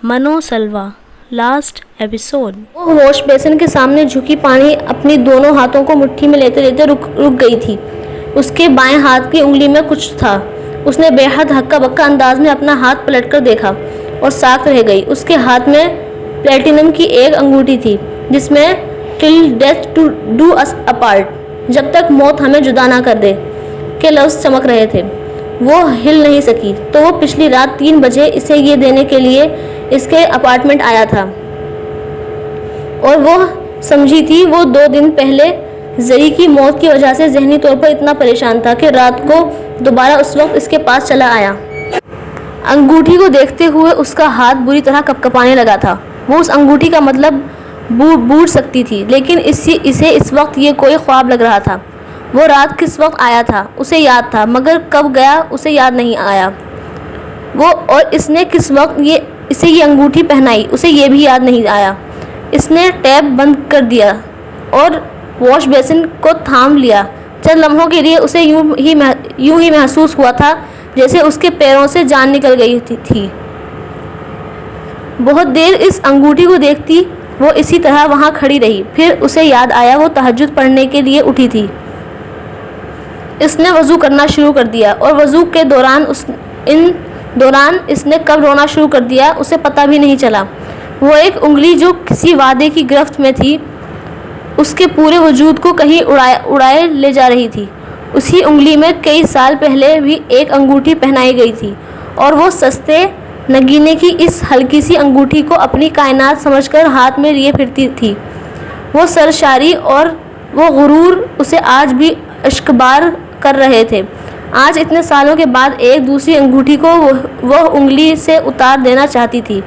منو سلوا last episode. وہ واش بیسن کے سامنے جھکی پانی اپنی دونوں ہاتھوں کو مٹھی میں لیتے لیتے رک گئی تھی۔ اس کے بائیں ہاتھ کی انگلی میں کچھ تھا۔ اس نے بے حد ہکا بکا انداز میں اپنا ہاتھ پلٹ کر دیکھا اور ساکت رہ گئی۔ اس کے ہاتھ میں پلیٹینم کی ایک انگوٹھی تھی جس میں till death to do us apart, جب تک موت ہمیں جدا نہ کر دے کے لفظ چمک رہے تھے۔ وہ ہل نہیں سکی تو وہ پچھلی رات 3 بجے اسے یہ دینے کے لیے اس کے اپارٹمنٹ آیا تھا، اور وہ سمجھی تھی وہ 2 دن پہلے زری کی موت کی وجہ سے ذہنی طور پر اتنا پریشان تھا کہ رات کو دوبارہ اس وقت اس کے پاس چلا آیا۔ انگوٹھی کو دیکھتے ہوئے اس کا ہاتھ بری طرح کپکپانے لگا تھا۔ وہ اس انگوٹھی کا مطلب بوجھ سکتی تھی، لیکن اسے اس وقت یہ کوئی خواب لگ رہا تھا۔ وہ رات کس وقت آیا تھا اسے یاد تھا، مگر کب گیا اسے یاد نہیں آیا۔ اور اس نے کس وقت اسے یہ انگوٹھی پہنائی اسے یہ بھی یاد نہیں آیا۔ اس نے ٹیپ بند کر دیا اور واش بیسن کو تھام لیا۔ چند لمحوں کے لیے اسے یوں ہی محسوس ہوا تھا جیسے اس کے پیروں سے جان نکل گئی تھی۔ بہت دیر اس انگوٹھی کو دیکھتی وہ اسی طرح وہاں کھڑی رہی۔ پھر اسے یاد آیا وہ تہجد پڑھنے کے لیے اٹھی تھی۔ اس نے وضو کرنا شروع کر دیا، اور وضو کے دوران اس نے کب رونا شروع کر دیا اسے پتہ بھی نہیں چلا۔ وہ ایک انگلی جو کسی وعدے کی گرفت میں تھی اس کے پورے وجود کو کہیں اڑائے لے جا رہی تھی۔ اسی انگلی میں کئی سال پہلے بھی ایک انگوٹھی پہنائی گئی تھی، اور وہ سستے نگینے کی اس ہلکی سی انگوٹھی کو اپنی کائنات سمجھ کر ہاتھ میں لیے پھرتی تھی۔ وہ سرشاری اور وہ غرور اسے آج بھی اشکبار کر رہے تھے۔ آج اتنے سالوں کے بعد ایک دوسری انگوٹھی کو وہ انگلی سے اتار دینا چاہتی تھی۔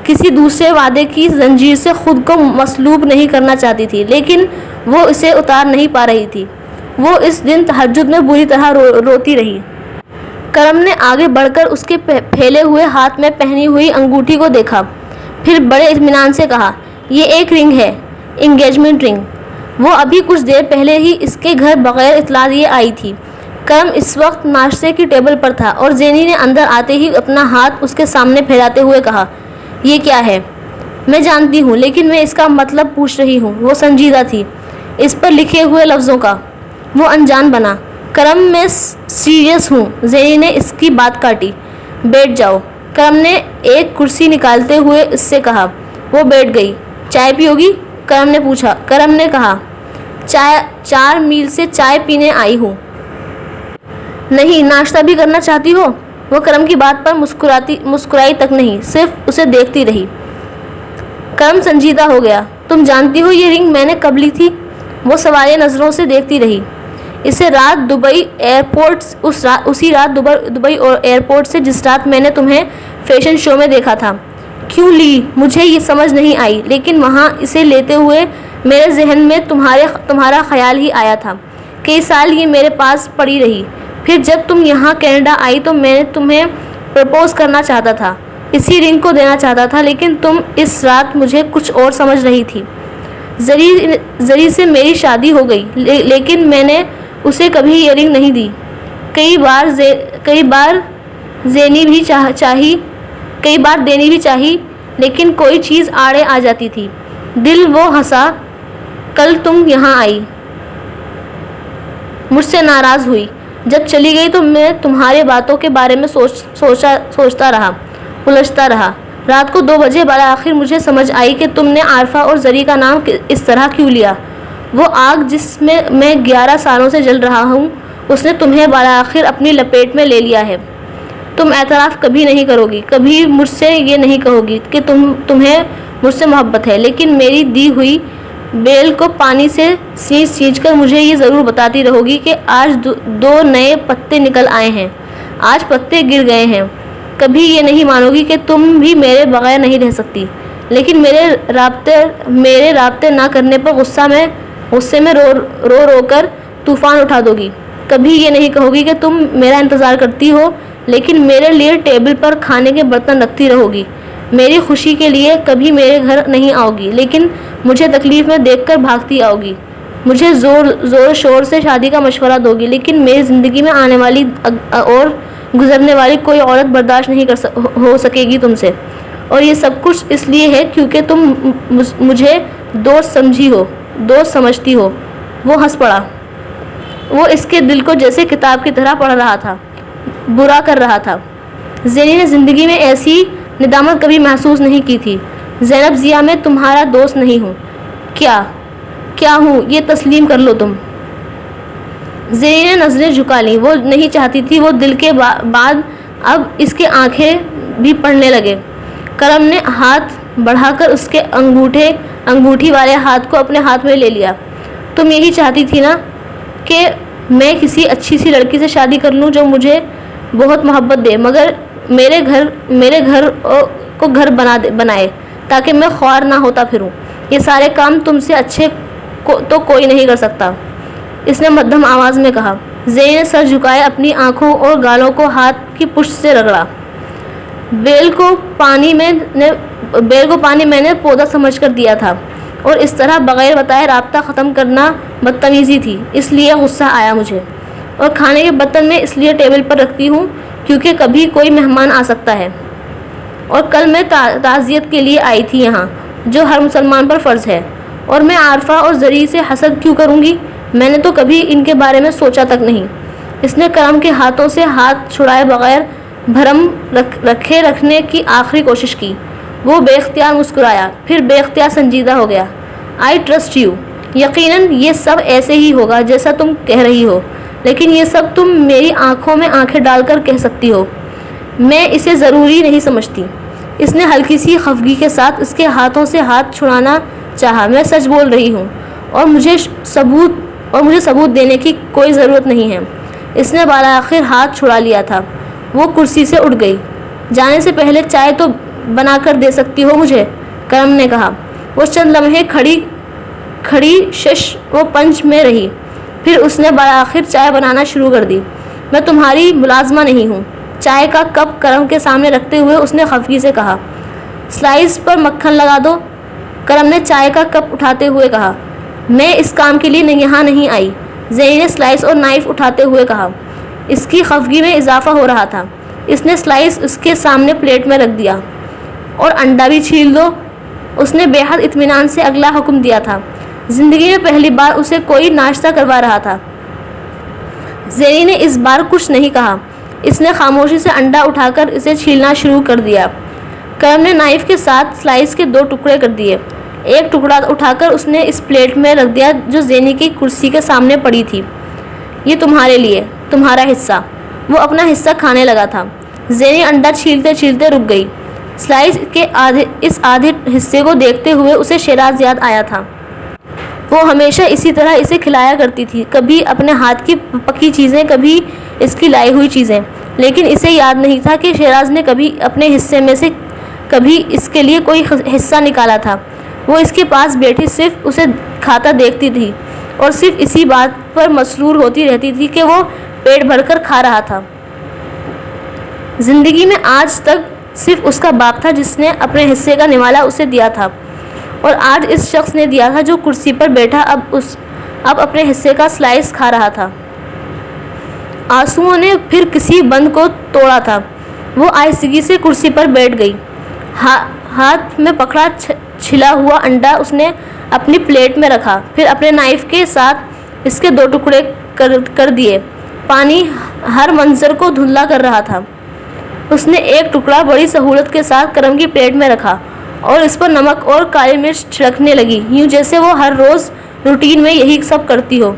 کسی دوسرے وعدے کی زنجیر سے خود کو مسلوب نہیں کرنا چاہتی تھی، لیکن وہ اسے اتار نہیں پا رہی تھی۔ وہ اس دن تہجد میں بری طرح روتی رہی۔ کرم نے آگے بڑھ کر اس کے پھیلے ہوئے ہاتھ میں پہنی ہوئی انگوٹھی کو دیکھا، پھر بڑے اطمینان سے کہا، یہ ایک رنگ ہے، انگیجمنٹ رنگ۔ وہ ابھی کچھ دیر پہلے ہی اس کے گھر بغیر اطلاع دیے آئی تھی۔ کرم اس وقت ناشتے کی ٹیبل پر تھا، اور زینی نے اندر آتے ہی اپنا ہاتھ اس کے سامنے پھیلاتے ہوئے کہا، یہ کیا ہے؟ میں جانتی ہوں، لیکن میں اس کا مطلب پوچھ رہی ہوں۔ وہ سنجیدہ تھی اس پر لکھے ہوئے لفظوں کا۔ وہ انجان بنا، کرم میں سیریس ہوں۔ زینی نے اس کی بات کاٹی۔ بیٹھ جاؤ، کرم نے ایک کرسی نکالتے ہوئے اس سے کہا۔ وہ بیٹھ گئی۔ چائے پیو گی؟ کرم نے پوچھا۔ کرم نے کہا، 4 میل سے چائے پینے آئی ہوں۔ نہیں، ناشتہ بھی کرنا چاہتی ہو؟ وہ کرم کی بات پر مسکرائی تک نہیں، صرف اسے دیکھتی رہی۔ کرم سنجیدہ ہو گیا۔ تم جانتی ہو یہ رنگ میں نے کب لی تھی؟ وہ سوالیہ نظروں سے دیکھتی رہی۔ اسے رات دبئی ایئرپورٹ اسی رات دبئی ایئرپورٹ سے جس رات میں نے تمہیں فیشن شو میں دیکھا تھا۔ کیوں لی مجھے یہ سمجھ نہیں آئی، لیکن وہاں اسے لیتے ہوئے میرے ذہن میں تمہارا خیال ہی آیا تھا۔ کئی سال یہ میرے پاس پڑی رہی۔ پھر جب تم یہاں کینیڈا آئی تو میں نے تمہیں پرپوز کرنا چاہتا تھا، اسی رنگ کو دینا چاہتا تھا، لیکن تم اس رات مجھے کچھ اور سمجھ رہی تھی۔ زری سے میری شادی ہو گئی، لیکن میں نے اسے کبھی یہ رنگ نہیں دی۔ کئی بار دینی بھی چاہی، لیکن کوئی چیز آڑے آ جاتی تھی۔ دل وہ ہنسا۔ کل تم یہاں آئی، مجھ سے ناراض ہوئی۔ جب چلی گئی تو میں تمہارے باتوں کے بارے میں سوچتا رہا، الجھتا رہا۔ رات کو 2 بجے بالآخر مجھے سمجھ آئی کہ تم نے عارفہ اور زری کا نام اس طرح کیوں لیا۔ وہ آگ جس میں میں 11 سالوں سے جل رہا ہوں، اس نے تمہیں بالآخر اپنی لپیٹ میں لے لیا ہے۔ تم اعتراف کبھی نہیں کرو گی، کبھی مجھ سے یہ نہیں کہو گی کہ تمہیں مجھ سے محبت ہے، لیکن میری دی ہوئی بیل کو پانی سے سینچ کر مجھے یہ ضرور بتاتی رہو گی کہ آج 2 نئے پتے نکل آئے ہیں، آج پتے گر گئے ہیں۔ کبھی یہ نہیں مانو گی کہ تم بھی میرے بغیر نہیں رہ سکتی، لیکن میرے رابطے نہ کرنے پر غصے میں رو کر طوفان اٹھا دو گی۔ کبھی یہ نہیں کہو گی کہ تم میرا انتظار کرتی ہو، لیکن میرے لیے ٹیبل پر کھانے کے برتن رکھتی رہو گی۔ میری خوشی کے لیے کبھی میرے گھر نہیں آؤ گی، لیکن مجھے تکلیف میں دیکھ کر بھاگتی آؤ گی۔ مجھے زور شور سے شادی کا مشورہ دو گی، لیکن میری زندگی میں آنے والی اور گزرنے والی کوئی عورت برداشت نہیں ہو سکے گی تم سے۔ اور یہ سب کچھ اس لیے ہے کیونکہ تم مجھے دوست سمجھتی ہو۔ وہ ہنس پڑا۔ وہ اس کے دل کو جیسے کتاب کی طرح پڑھ رہا تھا، برا کر رہا تھا۔ زینی نے زندگی میں ایسی ندامت کبھی محسوس نہیں کی تھی۔ زینب ضیا میں تمہارا دوست نہیں ہوں۔ کیا ہوں یہ تسلیم کر لو تم۔ زینی نے نظریں جھکا لیں۔ وہ نہیں چاہتی تھی وہ دل کے بعد اب اس کے آنکھیں بھی پڑھنے لگے۔ کرم نے ہاتھ بڑھا کر اس کے انگوٹھی والے ہاتھ کو اپنے ہاتھ میں لے لیا۔ تم یہی چاہتی تھی نا کہ میں کسی اچھی سی لڑکی سے شادی کر لوں جو مجھے بہت محبت دے، مگر میرے گھر کو گھر بنائے تاکہ میں خوار نہ ہوتا پھروں۔ یہ سارے کام تم سے اچھے تو کوئی نہیں کر سکتا، اس نے مدھم آواز میں کہا۔ زینی نے سر جھکائے، اپنی آنکھوں اور گالوں کو ہاتھ کی پشت سے رگڑا۔ بیل کو پانی میں نے پودا سمجھ کر دیا تھا، اور اس طرح بغیر بتائے رابطہ ختم کرنا بدتمیزی تھی، اس لیے غصہ آیا مجھے۔ اور کھانے کے برتن میں اس لیے ٹیبل پر رکھتی ہوں کیونکہ کبھی کوئی مہمان آ سکتا ہے، اور کل میں تعزیت کے لیے آئی تھی یہاں، جو ہر مسلمان پر فرض ہے، اور میں عارفہ اور زری سے حسد کیوں کروں گی؟ میں نے تو کبھی ان کے بارے میں سوچا تک نہیں۔ اس نے کرم کے ہاتھوں سے ہاتھ چھڑائے بغیر بھرم رکھنے کی آخری کوشش کی۔ وہ بے اختیار مسکرایا، پھر بے اختیار سنجیدہ ہو گیا۔ آئی ٹرسٹ یو، یقیناً یہ سب ایسے ہی ہوگا جیسا تم کہہ رہی ہو، لیکن یہ سب تم میری آنکھوں میں آنکھیں ڈال کر کہہ سکتی ہو، میں اسے ضروری نہیں سمجھتی۔ اس نے ہلکی سی خفگی کے ساتھ اس کے ہاتھوں سے ہاتھ چھڑانا چاہا۔ میں سچ بول رہی ہوں، اور مجھے ثبوت دینے کی کوئی ضرورت نہیں ہے۔ اس نے بالآخر ہاتھ چھڑا لیا تھا۔ وہ کرسی سے اٹھ گئی۔ جانے سے پہلے چائے تو بنا کر دے سکتی ہو مجھے، کرم نے کہا۔ وہ چند لمحے کھڑی شش و پنج میں رہی، پھر اس نے بالآخر چائے بنانا شروع کر دی۔ میں تمہاری ملازمہ نہیں ہوں۔ چائے کا کپ کرم کے سامنے رکھتے ہوئے اس نے خفگی سے کہا۔ سلائس پر مکھن لگا دو، کرم نے چائے کا کپ اٹھاتے ہوئے کہا۔ میں اس کام کے لیے یہاں نہیں آئی، زینی نے سلائس اور نائف اٹھاتے ہوئے کہا۔ اس کی خفگی میں اضافہ ہو رہا تھا۔ اس نے سلائس اس کے سامنے پلیٹ میں رکھ دیا۔ اور انڈا بھی چھیل دو، اس نے بے حد اطمینان سے اگلا حکم دیا تھا۔ زندگی میں پہلی بار اسے کوئی ناشتہ کروا رہا تھا۔ زینی نے اس بار کچھ نہیں کہا۔ اس نے خاموشی سے انڈا اٹھا کر اسے چھیلنا شروع کر دیا۔ کرم نے نائف کے ساتھ سلائس کے 2 ٹکڑے کر دیے۔ ایک ٹکڑا اٹھا کر اس نے اس پلیٹ میں رکھ دیا جو زینی کی کرسی کے سامنے پڑی تھی۔ یہ تمہارے لیے، تمہارا حصہ۔ وہ اپنا حصہ کھانے لگا تھا۔ زینی انڈا چھیلتے چھیلتے رک گئی۔ سلائس کے اس آدھے حصے کو دیکھتے ہوئے اسے شیراز یاد آیا تھا۔ وہ ہمیشہ اسی طرح اسے کھلایا کرتی تھی، کبھی اپنے ہاتھ کی پکی چیزیں، کبھی اس کی لائی ہوئی چیزیں، لیکن اسے یاد نہیں تھا کہ شیراز نے کبھی اپنے حصے میں سے کبھی اس کے لیے کوئی حصہ نکالا تھا۔ وہ اس کے پاس بیٹھی صرف اسے کھاتا دیکھتی تھی، اور صرف اسی بات پر مسرور ہوتی رہتی تھی کہ وہ پیٹ بھر کر کھا رہا تھا۔ زندگی میں آج تک صرف اس کا باپ تھا جس نے اپنے حصے کا نوالا اسے دیا تھا، اور آج اس شخص نے دیا تھا جو کرسی پر بیٹھا اب اپنے حصے کا سلائس کھا رہا تھا۔ آنسوؤں نے پھر کسی بند کو توڑا تھا۔ وہ آہستگی سے کرسی پر بیٹھ گئی۔ ہاتھ میں پکڑا چھلا ہوا انڈا اس نے اپنی پلیٹ میں رکھا، پھر اپنے نائف کے ساتھ اس کے 2 ٹکڑے کر دیے۔ پانی ہر منظر کو دھندلا کر رہا تھا۔ اس نے ایک ٹکڑا بڑی سہولت کے ساتھ کرم کی پلیٹ میں رکھا اور اس پر نمک اور کالی مرچ چھڑکنے لگی، یوں جیسے وہ ہر روز روٹین میں یہی سب کرتی ہو۔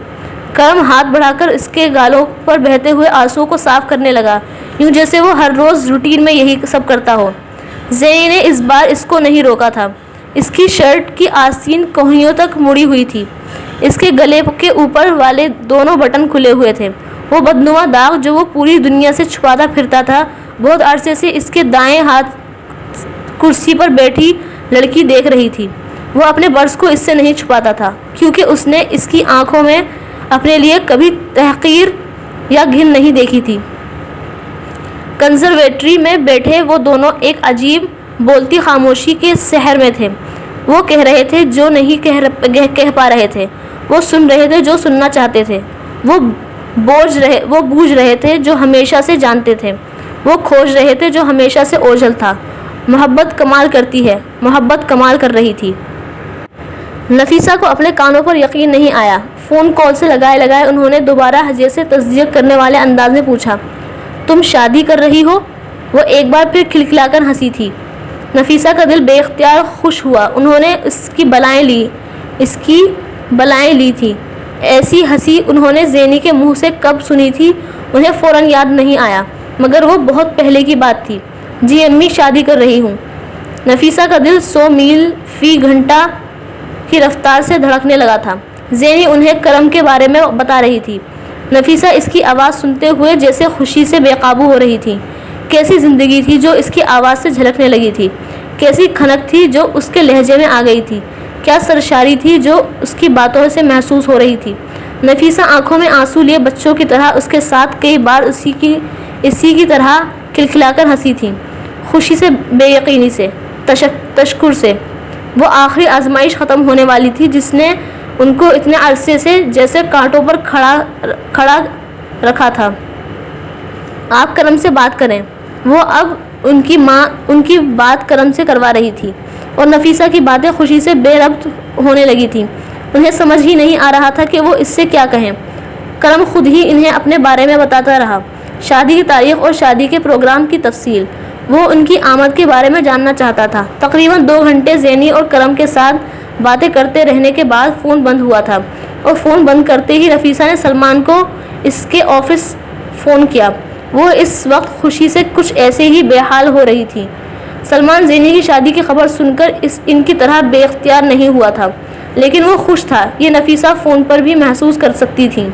کرم ہاتھ بڑھا کر اس کے گالوں پر بہتے ہوئے آنسوؤں کو صاف کرنے لگا، یوں جیسے وہ ہر روز روٹین میں یہی سب کرتا ہو۔ زینی نے اس بار اس کو نہیں روکا تھا۔ اس کی شرٹ کی آستین کوہنیوں تک مڑی ہوئی تھی۔ اس کے گلے کے اوپر والے دونوں بٹن کھلے ہوئے تھے۔ وہ بدنما داغ جو وہ پوری دنیا سے چھپاتا پھرتا تھا، بہت عرصے سے اس کے دائیں ہاتھ کرسی پر بیٹھی لڑکی دیکھ رہی تھی۔ وہ اپنے برس کو اس سے نہیں چھپاتا تھا، کیونکہ اس نے اس کی آنکھوں میں اپنے لیے کبھی تحقیر یا گھن نہیں دیکھی تھی۔ کنزرویٹری میں بیٹھے وہ دونوں ایک عجیب بولتی خاموشی کے سحر میں تھے۔ وہ کہہ رہے تھے جو نہیں کہہ پا رہے تھے، وہ سن رہے تھے جو سننا چاہتے تھے، وہ بوجھ رہے تھے جو ہمیشہ سے جانتے تھے، وہ کھوج رہے تھے جو ہمیشہ سے اوجھل تھا، محبت کمال کرتی ہے، محبت کمال کر رہی تھی۔ نفیسہ کو اپنے کانوں پر یقین نہیں آیا۔ فون کال سے لگائے انہوں نے دوبارہ جیسے تصدیق کرنے والے انداز میں پوچھا، تم شادی کر رہی ہو؟ وہ ایک بار پھر کھلکھلا کر ہنسی تھی۔ نفیسہ کا دل بے اختیار خوش ہوا۔ انہوں نے اس کی بلائیں لی تھی۔ ایسی ہنسی انہوں نے زینی کے منہ سے کب سنی تھی انہیں فوراً یاد نہیں آیا، مگر وہ بہت پہلے کی بات تھی۔ جی امی، شادی کر رہی ہوں۔ نفیسہ کا دل 100 میل فی گھنٹہ کی رفتار سے دھڑکنے لگا تھا۔ زینی انہیں کرم کے بارے میں بتا رہی تھی۔ نفیسہ اس کی آواز سنتے ہوئے جیسے خوشی سے بے قابو ہو رہی تھی۔ کیسی زندگی تھی جو اس کی آواز سے جھلکنے لگی تھی، کیسی کھنک تھی جو اس کے لہجے میں آ گئی تھی، کیا سرشاری تھی جو اس کی باتوں سے محسوس ہو رہی تھی۔ نفیسہ آنکھوں میں آنسو لیے بچوں کی طرح اس کے ساتھ کئی بار اسی کی طرح کھلکھلا کر ہنسی تھی، خوشی سے، بے یقینی سے، تشکر سے۔ وہ آخری آزمائش ختم ہونے والی تھی جس نے ان کو اتنے عرصے سے جیسے کانٹوں پر کھڑا رکھا تھا۔ آپ کرم سے بات کریں۔ وہ اب ان کی ماں ان کی بات کرم سے کروا رہی تھی اور نفیسہ کی باتیں خوشی سے بے ربط ہونے لگی تھیں۔ انہیں سمجھ ہی نہیں آ رہا تھا کہ وہ اس سے کیا کہیں۔ کرم خود ہی انہیں اپنے بارے میں بتاتا رہا، شادی کی تاریخ اور شادی کے پروگرام کی تفصیل۔ وہ ان کی آمد کے بارے میں جاننا چاہتا تھا۔ تقریباً 2 گھنٹے زینی اور کرم کے ساتھ باتیں کرتے رہنے کے بعد فون بند ہوا تھا، اور فون بند کرتے ہی نفیسہ نے سلمان کو اس کے آفس فون کیا۔ وہ اس وقت خوشی سے کچھ ایسے ہی بے حال ہو رہی تھی۔ سلمان زینی کی شادی کی خبر سن کر ان کی طرح بے اختیار نہیں ہوا تھا، لیکن وہ خوش تھا، یہ نفیسہ فون پر بھی محسوس کر سکتی تھی۔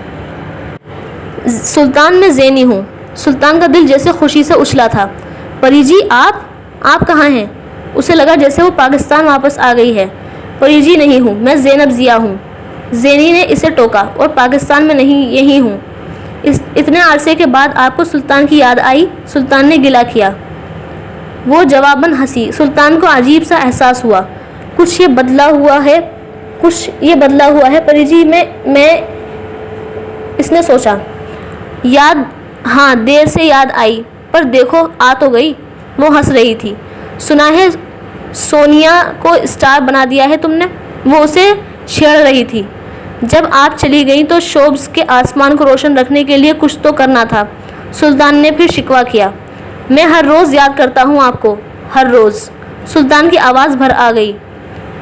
سلطان، میں زینی ہوں۔ سلطان کا دل جیسے خوشی سے اچھلا تھا۔ پری جی، آپ کہاں ہیں؟ اسے لگا جیسے وہ پاکستان واپس آ گئی ہے۔ پری جی نہیں ہوں، میں زینب ضیا ہوں۔ زینی نے اسے ٹوکا، اور پاکستان میں نہیں، یہی ہوں۔ اتنے عرصے کے بعد آپ کو سلطان کی یاد آئی؟ سلطان نے گلہ کیا۔ وہ جواباً ہنسی۔ سلطان کو عجیب سا احساس ہوا، کچھ یہ بدلا ہوا ہے پری جی، میں اس نے سوچا۔ یاد؟ ہاں، دیر سے یاد آئی، پر دیکھو آ تو گئی۔ وہ ہنس رہی تھی۔ سنا ہے سونیا کو اسٹار بنا دیا ہے تم نے؟ وہ اسے چھیڑ رہی تھی۔ جب آپ چلی گئیں تو شوبز کے آسمان کو روشن رکھنے کے لیے کچھ تو کرنا تھا۔ سلطان نے پھر شکوہ کیا۔ میں ہر روز یاد کرتا ہوں آپ کو، ہر روز۔ سلطان کی آواز بھر آ گئی۔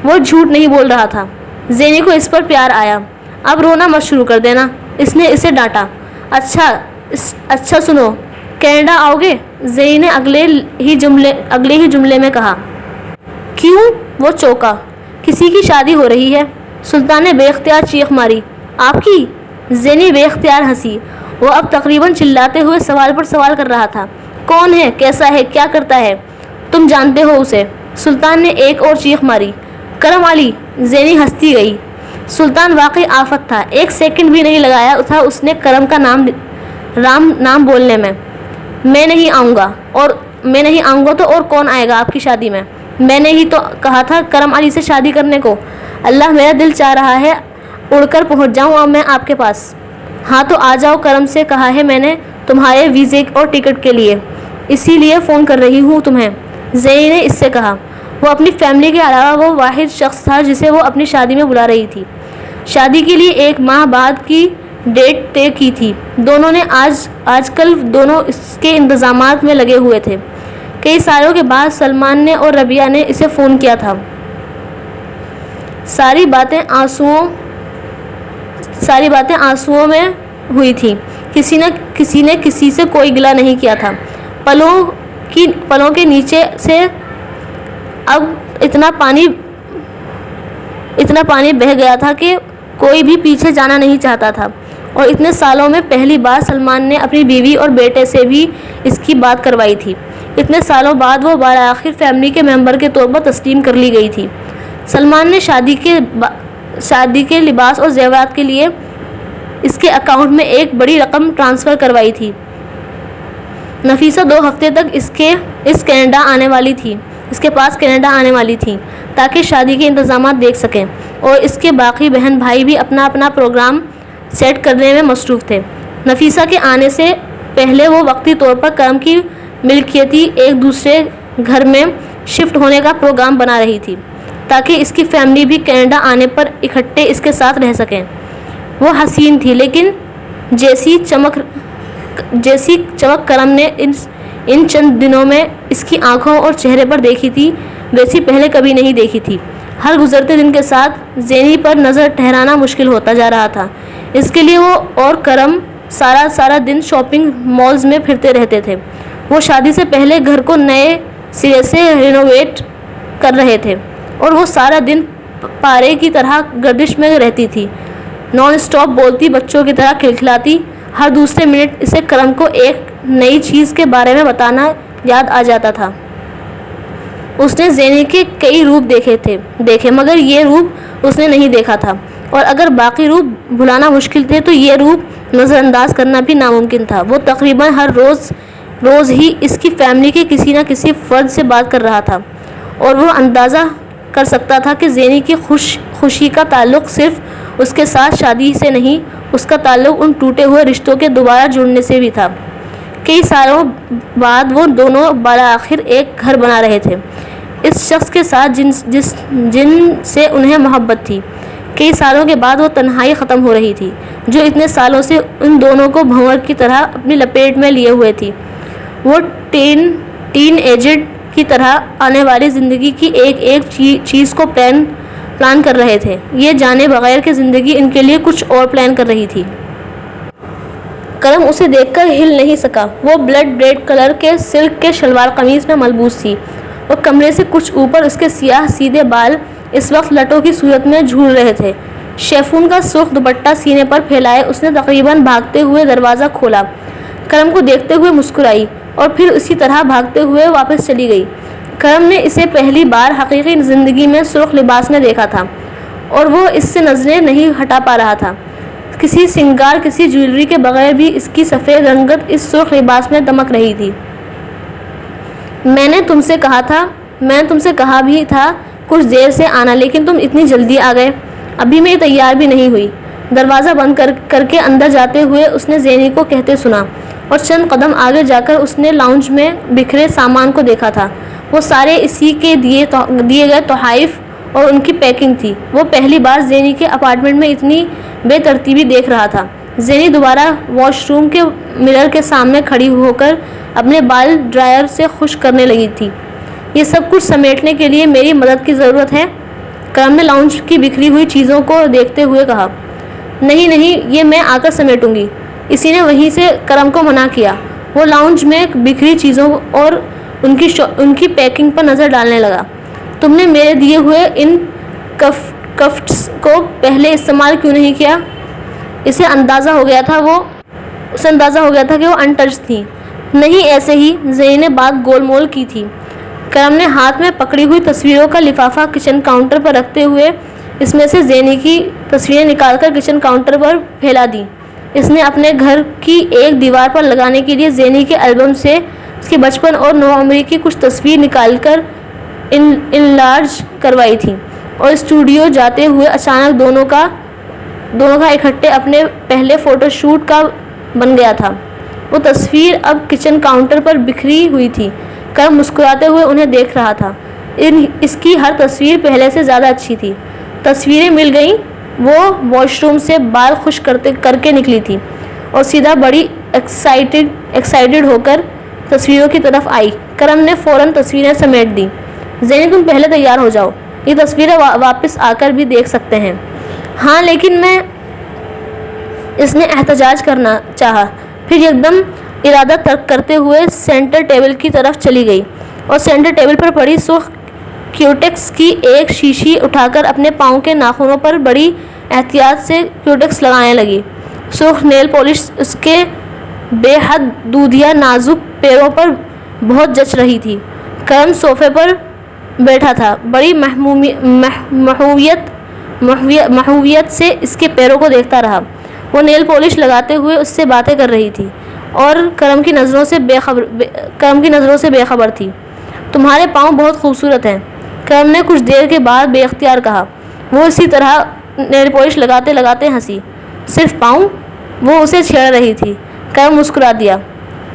وہ جھوٹ نہیں بول رہا تھا۔ زینی کو اس پر پیار آیا۔ اب رونا مت شروع کر دینا، اس نے اسے ڈانٹا۔ اچھا سنو، کینیڈا آؤ گے؟ زینی نے اگلے ہی جملے میں کہا۔ کیوں؟ وہ چونکا۔ کسی کی شادی ہو رہی ہے۔ سلطان نے بے اختیار چیخ ماری۔ آپ کی؟ زینی بے اختیار ہنسی۔ وہ اب تقریباً چلاتے ہوئے سوال پر سوال کر رہا تھا۔ کون ہے؟ کیسا ہے؟ کیا کرتا ہے؟ تم جانتے ہو اسے؟ سلطان نے ایک اور چیخ ماری۔ کرم علی! زینی ہنستی گئی۔ سلطان واقعی آفت تھا۔ 1 سیکنڈ بھی نہیں لگایا تھا اس نے کرم کا نام بولنے میں۔ میں نہیں آؤں گا تو اور کون آئے گا آپ کی شادی میں؟ میں نے ہی تو کہا تھا کرم علی سے شادی کرنے کو۔ اللہ، میرا دل چاہ رہا ہے اڑ کر پہنچ جاؤں اب میں آپ کے پاس۔ ہاں تو آ جاؤ، کرم سے کہا ہے میں نے تمہارے ویزے اور ٹکٹ کے لیے، اسی لیے فون کر رہی ہوں تمہیں، زینی نے اس سے کہا۔ وہ اپنی فیملی کے علاوہ وہ واحد شخص تھا جسے وہ اپنی شادی میں بلا رہی تھی۔ شادی کے لیے 1 ماہ بعد کی ڈیٹ طے کی تھی۔ دونوں نے آج کل دونوں اس کے انتظامات میں لگے ہوئے تھے۔ کئی سالوں کے بعد سلمان نے اور ربیہ نے اسے فون کیا تھا۔ ساری باتیں آنسوؤں میں ہوئی تھی۔ کسی نے کسی سے کوئی گلہ نہیں کیا تھا۔ پلوں کے نیچے سے اب اتنا پانی بہہ گیا تھا کہ کوئی بھی پیچھے جانا نہیں چاہتا تھا، اور اتنے سالوں میں پہلی بار سلمان نے اپنی بیوی اور بیٹے سے بھی اس کی بات کروائی تھی۔ اتنے سالوں بعد وہ بالآخر فیملی کے ممبر کے طور پر تسلیم کر لی گئی تھی۔ سلمان نے شادی کے لباس اور زیورات کے لیے اس کے اکاؤنٹ میں ایک بڑی رقم ٹرانسفر کروائی تھی۔ نفیسہ 2 ہفتے تک اس کے پاس کینیڈا آنے والی تھی تاکہ شادی کے انتظامات دیکھ سکیں، اور اس کے باقی بہن بھائی بھی اپنا پروگرام سیٹ کرنے میں مصروف تھے۔ نفیسہ کے آنے سے پہلے وہ وقتی طور پر کرم کی ملکیتی ایک دوسرے گھر میں شفٹ ہونے کا پروگرام بنا رہی تھی تاکہ اس کی فیملی بھی کینیڈا آنے پر اکٹھے اس کے ساتھ رہ سکیں۔ وہ حسین تھی، لیکن جیسی چمک کرم نے ان چند دنوں میں اس کی آنکھوں اور چہرے پر دیکھی تھی ویسی پہلے کبھی نہیں دیکھی تھی۔ ہر گزرتے دن کے ساتھ زینی پر نظر ٹھہرانا مشکل ہوتا جا رہا تھا۔ اس کے لیے وہ اور کرم سارا دن شاپنگ مالز میں پھرتے رہتے تھے۔ وہ شادی سے پہلے گھر کو نئے سرے سے رینوویٹ کر رہے تھے اور وہ سارا دن پارے کی طرح گردش میں رہتی تھی، نان اسٹاپ بولتی، بچوں کی طرح کھلکھلاتی۔ ہر دوسرے منٹ اسے کرم کو ایک نئی چیز کے بارے میں بتانا یاد آ جاتا تھا۔ اس نے زینی کے کئی روپ دیکھے مگر یہ روپ اس نے نہیں دیکھا تھا، اور اگر باقی روپ بھلانا مشکل تھے تو یہ روپ نظر انداز کرنا بھی ناممکن تھا۔ وہ تقریباً ہر روز ہی اس کی فیملی کے کسی نہ کسی فرد سے بات کر رہا تھا، اور وہ اندازہ کر سکتا تھا کہ زینی کی خوشی کا تعلق صرف اس کے ساتھ شادی سے نہیں، اس کا تعلق ان ٹوٹے ہوئے رشتوں کے دوبارہ جڑنے سے بھی تھا۔ کئی سالوں بعد وہ دونوں بالآخر ایک گھر بنا رہے تھے اس شخص کے ساتھ جن سے انہیں محبت تھی۔ کئی سالوں کے بعد وہ تنہائی ختم ہو رہی تھی جو اتنے سالوں سے ان دونوں کو بھنور کی طرح اپنی لپیٹ میں لیے ہوئے تھی۔ وہ ٹین ایجڈ کی طرح آنے والی زندگی کی ایک چیز کو پلان کر رہے تھے، یہ جانے بغیر کہ زندگی ان کے لیے کچھ اور پلان کر رہی تھی۔ کرم اسے دیکھ کر ہل نہیں سکا۔ وہ بلڈ ریڈ کلر کے سلک کے شلوار قمیص میں ملبوس تھی اور کمرے سے کچھ اوپر اس کے سیاہ سیدھے بال اس وقت لٹوں کی صورت میں جھول رہے تھے۔ شیفون کا سرخ دوپٹہ سینے پر پھیلائے اس نے تقریباً بھاگتے ہوئے دروازہ کھولا، کرم کو دیکھتے ہوئے مسکرائی اور پھر اسی طرح بھاگتے ہوئے واپس چلی گئی۔ کرم نے اسے پہلی بار حقیقی زندگی میں سرخ لباس میں دیکھا تھا اور وہ اس سے نظریں نہیں ہٹا پا رہا تھا۔ کسی سنگار، کسی جویلری کے بغیر بھی اس کی سفید رنگت اس سرخ لباس میں دمک رہی تھی۔ میں نے تم سے کہا بھی تھا کچھ دیر سے آنا، لیکن تم اتنی جلدی آ گئے۔ ابھی میں تیار بھی نہیں ہوئی۔ دروازہ بند کر کے اندر جاتے ہوئے اس نے زینی کو کہتے سنا، اور چند قدم آگے جا کر اس نے لاؤنج میں بکھرے سامان کو دیکھا تھا۔ وہ سارے اسی کے دیے گئے تحائف اور ان کی پیکنگ تھی۔ وہ پہلی بار زینی کے اپارٹمنٹ میں اتنی بے ترتیبی دیکھ رہا تھا۔ زینی دوبارہ واش روم کے مرر کے سامنے کھڑی ہو کر اپنے بال ڈرائر سے خشک کرنے لگی تھی۔ یہ سب کچھ سمیٹنے کے لیے میری مدد کی ضرورت ہے، کرم نے لاؤنج کی بکھری ہوئی چیزوں کو دیکھتے ہوئے کہا۔ نہیں، یہ میں آ کر سمیٹوں گی، اسی نے وہیں سے کرم کو منع کیا۔ وہ لاؤنج میں بکھری چیزوں اور ان کی پیکنگ پر نظر ڈالنے لگا۔ تم نے میرے دیے ہوئے ان گفٹس کو پہلے استعمال کیوں نہیں کیا؟ اسے اندازہ ہو گیا تھا کہ وہ ان ٹچ تھی۔ نہیں، ایسے ہی، زینی نے بات گول مول کی تھی۔ کرم نے ہاتھ میں پکڑی ہوئی تصویروں کا لفافہ کچن کاؤنٹر پر رکھتے ہوئے اس میں سے زینی کی تصویریں نکال کر کچن کاؤنٹر پر پھیلا دی۔ اس نے اپنے گھر کی ایک دیوار پر لگانے کے لیے زینی کے البم سے اس کے بچپن اور نوعمری کی کچھ تصویر نکال کر انلارج کروائی تھی، اور اسٹوڈیو جاتے ہوئے اچانک دونوں کا اکٹھے اپنے پہلے فوٹو شوٹ کا بن گیا تھا۔ وہ تصویر اب کچن کاؤنٹر پر بکھری ہوئی تھی۔ کرم مسکراتے ہوئے انہیں دیکھ رہا تھا۔ اس کی ہر تصویر پہلے سے زیادہ اچھی تھی۔ تصویریں مل گئیں۔ وہ واش روم سے بال خشک کر کے نکلی تھی اور سیدھا بڑی ایکسائٹڈ ہو کر تصویروں کی طرف آئی۔ کرم نے فوراً تصویریں سمیٹ دیں۔ زینی، تم پہلے تیار ہو جاؤ، یہ تصویریں واپس آ کر بھی دیکھ سکتے ہیں۔ ہاں، لیکن میں، اس نے احتجاج کرنا چاہا، پھر ایک دم ارادہ ترک کرتے ہوئے سینٹر ٹیبل کی طرف چلی گئی اور سینٹر ٹیبل پر پڑی سرخ کیوٹیکس کی ایک شیشی اٹھا کر اپنے پاؤں کے ناخنوں پر بڑی احتیاط سے کیوٹیکس لگانے لگی۔ سرخ نیل پالش اس کے بے حد دودھیا نازک پیروں پر بہت جچ رہی تھی۔ کرم صوفے پر بیٹھا تھا، بڑی محویت سے اس کے پیروں کو دیکھتا رہا۔ وہ نیل پالش لگاتے ہوئے اس سے باتیں کر رہی تھی اور کرم کی نظروں سے بے خبر تھی۔ تمہارے پاؤں بہت خوبصورت ہیں، کرم نے کچھ دیر کے بعد بے اختیار کہا۔ وہ اسی طرح نیل پالش لگاتے لگاتے ہنسی۔ صرف پاؤں؟ وہ اسے چھیڑ رہی تھی۔ کرم مسکرا دیا۔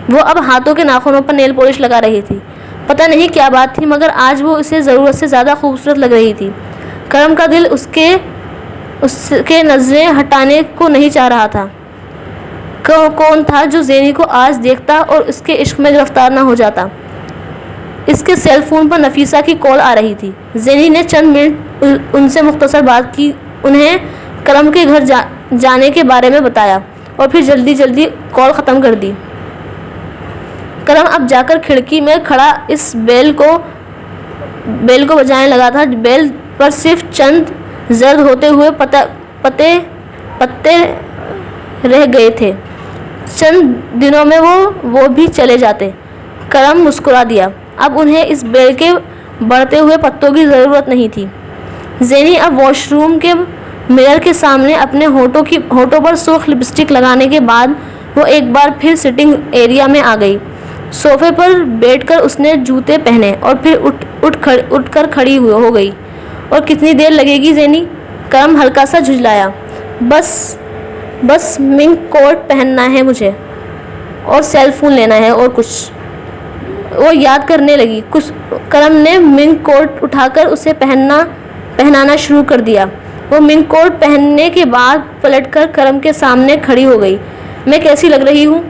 وہ اب ہاتھوں کے ناخنوں پر نیل پالش لگا رہی تھی۔ پتہ نہیں کیا بات تھی مگر آج وہ اسے ضرورت سے زیادہ خوبصورت لگ رہی تھی۔ کرم کا دل اس کے نظریں ہٹانے کو نہیں چاہ رہا تھا۔ کون تھا جو زینی کو آج دیکھتا اور اس کے عشق میں گرفتار نہ ہو جاتا؟ اس کے سیل فون پر نفیسہ کی کال آ رہی تھی۔ زینی نے چند منٹ ان سے مختصر بات کی، انہیں کرم کے گھر جانے کے بارے میں بتایا اور پھر جلدی کال ختم کر دی۔ کرم اب جا کر کھڑکی میں کھڑا اس بیل کو بجانے لگا تھا۔ بیل پر صرف چند زرد ہوتے ہوئے پتے رہ گئے تھے۔ چند دنوں میں وہ بھی چلے جاتے۔ کرم مسکرا دیا۔ اب انہیں اس بیل کے بڑھتے ہوئے پتوں کی ضرورت نہیں تھی۔ زینی اب واش روم کے مرر کے سامنے اپنے ہونٹوں پر سرخ لپسٹک لگانے کے بعد وہ ایک بار پھر سٹنگ ایریا میں آ گئی۔ صوفے پر بیٹھ کر اس نے جوتے پہنے اور پھر اٹھ کر کھڑی ہو گئی۔ اور کتنی دیر لگے گی زینی؟ کرم ہلکا سا جھنجھلایا۔ بس منک کوٹ پہننا ہے مجھے اور سیل فون لینا ہے اور کچھ۔ وہ یاد کرنے لگی کچھ۔ کرم نے منک کوٹ اٹھا کر اسے پہنانا شروع کر دیا۔ وہ منک کوٹ پہننے کے بعد پلٹ کر کرم کے سامنے کھڑی ہو گئی۔ میں کیسی لگ رہی ہوں؟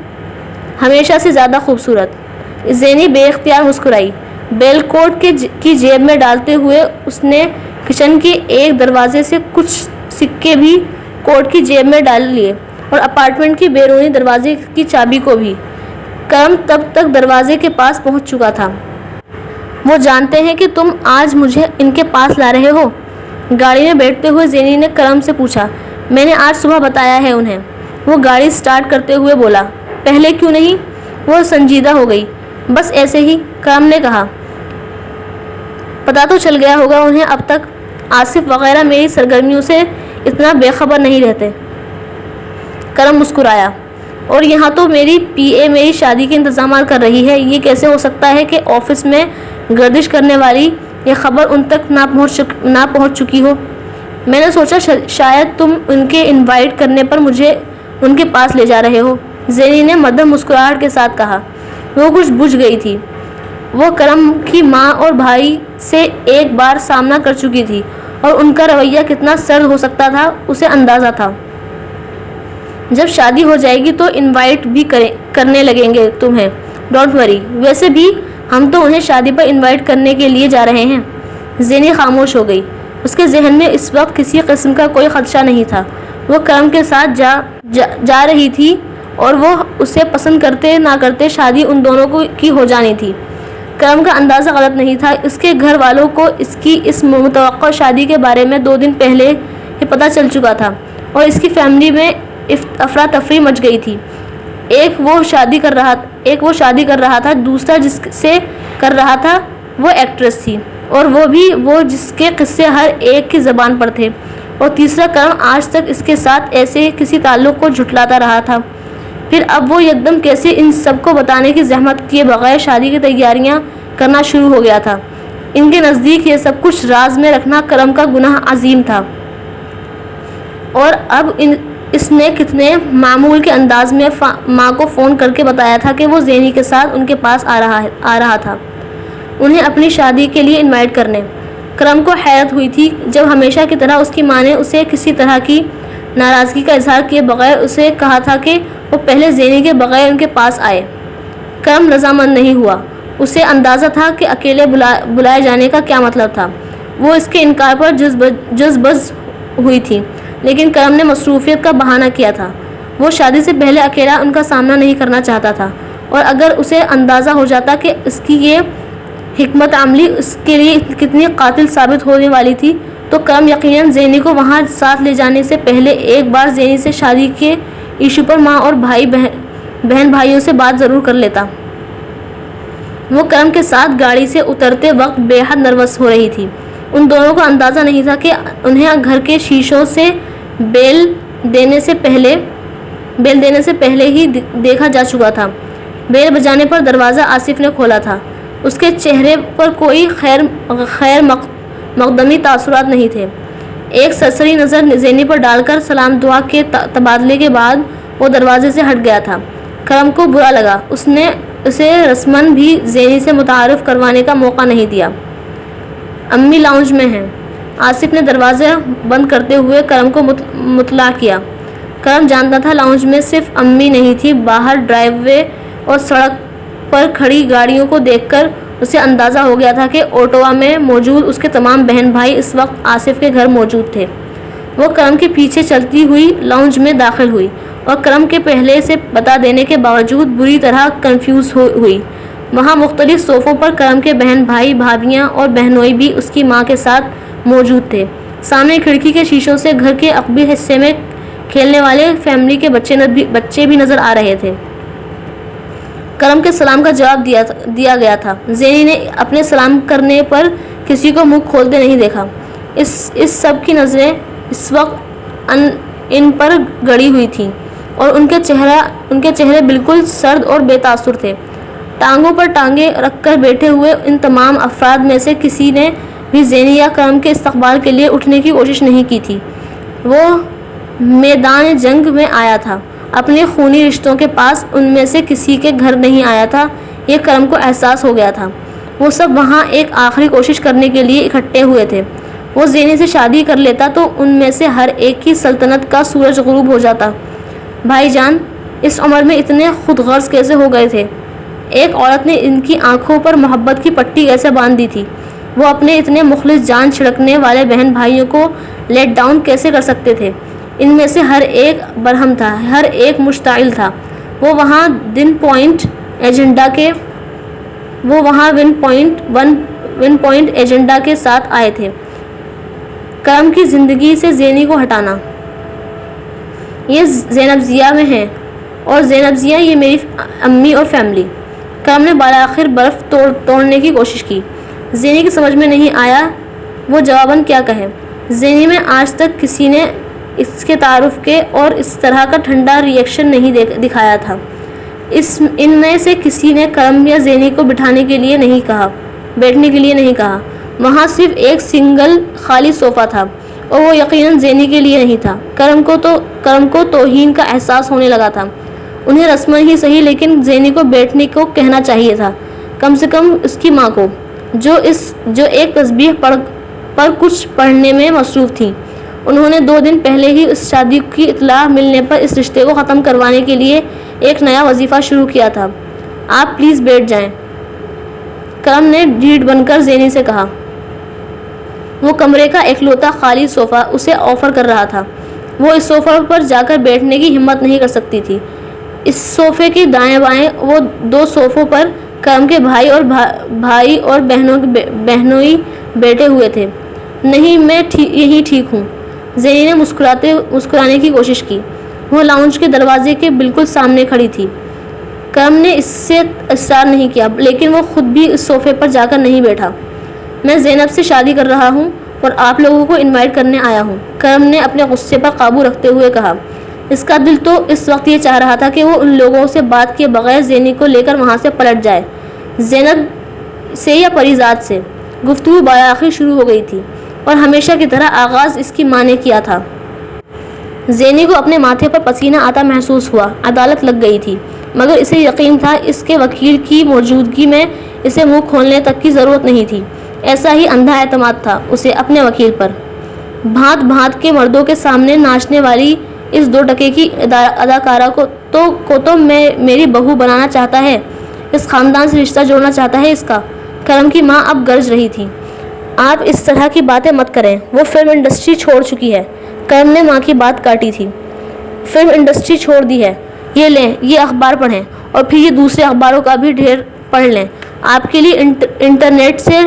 ہمیشہ سے زیادہ خوبصورت۔ زینی بے اختیار مسکرائی۔ بیل کوٹ کی جیب میں ڈالتے ہوئے اس نے کچن کے ایک دروازے سے کچھ سکے بھی کوٹ کی جیب میں ڈال لیے اور اپارٹمنٹ کی بیرونی دروازے کی چابی کو بھی۔ کرم تب تک دروازے کے پاس پہنچ چکا تھا۔ وہ جانتے ہیں کہ تم آج مجھے ان کے پاس لا رہے ہو؟ گاڑی میں بیٹھتے ہوئے زینی نے کرم سے پوچھا۔ میں نے آج صبح بتایا ہے انہیں، وہ گاڑی سٹارٹ کرتے ہوئے بولا۔ پہلے کیوں نہیں؟ وہ سنجیدہ ہو گئی۔ بس ایسے ہی، کرم نے کہا۔ پتہ تو چل گیا ہوگا انہیں اب تک۔ آصف وغیرہ میری سرگرمیوں سے اتنا بے خبر نہیں رہتے۔ کرم مسکرایا۔ اور یہاں تو میری پی اے میری شادی کے انتظامات کر رہی ہے۔ یہ کیسے ہو سکتا ہے کہ آفس میں گردش کرنے والی یہ خبر ان تک نہ پہنچ چکی ہو؟ میں نے سوچا شاید تم ان کے انوائٹ کرنے پر مجھے ان کے پاس لے جا رہے ہو، زینی نے مدھم مسکراہٹ کے ساتھ کہا۔ وہ کچھ بجھ گئی تھی۔ وہ کرم کی ماں اور بھائی سے ایک بار سامنا کر چکی تھی اور ان کا رویہ کتنا سرد ہو سکتا تھا اسے اندازہ تھا۔ جب شادی ہو جائے گی تو انوائٹ بھی کرنے لگیں گے تمہیں، ڈونٹ وری۔ ویسے بھی ہم تو انہیں شادی پر انوائٹ کرنے کے لیے جا رہے ہیں۔ زینی خاموش ہو گئی۔ اس کے ذہن میں اس وقت کسی قسم کا کوئی خدشہ نہیں تھا۔ وہ کرم کے ساتھ جا رہی تھی اور وہ اسے پسند کرتے نہ کرتے شادی ان دونوں کی ہو جانی تھی۔ کرم کا اندازہ غلط نہیں تھا۔ اس کے گھر والوں کو اس کی اس متوقع شادی کے بارے میں 2 دن پہلے ہی پتہ چل چکا تھا اور اس کی فیملی میں افراتفری مچ گئی تھی۔ ایک وہ شادی کر رہا تھا، دوسرا جس سے کر رہا تھا وہ ایکٹریس تھی، اور وہ بھی وہ جس کے قصے ہر ایک کی زبان پر تھے، اور تیسرا کرم آج تک اس کے ساتھ ایسے کسی تعلق کو جھٹلاتا رہا تھا۔ پھر اب وہ یکدم کیسے ان سب کو بتانے کی زحمت کیے بغیر شادی کی تیاریاں کرنا شروع ہو گیا تھا۔ ان کے نزدیک یہ سب کچھ راز میں رکھنا کرم کا گناہ عظیم تھا، اور اب اس نے کتنے معمول کے انداز میں ماں کو فون کر کے بتایا تھا کہ وہ زینی کے ساتھ ان کے پاس آ رہا تھا انہیں اپنی شادی کے لیے انوائٹ کرنے۔ کرم کو حیرت ہوئی تھی جب ہمیشہ کی طرح اس کی ماں نے اسے کسی طرح کی ناراضگی کا اظہار کیے بغیر اسے کہا تھا کہ وہ پہلے زینی کے بغیر ان کے پاس آئے۔ کرم رضامند نہیں ہوا۔ اسے اندازہ تھا کہ اکیلے بلائے جانے کا کیا مطلب تھا۔ وہ اس کے انکار پر جزبز ہوئی تھی، لیکن کرم نے مصروفیت کا بہانہ کیا تھا۔ وہ شادی سے پہلے اکیلا ان کا سامنا نہیں کرنا چاہتا تھا، اور اگر اسے اندازہ ہو جاتا کہ اس کی یہ حکمت عملی اس کے لیے کتنی قاتل ثابت ہونے والی تھی تو کرم یقیناً زینی کو وہاں ساتھ لے جانے سے پہلے ایک بار زینی سے شادی کے ایشو پر ماں اور بہن بھائیوں سے بات ضرور کر لیتا۔ وہ کرم کے ساتھ گاڑی سے اترتے وقت بے حد نروس ہو رہی تھی۔ ان دونوں کو اندازہ نہیں تھا کہ انہیں گھر کے شیشوں سے بیل دینے سے پہلے ہی دیکھا جا چکا تھا۔ بیل بجانے پر دروازہ آصف نے کھولا تھا۔ اس کے چہرے پر کوئی خیر مقدمی تاثرات نہیں تھے۔ ایک سرسری نظر زینی پر ڈال کر سلام دعا کے تبادلے کے بعد وہ دروازے سے ہٹ گیا تھا۔ کرم کو برا لگا۔ اس نے اسے رسمن بھی زینی سے متعارف کروانے کا موقع نہیں دیا۔ امی لاؤنج میں ہیں۔ آصف نے دروازہ بند کرتے ہوئے کرم کو مطلع کیا۔ کرم جانتا تھا لاؤنج میں صرف امی نہیں تھی، باہر ڈرائیو وے اور سڑک پر کھڑی گاڑیوں کو دیکھ کر اسے اندازہ ہو گیا تھا کہ اوٹوا میں موجود اس کے تمام بہن بھائی اس وقت آصف کے گھر موجود تھے۔ وہ کرم کے پیچھے چلتی ہوئی لاؤنج میں داخل ہوئی اور کرم کے پہلے سے بتا دینے کے باوجود بری طرح کنفیوز ہوئی۔ وہاں مختلف صوفوں پر کرم کے بہن بھائی، بھابھیاں اور بہنوئی بھی اس کی ماں کے ساتھ موجود تھے۔ سامنے کھڑکی کے شیشوں سے گھر کے عقبی حصے میں کھیلنے والے فیملی کے بچے بھی نظر آ رہے تھے۔ کرم کے سلام کا جواب دیا گیا تھا۔ زینی نے اپنے سلام کرنے پر کسی کو منہ کھولتے نہیں دیکھا۔ اس سب کی نظریں اس وقت ان پر گڑی ہوئی تھیں اور ان کے چہرے بالکل سرد اور بے تاثر تھے۔ ٹانگوں پر ٹانگیں رکھ کر بیٹھے ہوئے ان تمام افراد میں سے کسی نے بھی زینی یا کرم کے استقبال کے لیے اٹھنے کی کوشش نہیں کی تھی۔ وہ میدان جنگ میں آیا تھا، اپنے خونی رشتوں کے پاس ان میں سے کسی کے گھر نہیں آیا تھا، یہ کرم کو احساس ہو گیا تھا۔ وہ سب وہاں ایک آخری کوشش کرنے کے لیے اکٹھے ہوئے تھے۔ وہ زینی سے شادی کر لیتا تو ان میں سے ہر ایک کی سلطنت کا سورج غروب ہو جاتا۔ بھائی جان اس عمر میں اتنے خود غرض کیسے ہو گئے تھے؟ ایک عورت نے ان کی آنکھوں پر محبت کی پٹی کیسے باندھ دی تھی؟ وہ اپنے اتنے مخلص جان چھڑکنے والے بہن بھائیوں کو لیٹ ڈاؤن کیسے کر سکتے تھے؟ ان میں سے ہر ایک برہم تھا، ہر ایک مشتعل تھا۔ وہ وہاں ون پوائنٹ ایجنڈا کے ساتھ آئے تھے۔ کرم کی زندگی سے زینی کو ہٹانا۔ یہ زینب ضیا میں ہیں اور زینب ضیا یہ میری امی اور فیملی۔ کرم نے بالآخر برف توڑنے کی کوشش کی۔ زینی کی سمجھ میں نہیں آیا وہ جواباً کیا کہے۔ زینی میں آج تک کسی نے اس کے تعارف کے اور اس طرح کا ٹھنڈا ری ایکشن نہیں دکھایا تھا۔ ان میں سے کسی نے کرم یا زینی کو بیٹھنے کے لیے نہیں کہا۔ وہاں صرف ایک سنگل خالی صوفہ تھا اور وہ یقیناً زینی کے لیے نہیں تھا۔ کرم کو توہین کا احساس ہونے لگا تھا۔ انہیں رسمن ہی صحیح لیکن زینی کو بیٹھنے کو کہنا چاہیے تھا، کم سے کم اس کی ماں کو، جو ایک تسبیح پر کچھ پڑھنے میں مصروف تھی۔ انہوں نے 2 دن پہلے ہی اس شادی کی اطلاع ملنے پر اس رشتے کو ختم کروانے کے لیے ایک نیا وظیفہ شروع کیا تھا۔ آپ پلیز بیٹھ جائیں، کرم نے ڈھیٹ بن کر زینی سے کہا۔ وہ کمرے کا اکلوتا خالی صوفہ اسے آفر کر رہا تھا۔ وہ اس صوفہ پر جا کر بیٹھنے کی ہمت نہیں کر سکتی تھی۔ اس صوفے کے دائیں بائیں وہ 2 صوفوں پر کرم کے بھائی اور بہنوئی بیٹھے ہوئے تھے۔ نہیں میں یہی ٹھیک ہوں، زینی نے مسکرانے کی کوشش کی۔ وہ لاؤنج کے دروازے کے بالکل سامنے کھڑی تھی۔ کرم نے اس سے اصرار نہیں کیا لیکن وہ خود بھی اس صوفے پر جا کر نہیں بیٹھا۔ میں زینب سے شادی کر رہا ہوں اور آپ لوگوں کو انوائٹ کرنے آیا ہوں، کرم نے اپنے غصے پر قابو رکھتے ہوئے کہا۔ اس کا دل تو اس وقت یہ چاہ رہا تھا کہ وہ ان لوگوں سے بات کیے بغیر زینی کو لے کر وہاں سے پلٹ جائے۔ زینب سے یا پریزاد سے گفتگو بالآخر شروع ہو گئی تھی اور ہمیشہ کی طرح آغاز اس کی ماں نے کیا تھا۔ زینی کو اپنے ماتھے پر پسینہ آتا محسوس ہوا۔ عدالت لگ گئی تھی مگر اسے یقین تھا اس کے وکیل کی موجودگی میں اسے منہ کھولنے تک کی ضرورت نہیں تھی۔ ایسا ہی اندھا اعتماد تھا اسے اپنے وکیل پر۔ بھانت بھانت کے مردوں کے سامنے ناچنے والی اس 2 ٹکے کی اداکارہ کو تو میری بہو بنانا چاہتا ہے، اس خاندان سے رشتہ جوڑنا چاہتا ہے اس کا۔ کرم کی ماں اب گرج رہی تھی۔ آپ اس طرح کی باتیں مت کریں، وہ فلم انڈسٹری چھوڑ چکی ہے۔ کرم نے ماں کی بات کاٹی تھی۔ فلم انڈسٹری چھوڑ دی ہے؟ یہ لیں، یہ اخبار پڑھیں اور پھر یہ دوسرے اخباروں کا بھی ڈھیر پڑھ لیں۔ آپ کے لیے انٹرنیٹ سے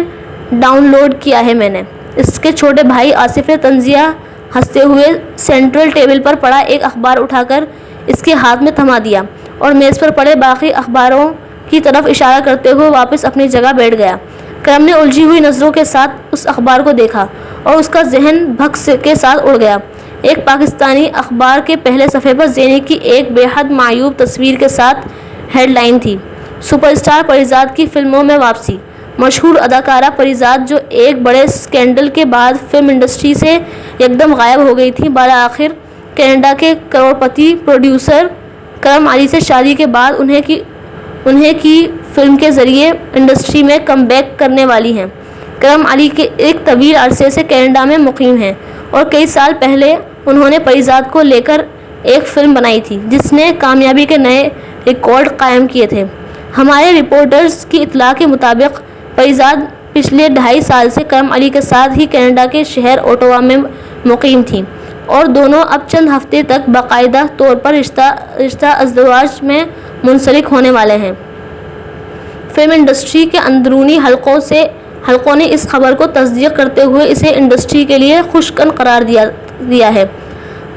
ڈاؤن لوڈ کیا ہے میں نے۔ اس کے چھوٹے بھائی آصف نے طنزیہ ہنستے ہوئے سینٹرل ٹیبل پر پڑا ایک اخبار اٹھا کر اس کے ہاتھ میں تھما دیا اور میز پر پڑے باقی اخباروں کی طرف اشارہ کرتے ہوئے واپس اپنی جگہ بیٹھ گیا۔ کرم نے الجھی ہوئی نظروں کے ساتھ اس اخبار کو دیکھا اور اس کا ذہن بھگ کے ساتھ اڑ گیا۔ ایک پاکستانی اخبار کے پہلے صفحے پر زینی کی ایک بے حد معیوب تصویر کے ساتھ ہیڈ لائن تھی، سپر اسٹار پریزاد کی فلموں میں واپسی۔ مشہور اداکارہ پریزاد جو ایک بڑے اسکینڈل کے بعد فلم انڈسٹری سے یکدم غائب ہو گئی تھی، بالآخر کینیڈا کے کروڑپتی پروڈیوسر کرم علی سے شادی کے بعد انہیں کی فلم کے ذریعے انڈسٹری میں کم بیک کرنے والی ہیں۔ کرم علی کے ایک طویل عرصے سے کینیڈا میں مقیم ہیں اور کئی سال پہلے انہوں نے پریزاد کو لے کر ایک فلم بنائی تھی جس نے کامیابی کے نئے ریکارڈ قائم کیے تھے۔ ہمارے رپورٹرز کی اطلاع کے مطابق پریزاد پچھلے 2.5 سال سے کرم علی کے ساتھ ہی کینیڈا کے شہر اوٹاوا میں مقیم تھیں اور دونوں اب چند ہفتے تک باقاعدہ طور پر رشتہ ازدواج میں منسلک ہونے والے ہیں۔ فلم انڈسٹری کے اندرونی حلقوں نے اس خبر کو تصدیق کرتے ہوئے اسے انڈسٹری کے لیے خوشگوار قرار دیا ہے۔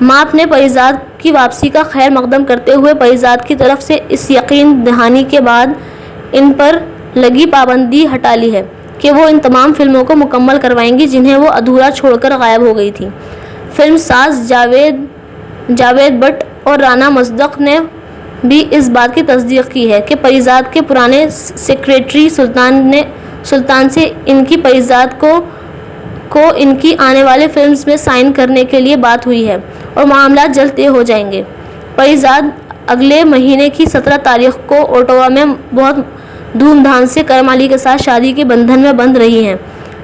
ماپ نے پریزاد کی واپسی کا خیر مقدم کرتے ہوئے پریزاد کی طرف سے اس یقین دہانی کے بعد ان پر لگی پابندی ہٹا لی ہے کہ وہ ان تمام فلموں کو مکمل کروائیں گی جنہیں وہ ادھورا چھوڑ کر غائب ہو گئی تھیں۔ فلم ساز جاوید بٹ اور رانا مصدق نے بھی اس بات کی تصدیق کی ہے کہ پریزاد کے پرانے سیکریٹری سلطان سے ان کی پریزاد کو ان کی آنے والے فلمز میں سائن کرنے کے لیے بات ہوئی ہے اور معاملات جلد طے ہو جائیں گے۔ پریزاد اگلے مہینے کی 17 تاریخ کو اوٹاوا میں بہت دھوم دھام سے کرم علی کے ساتھ شادی کے بندھن میں بندھ رہی ہیں۔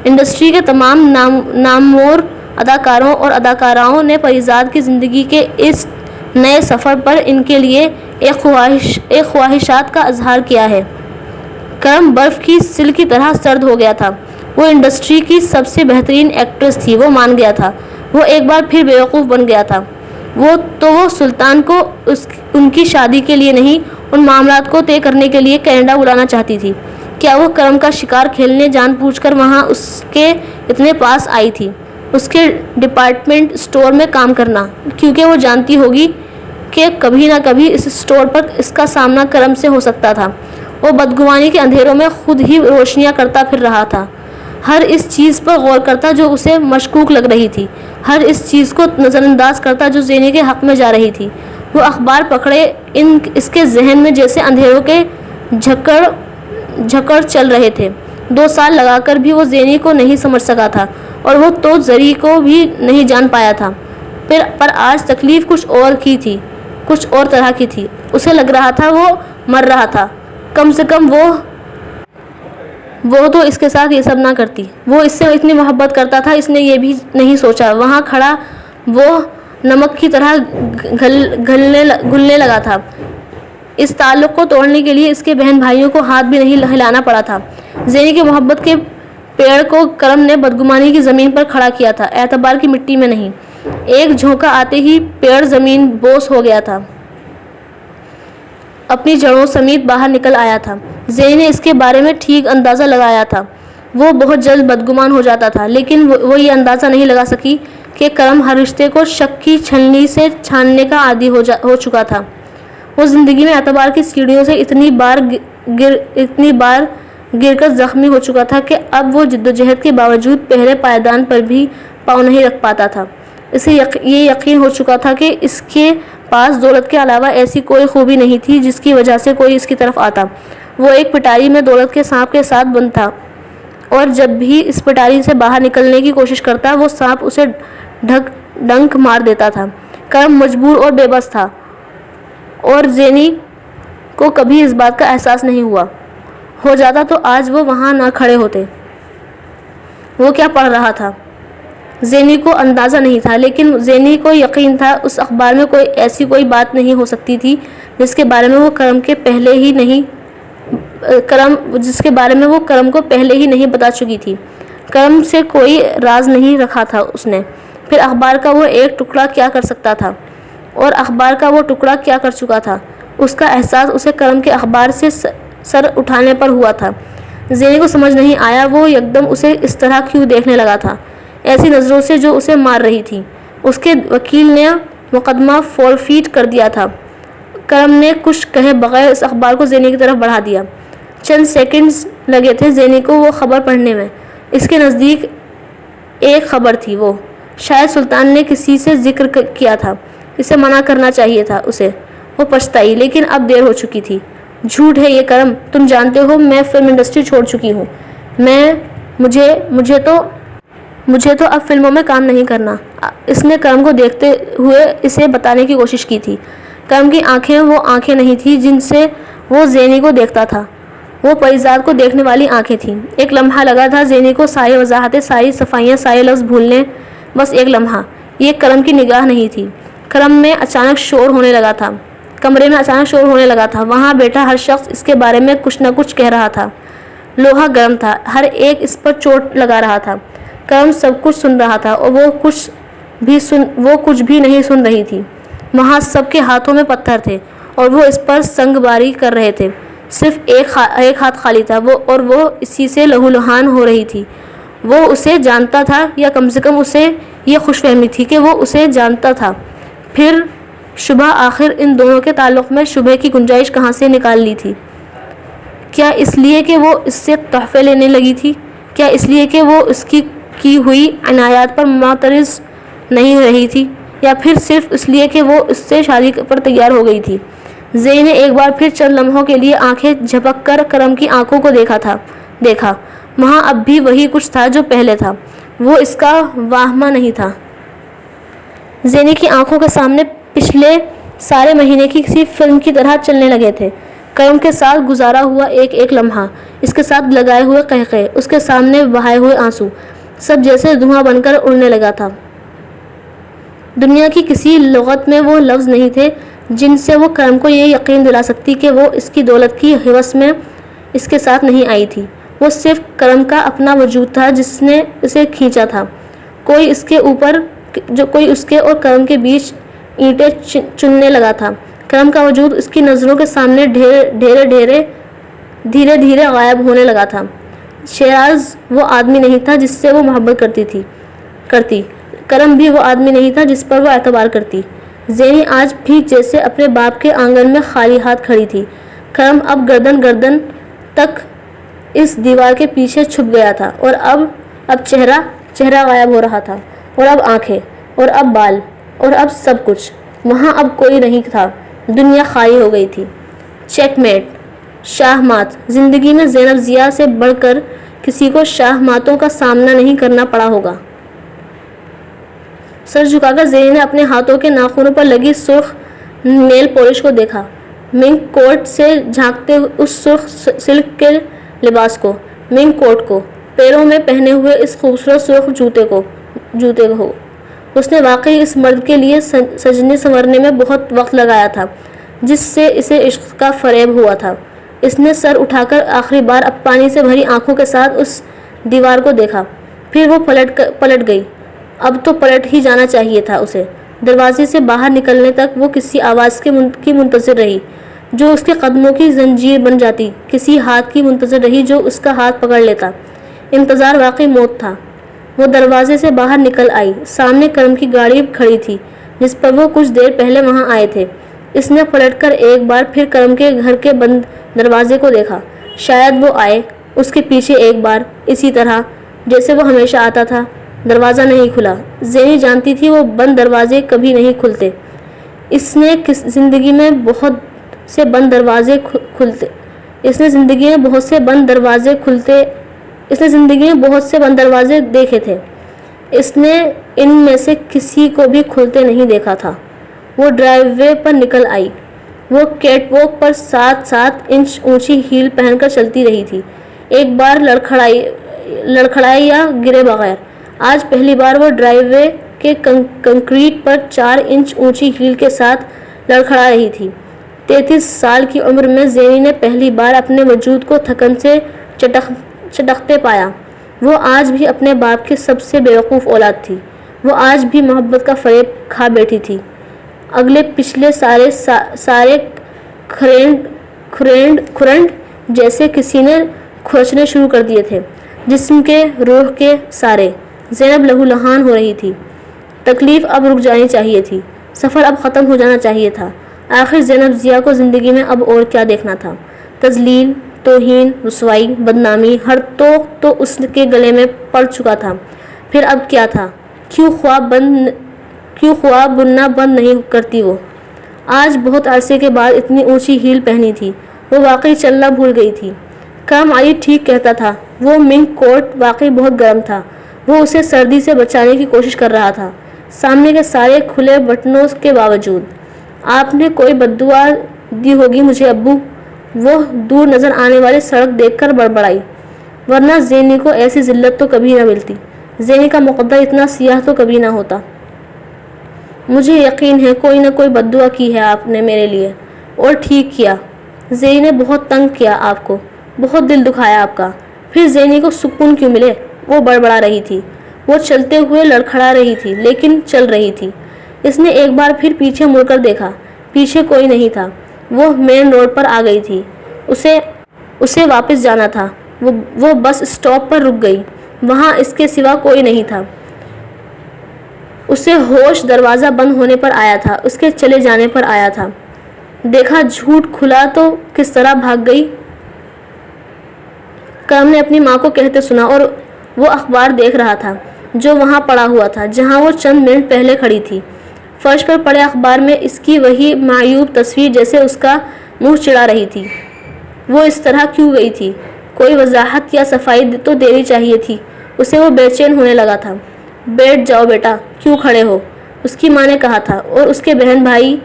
انڈسٹری کے تمام نامور اداکاروں اور اداکاراؤں نے پریزاد کی زندگی کے اس نئے سفر پر ان کے لیے ایک خواہشات کا اظہار کیا ہے۔ کرم برف کی سل کی طرح سرد ہو گیا تھا۔ وہ انڈسٹری کی سب سے بہترین ایکٹریس تھی، وہ مان گیا تھا۔ وہ ایک بار پھر بیوقوف بن گیا تھا۔ وہ سلطان کو ان کی شادی کے لیے نہیں، ان معاملات کو طے کرنے کے لیے کینیڈا بلانا چاہتی تھی۔ کیا وہ کرم کا شکار کھیلنے جان بوجھ کر وہاں اس کے اتنے پاس آئی تھی؟ اس کے ڈپارٹمنٹ اسٹور میں کام کرنا، کیونکہ وہ جانتی ہوگی کہ کبھی نہ کبھی اس اسٹور پر اس کا سامنا کرم سے ہو سکتا تھا۔ وہ بدگمانی کے اندھیروں میں خود ہی روشنیاں کرتا پھر رہا تھا، ہر اس چیز پر غور کرتا جو اسے مشکوک لگ رہی تھی، ہر اس چیز کو نظر انداز کرتا جو زینی کے حق میں جا رہی تھی۔ وہ اخبار پکڑے اس کے ذہن میں جیسے اندھیروں کے جھکڑ چل رہے تھے۔ 2 سال لگا کر بھی وہ زینی کو نہیں سمجھ سکا تھا اور وہ تو زری کو بھی نہیں جان پایا تھا۔ پر آج تکلیف کچھ اور طرح کی تھی۔ اسے لگ رہا تھا وہ مر رہا تھا۔ کم سے کم وہ تو اس کے ساتھ یہ سب نہ کرتی۔ وہ اس سے اتنی محبت کرتا تھا، اس نے یہ بھی نہیں سوچا۔ وہاں کھڑا وہ نمک کی طرح گھلنے لگا تھا۔ اس تعلق کو توڑنے کے لیے اس کے بہن بھائیوں کو ہاتھ بھی نہیں ہلانا پڑا تھا۔ زینی کے محبت کے پیڑ کو کرم نے بدگمانی کی زمین پر کھڑا کیا تھا، اعتبار کی مٹی میں نہیں۔ ایک جھونکا آتے ہی پیڑ زمین بوس ہو گیا تھا، اپنی جڑوں سمیت باہر نکل آیا تھا۔ زینی نے اس کے بارے میں ٹھیک اندازہ لگایا تھا۔ وہ بہت جلد بدگمان ہو جاتا تھا، لیکن وہ یہ اندازہ نہیں لگا سکی کہ کرم ہر رشتے کو شک کی چھلنی سے چھاننے کا عادی ہو چکا تھا۔ وہ زندگی میں اعتبار کی سیڑھیوں سے اتنی بار گر کر زخمی ہو چکا تھا کہ اب وہ جدوجہد کے باوجود پہلے پائیدان پر بھی پاؤں نہیں رکھ پاتا تھا۔ اسے یہ یقین ہو چکا تھا کہ اس کے پاس دولت کے علاوہ ایسی کوئی خوبی نہیں تھی جس کی وجہ سے کوئی اس کی طرف آتا۔ وہ ایک پٹاری میں دولت کے سانپ کے ساتھ بند تھا اور جب بھی اس پٹاری سے باہر نکلنے کی کوشش کرتا وہ سانپ اسے ڈنک مار دیتا تھا۔ کرم مجبور اور بے بس تھا اور زینی کو کبھی اس بات کا احساس نہیں ہو جاتا تو آج وہ وہاں نہ کھڑے ہوتے۔ وہ کیا پڑھ رہا تھا زینی کو اندازہ نہیں تھا، لیکن زینی کو یقین تھا اس اخبار میں ایسی کوئی بات نہیں ہو سکتی تھی جس کے بارے میں وہ کرم کو پہلے ہی نہیں بتا چکی تھی۔ کرم سے کوئی راز نہیں رکھا تھا اس نے، پھر اخبار کا وہ ایک ٹکڑا کیا کر سکتا تھا اور اخبار کا وہ ٹکڑا کیا کر چکا تھا۔ اس کا احساس اسے کرم کے اخبار سے سر اٹھانے پر ہوا تھا۔ زینی کو سمجھ نہیں آیا وہ یکدم اسے اس طرح کیوں دیکھنے لگا تھا، ایسی نظروں سے جو اسے مار رہی تھی۔ اس کے وکیل نے مقدمہ فورفیٹ کر دیا تھا۔ کرم نے کچھ کہے بغیر اس اخبار کو زینی کی طرف بڑھا دیا۔ چند سیکنڈز لگے تھے زینی کو وہ خبر پڑھنے میں۔ اس کے نزدیک ایک خبر تھی، وہ شاید سلطان نے کسی سے ذکر کیا تھا، اسے منع کرنا چاہیے تھا اسے۔ وہ پچھتائی، لیکن اب دیر ہو چکی تھی۔ جھوٹ ہے یہ کرم، تم جانتے ہو میں فلم انڈسٹری چھوڑ چکی ہوں۔ مجھے تو اب فلموں میں کام نہیں کرنا۔ اس نے کرم کو دیکھتے ہوئے اسے بتانے کی کوشش کی تھی۔ کرم کی آنکھیں وہ آنکھیں نہیں تھیں جن سے وہ زینی کو دیکھتا تھا۔ وہ پریزاد کو دیکھنے والی آنکھیں تھیں۔ ایک لمحہ لگا تھا زینی کو ساری وضاحتیں، ساری صفائیاں، سارے لفظ بھولنے، بس ایک لمحہ۔ یہ کرم کی نگاہ نہیں تھی۔ کمرے میں اچانک شور ہونے لگا تھا۔ وہاں بیٹھا ہر شخص اس کے بارے میں کچھ نہ کچھ کہہ رہا تھا۔ لوہا گرم تھا، ہر ایک اس پر چوٹ لگا رہا تھا۔ کرم سب کچھ سن رہا تھا اور وہ کچھ بھی نہیں سن رہی تھی۔ وہاں سب کے ہاتھوں میں پتھر تھے اور وہ اس پر سنگ باری کر رہے تھے۔ صرف ایک ہاتھ خالی تھا اور وہ اسی سے لہو لہان ہو رہی تھی۔ وہ اسے جانتا تھا، یا کم سے کم اسے یہ خوش فہمی تھی کہ وہ اسے جانتا تھا۔ پھر شبہ، آخر ان دونوں کے تعلق میں شبہ کی گنجائش کہاں سے نکال لی تھی؟ کیا اس لیے کہ وہ اس سے تحفے لینے لگی تھی؟ کیا اس لیے کہ وہ اس کی ہوئی عنایات پر معترض نہیں رہی تھی؟ یا پھر صرف اس لیے کہ وہ اس سے شادی پر تیار ہو گئی تھی؟ زینی نے ایک بار پھر چند لمحوں کے لیے آنکھیں جھپک کر کرم کی آنکھوں کو دیکھا۔ وہاں اب بھی وہی کچھ تھا جو پہلے تھا۔ وہ اس کا واہمہ نہیں تھا۔ زینی کی آنکھوں کے سامنے پچھلے سارے مہینے کسی فلم کی طرح چلنے لگے تھے۔ کرم کے ساتھ گزارا ہوا ایک لمحہ، اس کے ساتھ لگائے ہوئے قہقہے، اس کے سامنے بہائے ہوئے آنسو، سب جیسے دھواں بن کر اڑنے لگا تھا۔ دنیا کی کسی لغت میں وہ لفظ نہیں تھے جن سے وہ کرم کو یہ یقین دلا سکتی کہ وہ اس کی دولت کی ہوس میں اس کے ساتھ نہیں آئی تھی۔ وہ صرف کرم کا اپنا وجود تھا جس نے اسے کھینچا تھا۔ کوئی اس کے اور کرم کے بیچ اینٹیں چننے لگا تھا۔ کرم کا وجود اس کی نظروں کے سامنے دھیرے دھیرے غائب ہونے لگا تھا۔ شیراز وہ آدمی نہیں تھا جس سے وہ محبت کرتی۔ کرم بھی وہ آدمی نہیں تھا جس پر وہ اعتبار کرتی۔ زینی آج بھی جیسے اپنے باپ کے آنگن میں خالی ہاتھ کھڑی تھی۔ کرم اب گردن تک اس دیوار کے پیچھے چھپ گیا تھا، اور اب چہرہ غائب ہو رہا تھا، اور اب آنکھیں، اور اب بال، اور اب سب کچھ۔ وہاں اب کوئی نہیں تھا، دنیا خالی ہو گئی تھی۔ چیک میٹ، شاہ مات۔ زندگی میں زینب ضیا سے بڑھ کر کسی کو شاہ ماتوں کا سامنا نہیں کرنا پڑا ہوگا۔ سر جھکا کر زینی نے اپنے ہاتھوں کے ناخنوں پر لگی سرخ نیل پالش کو دیکھا، منک کوٹ سے جھانکتے اس سرخ سلک کے لباس کو، منک کوٹ کو، پیروں میں پہنے ہوئے اس خوبصورت سرخ جوتے کو۔ اس نے واقعی اس مرد کے لیے سجنے سنورنے میں بہت وقت لگایا تھا جس سے اسے عشق کا فریب ہوا تھا۔ اس نے سر اٹھا کر آخری بار اب پانی سے بھری آنکھوں کے ساتھ اس دیوار کو دیکھا، پھر وہ پلٹ گئی۔ اب تو پلٹ ہی جانا چاہیے تھا اسے۔ دروازے سے باہر نکلنے تک وہ کسی آواز کی منتظر رہی جو اس کے قدموں کی زنجیر بن جاتی، کسی ہاتھ کی منتظر رہی جو اس کا ہاتھ پکڑ لیتا۔ انتظار واقعی موت تھا۔ وہ دروازے سے باہر نکل آئی۔ سامنے کرم کی گاڑی کھڑی تھی جس پر وہ کچھ دیر پہلے وہاں آئے تھے۔ اس نے پلٹ کر ایک بار پھر کرم کے گھر کے بند دروازے کو دیکھا۔ شاید وہ آئے اس کے پیچھے ایک بار، اسی طرح جیسے وہ ہمیشہ آتا تھا۔ دروازہ نہیں کھلا۔ زینی جانتی تھی وہ بند دروازے کبھی نہیں کھلتے۔ اس نے زندگی میں بہت سے بند دروازے دیکھے تھے، اس نے ان میں سے کسی کو بھی کھلتے نہیں دیکھا تھا۔ وہ ڈرائیو وے پر نکل آئی۔ وہ کیٹ واک پر 7 انچ اونچی ہیل پہن کر چلتی رہی تھی، ایک بار لڑکھڑائے یا گرے بغیر۔ آج پہلی بار وہ ڈرائیو وے کے کنکریٹ پر 4 انچ اونچی ہیل کے ساتھ لڑکھڑا رہی تھی۔ 33 سال کی عمر میں زینی نے پہلی بار اپنے وجود کو تھکن سے چٹکتے پایا۔ وہ آج بھی اپنے باپ کی سب سے بیوقوف اولاد تھی۔ وہ آج بھی محبت کا فریب کھا بیٹھی تھی۔ اگلے پچھلے سارے کھرنڈ جیسے کسی نے کھرچنے شروع کر دیے تھے، جسم کے، روح کے سارے۔ زینب لہو لہان ہو رہی تھی۔ تکلیف اب رک جانی چاہیے تھی، سفر اب ختم ہو جانا چاہیے تھا۔ آخر زینب ضیا کو زندگی میں اب اور کیا دیکھنا تھا؟ تذلیل، توہین، رسوائی، بدنامی، ہر طوق تو اس کے گلے میں پڑ چکا تھا۔ پھر اب کیا تھا؟ کیوں خواب بننا بند نہیں کرتی وہ؟ آج بہت عرصے کے بعد اتنی اونچی ہیل پہنی تھی، وہ واقعی چلنا بھول گئی تھی۔ کرم علی ٹھیک کہتا تھا، وہ منک کوٹ واقعی بہت گرم تھا۔ وہ اسے سردی سے بچانے کی کوشش کر رہا تھا، سامنے کے سارے کھلے بٹنوں کے باوجود۔ آپ نے کوئی بد دعا دی ہوگی مجھے ابو، وہ دور نظر آنے والی سڑک دیکھ کر بڑبڑائی، ورنہ زینی کو ایسی ذلت تو کبھی نہ ملتی، زینی کا مقدر اتنا سیاہ تو کبھی نہ ہوتا۔ مجھے یقین ہے کوئی نہ کوئی بددعا کی ہے آپ نے میرے لیے، اور ٹھیک کیا۔ زینی نے بہت تنگ کیا آپ کو، بہت دل دکھایا آپ کا۔ پھر زینی کو سکون کیوں ملے؟ وہ بڑبڑا رہی تھی، وہ چلتے ہوئے لڑکھڑا رہی تھی، لیکن چل رہی تھی۔ اس نے ایک بار پھر پیچھے مڑ کر دیکھا، پیچھے کوئی نہیں تھا۔ وہ مین روڈ پر آ گئی تھی، اسے واپس جانا تھا۔ وہ بس اسٹاپ پر رک گئی، وہاں اس کے سوا کوئی نہیں تھا۔ اسے ہوش دروازہ بند ہونے پر آیا تھا، اس کے چلے جانے پر آیا تھا۔ دیکھا جھوٹ کھلا تو کس طرح بھاگ گئی، کرم نے اپنی ماں کو کہتے سنا، اور وہ اخبار دیکھ رہا تھا جو وہاں پڑا ہوا تھا جہاں وہ چند منٹ پہلے کھڑی تھی۔ فرش پر پڑے اخبار میں اس کی وہی معیوب تصویر جیسے اس کا منہ چڑھا رہی تھی۔ وہ اس طرح کیوں گئی تھی؟ کوئی وضاحت یا صفائی تو دینی چاہیے تھی اسے۔ وہ بے چین ہونے لگا تھا۔ بیٹھ جاؤ بیٹا، کیوں کھڑے ہو؟ اس کی ماں نے کہا تھا، اور اس کے بہن بھائی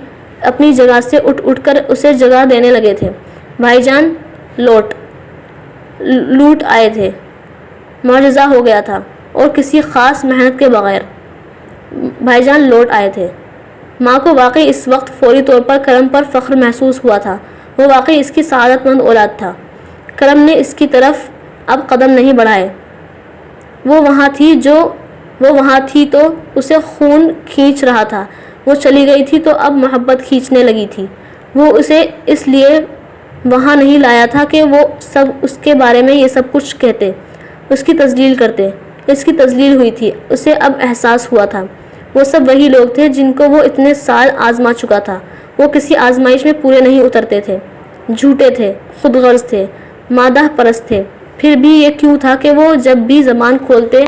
اپنی جگہ سے اٹھ کر اسے جگہ دینے لگے تھے۔ بھائی جان لوٹ آئے تھے، معجزہ ہو گیا تھا، اور کسی خاص محنت کے بغیر۔ بھائی جان لوٹ آئے تھے۔ ماں کو واقعی اس وقت فوری طور پر کرم پر فخر محسوس ہوا تھا۔ وہ واقعی اس کی سعادت مند اولاد تھا۔ کرم نے اس کی طرف اب قدم نہیں بڑھائے۔ وہ وہاں تھی تو اسے خون کھینچ رہا تھا، وہ چلی گئی تھی تو اب محبت کھینچنے لگی تھی۔ وہ اسے اس لیے وہاں نہیں لایا تھا کہ وہ سب اس کے بارے میں یہ سب کچھ کہتے، اس کی تذلیل کرتے۔ اس کی تذلیل ہوئی تھی، اسے اب احساس ہوا تھا۔ وہ سب وہی لوگ تھے جن کو وہ اتنے سال آزما چکا تھا۔ وہ کسی آزمائش میں پورے نہیں اترتے تھے، جھوٹے تھے، خود غرض تھے، مادہ پرست تھے۔ پھر بھی یہ کیوں تھا کہ وہ جب بھی زبان کھولتے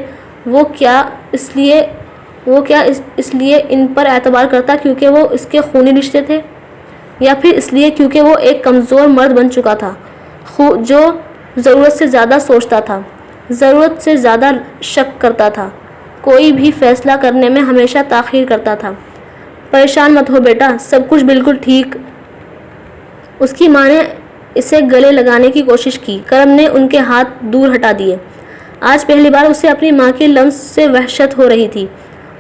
وہ کیا اس لیے ان پر اعتبار کرتا کیونکہ وہ اس کے خونی رشتے تھے، یا پھر اس لیے کیونکہ وہ ایک کمزور مرد بن چکا تھا جو ضرورت سے زیادہ سوچتا تھا، ضرورت سے زیادہ شک کرتا تھا، کوئی بھی فیصلہ کرنے میں ہمیشہ تاخیر کرتا تھا۔ پریشان مت ہو بیٹا، سب کچھ بالکل ٹھیک۔ اس کی ماں نے اسے گلے لگانے کی کوشش کی۔ کرم نے ان کے ہاتھ دور ہٹا دیے۔ آج پہلی بار اسے اپنی ماں کی لمس سے وحشت ہو رہی تھی،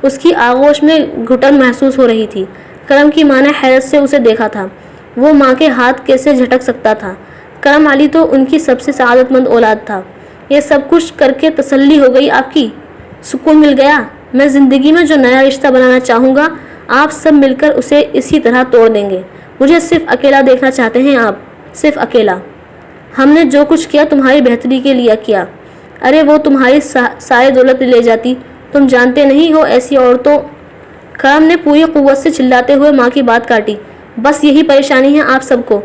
اس کی آغوش میں گھٹن محسوس ہو رہی تھی۔ کرم کی ماں نے حیرت سے اسے دیکھا تھا، وہ ماں کے ہاتھ کیسے جھٹک سکتا تھا؟ کرم علی تو ان کی سب سے سعادت مند اولاد تھا۔ یہ سب کچھ کر کے تسلی ہو گئی آپ کی؟ سکون مل گیا؟ میں زندگی میں جو نیا رشتہ بنانا چاہوں گا آپ سب مل کر اسے اسی طرح توڑ دیں گے۔ مجھے صرف اکیلا دیکھنا چاہتے ہیں آپ، صرف اکیلا۔ ہم نے جو کچھ کیا تمہاری بہتری کے لیے کیا۔ ارے وہ تمہاری ساری دولت لے جاتی، تم جانتے نہیں ہو ایسی عورتوں۔ کرم نے پوری قوت سے چلاتے ہوئے ماں کی بات کاٹی۔ بس یہی پریشانی ہے آپ سب کو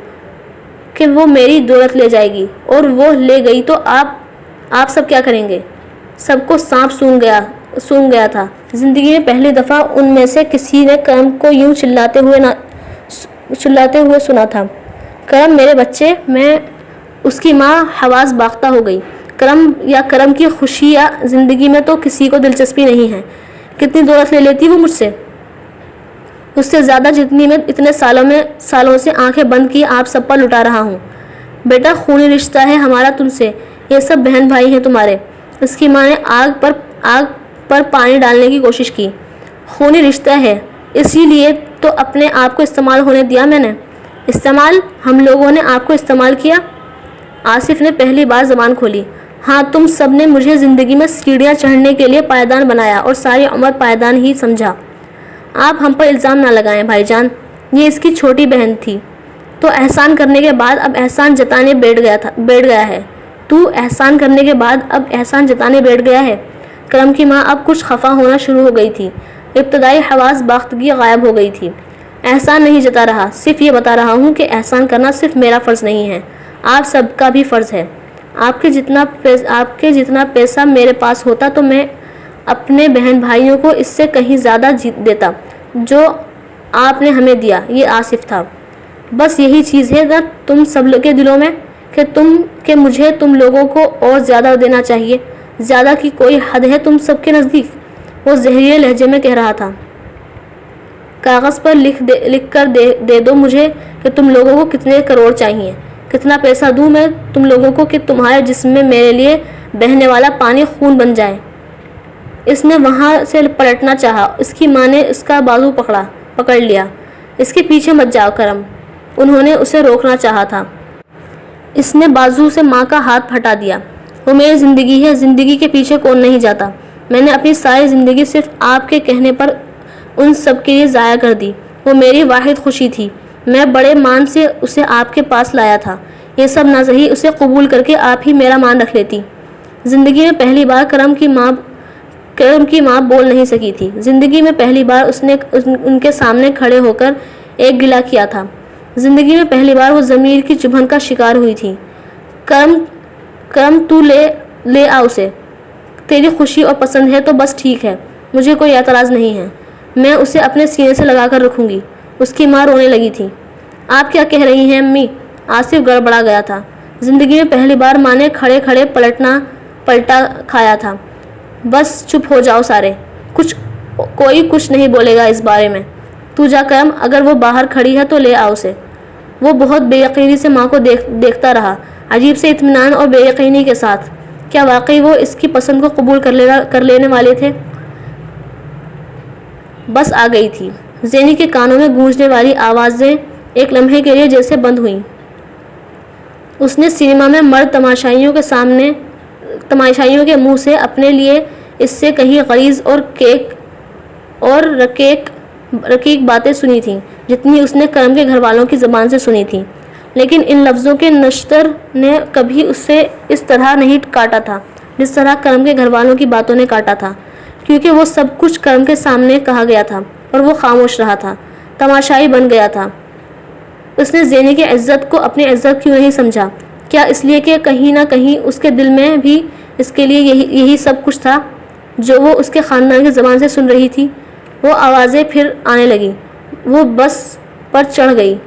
کہ وہ میری دولت لے جائے گی، اور وہ لے گئی تو آپ سب کیا کریں گے؟ سب کو سانپ سونگ گیا تھا۔ زندگی میں پہلی دفعہ ان میں سے کسی نے کرم کو یوں چلاتے ہوئے سنا تھا۔ کرم میرے بچے، میں اس کی ماں حواس باختہ ہو گئی۔ کرم کی خوشی یا زندگی میں تو کسی کو دلچسپی نہیں ہے۔ کتنی دولت لے لیتی وہ مجھ سے، اس سے زیادہ جتنی میں اتنے سالوں سے آنکھیں بند کی آپ سب پر لٹا رہا ہوں۔ بیٹا خونی رشتہ ہے ہمارا تم سے، یہ سب بہن بھائی ہیں تمہارے۔ اس کی ماں نے آگ پر پانی ڈالنے کی کوشش کی۔ خونی رشتہ ہے، اسی لیے تو اپنے آپ کو استعمال ہونے دیا میں نے۔ استعمال؟ ہم لوگوں نے آپ کو استعمال کیا؟ آصف نے پہلی بار زبان کھولی۔ ہاں، تم سب نے مجھے زندگی میں سیڑھیاں چڑھنے کے لیے پائیدان بنایا اور ساری عمر پائیدان ہی سمجھا۔ آپ ہم پر الزام نہ لگائیں بھائی جان، یہ اس کی چھوٹی بہن تھی تو احسان کرنے کے بعد اب احسان جتانے بیٹھ گیا ہے۔ تو احسان کرنے کے بعد اب احسان جتانے بیٹھ گیا ہے۔ کرم کی ماں اب کچھ خفا ہونا شروع ہو گئی تھی۔ ابتدائی حواس باختگی غائب ہو گئی تھی۔ احسان نہیں جتا رہا، صرف یہ بتا رہا ہوں کہ احسان کرنا صرف میرا فرض نہیں ہے، آپ سب کا بھی فرض ہے۔ آپ کے جتنا پیسہ میرے پاس ہوتا تو میں اپنے بہن بھائیوں کو اس سے کہیں زیادہ دیتا جو آپ نے ہمیں دیا۔ یہ آصف تھا۔ بس یہی چیز ہے نا تم سب کے دلوں میں کہ مجھے تم لوگوں کو اور زیادہ دینا چاہیے۔ زیادہ کی کوئی حد ہے تم سب کے نزدیک؟ وہ زہریلے لہجے میں کہہ رہا تھا۔ کاغذ پر لکھ کر دے دو مجھے کہ تم لوگوں کو کتنے کروڑ چاہیے۔ کتنا پیسہ دوں میں تم لوگوں کو کہ تمہارے جسم میں میرے لیے بہنے والا پانی خون بن جائے۔ اس نے وہاں سے پلٹنا چاہا۔ اس کی ماں نے اس کا بازو پکڑ لیا۔ اس کے پیچھے مت جاؤ کرم، انہوں نے اسے روکنا چاہا تھا۔ اس نے بازو سے ماں کا ہاتھ ہٹا دیا۔ وہ میری زندگی ہے، زندگی کے پیچھے کون نہیں جاتا؟ میں نے اپنی ساری زندگی صرف آپ کے کہنے پر ان سب کے لیے ضائع کر دی۔ وہ میری واحد خوشی تھی۔ میں بڑے مان سے اسے آپ کے پاس لایا تھا۔ یہ سب نہ صحیح، اسے قبول کر کے آپ ہی میرا مان رکھ لیتی۔ زندگی میں پہلی بار کرم کی ماں بول نہیں سکی تھی۔ زندگی میں پہلی بار اس نے ان کے سامنے کھڑے ہو کر ایک گلہ کیا تھا۔ زندگی میں پہلی بار وہ ضمیر کی چبھن کا شکار ہوئی تھی۔ کرم تو لے آ اسے، تیری خوشی اور پسند ہے تو بس ٹھیک ہے، مجھے کوئی اعتراض نہیں ہے، میں اسے اپنے سینے سے لگا کر رکھوں گی۔ اس کی ماں رونے لگی تھی۔ آپ کیا کہہ رہی ہیں امی؟ آصف گڑبڑا گیا تھا۔ زندگی میں پہلی بار ماں نے کھڑے کھڑے پلٹا کھایا تھا۔ بس چپ ہو جاؤ سارے، کوئی کچھ نہیں بولے گا اس بارے میں۔ تو جا کرم، اگر وہ باہر کھڑی ہے تو لے آ اسے۔ وہ بہت بے یقینی سے ماں کو دیکھتا رہا، عجیب سے اطمینان اور بے یقینی کے ساتھ۔ کیا واقعی وہ اس کی پسند کو قبول کر لینے والے تھے؟ بس آ گئی تھی۔ زینی کے کانوں میں گونجنے والی آوازیں ایک لمحے کے لیے جیسے بند ہوئیں۔ اس نے سینما میں مرد تماشائیوں کے منہ سے اپنے لیے اس سے کہیں غلیظ اور رقیق باتیں سنی تھیں جتنی اس نے کرم کے گھر والوں کی زبان سے سنی تھی، لیکن ان لفظوں کے نشتر نے کبھی اسے اس طرح نہیں کاٹا تھا جس طرح کرم کے گھر والوں کی باتوں نے کاٹا تھا، کیونکہ وہ سب کچھ کرم کے سامنے کہا گیا تھا اور وہ خاموش رہا تھا، تماشائی بن گیا تھا۔ اس نے زینی کی عزت کو اپنی عزت کیوں نہیں سمجھا؟ کیا اس لیے کہ کہیں نہ کہیں اس کے دل میں بھی اس کے لیے یہی سب کچھ تھا جو وہ اس کے خاندان کی زبان سے سن رہی تھی؟ وہ آوازیں پھر آنے لگیں۔ وہ بس پر چڑھ گئی۔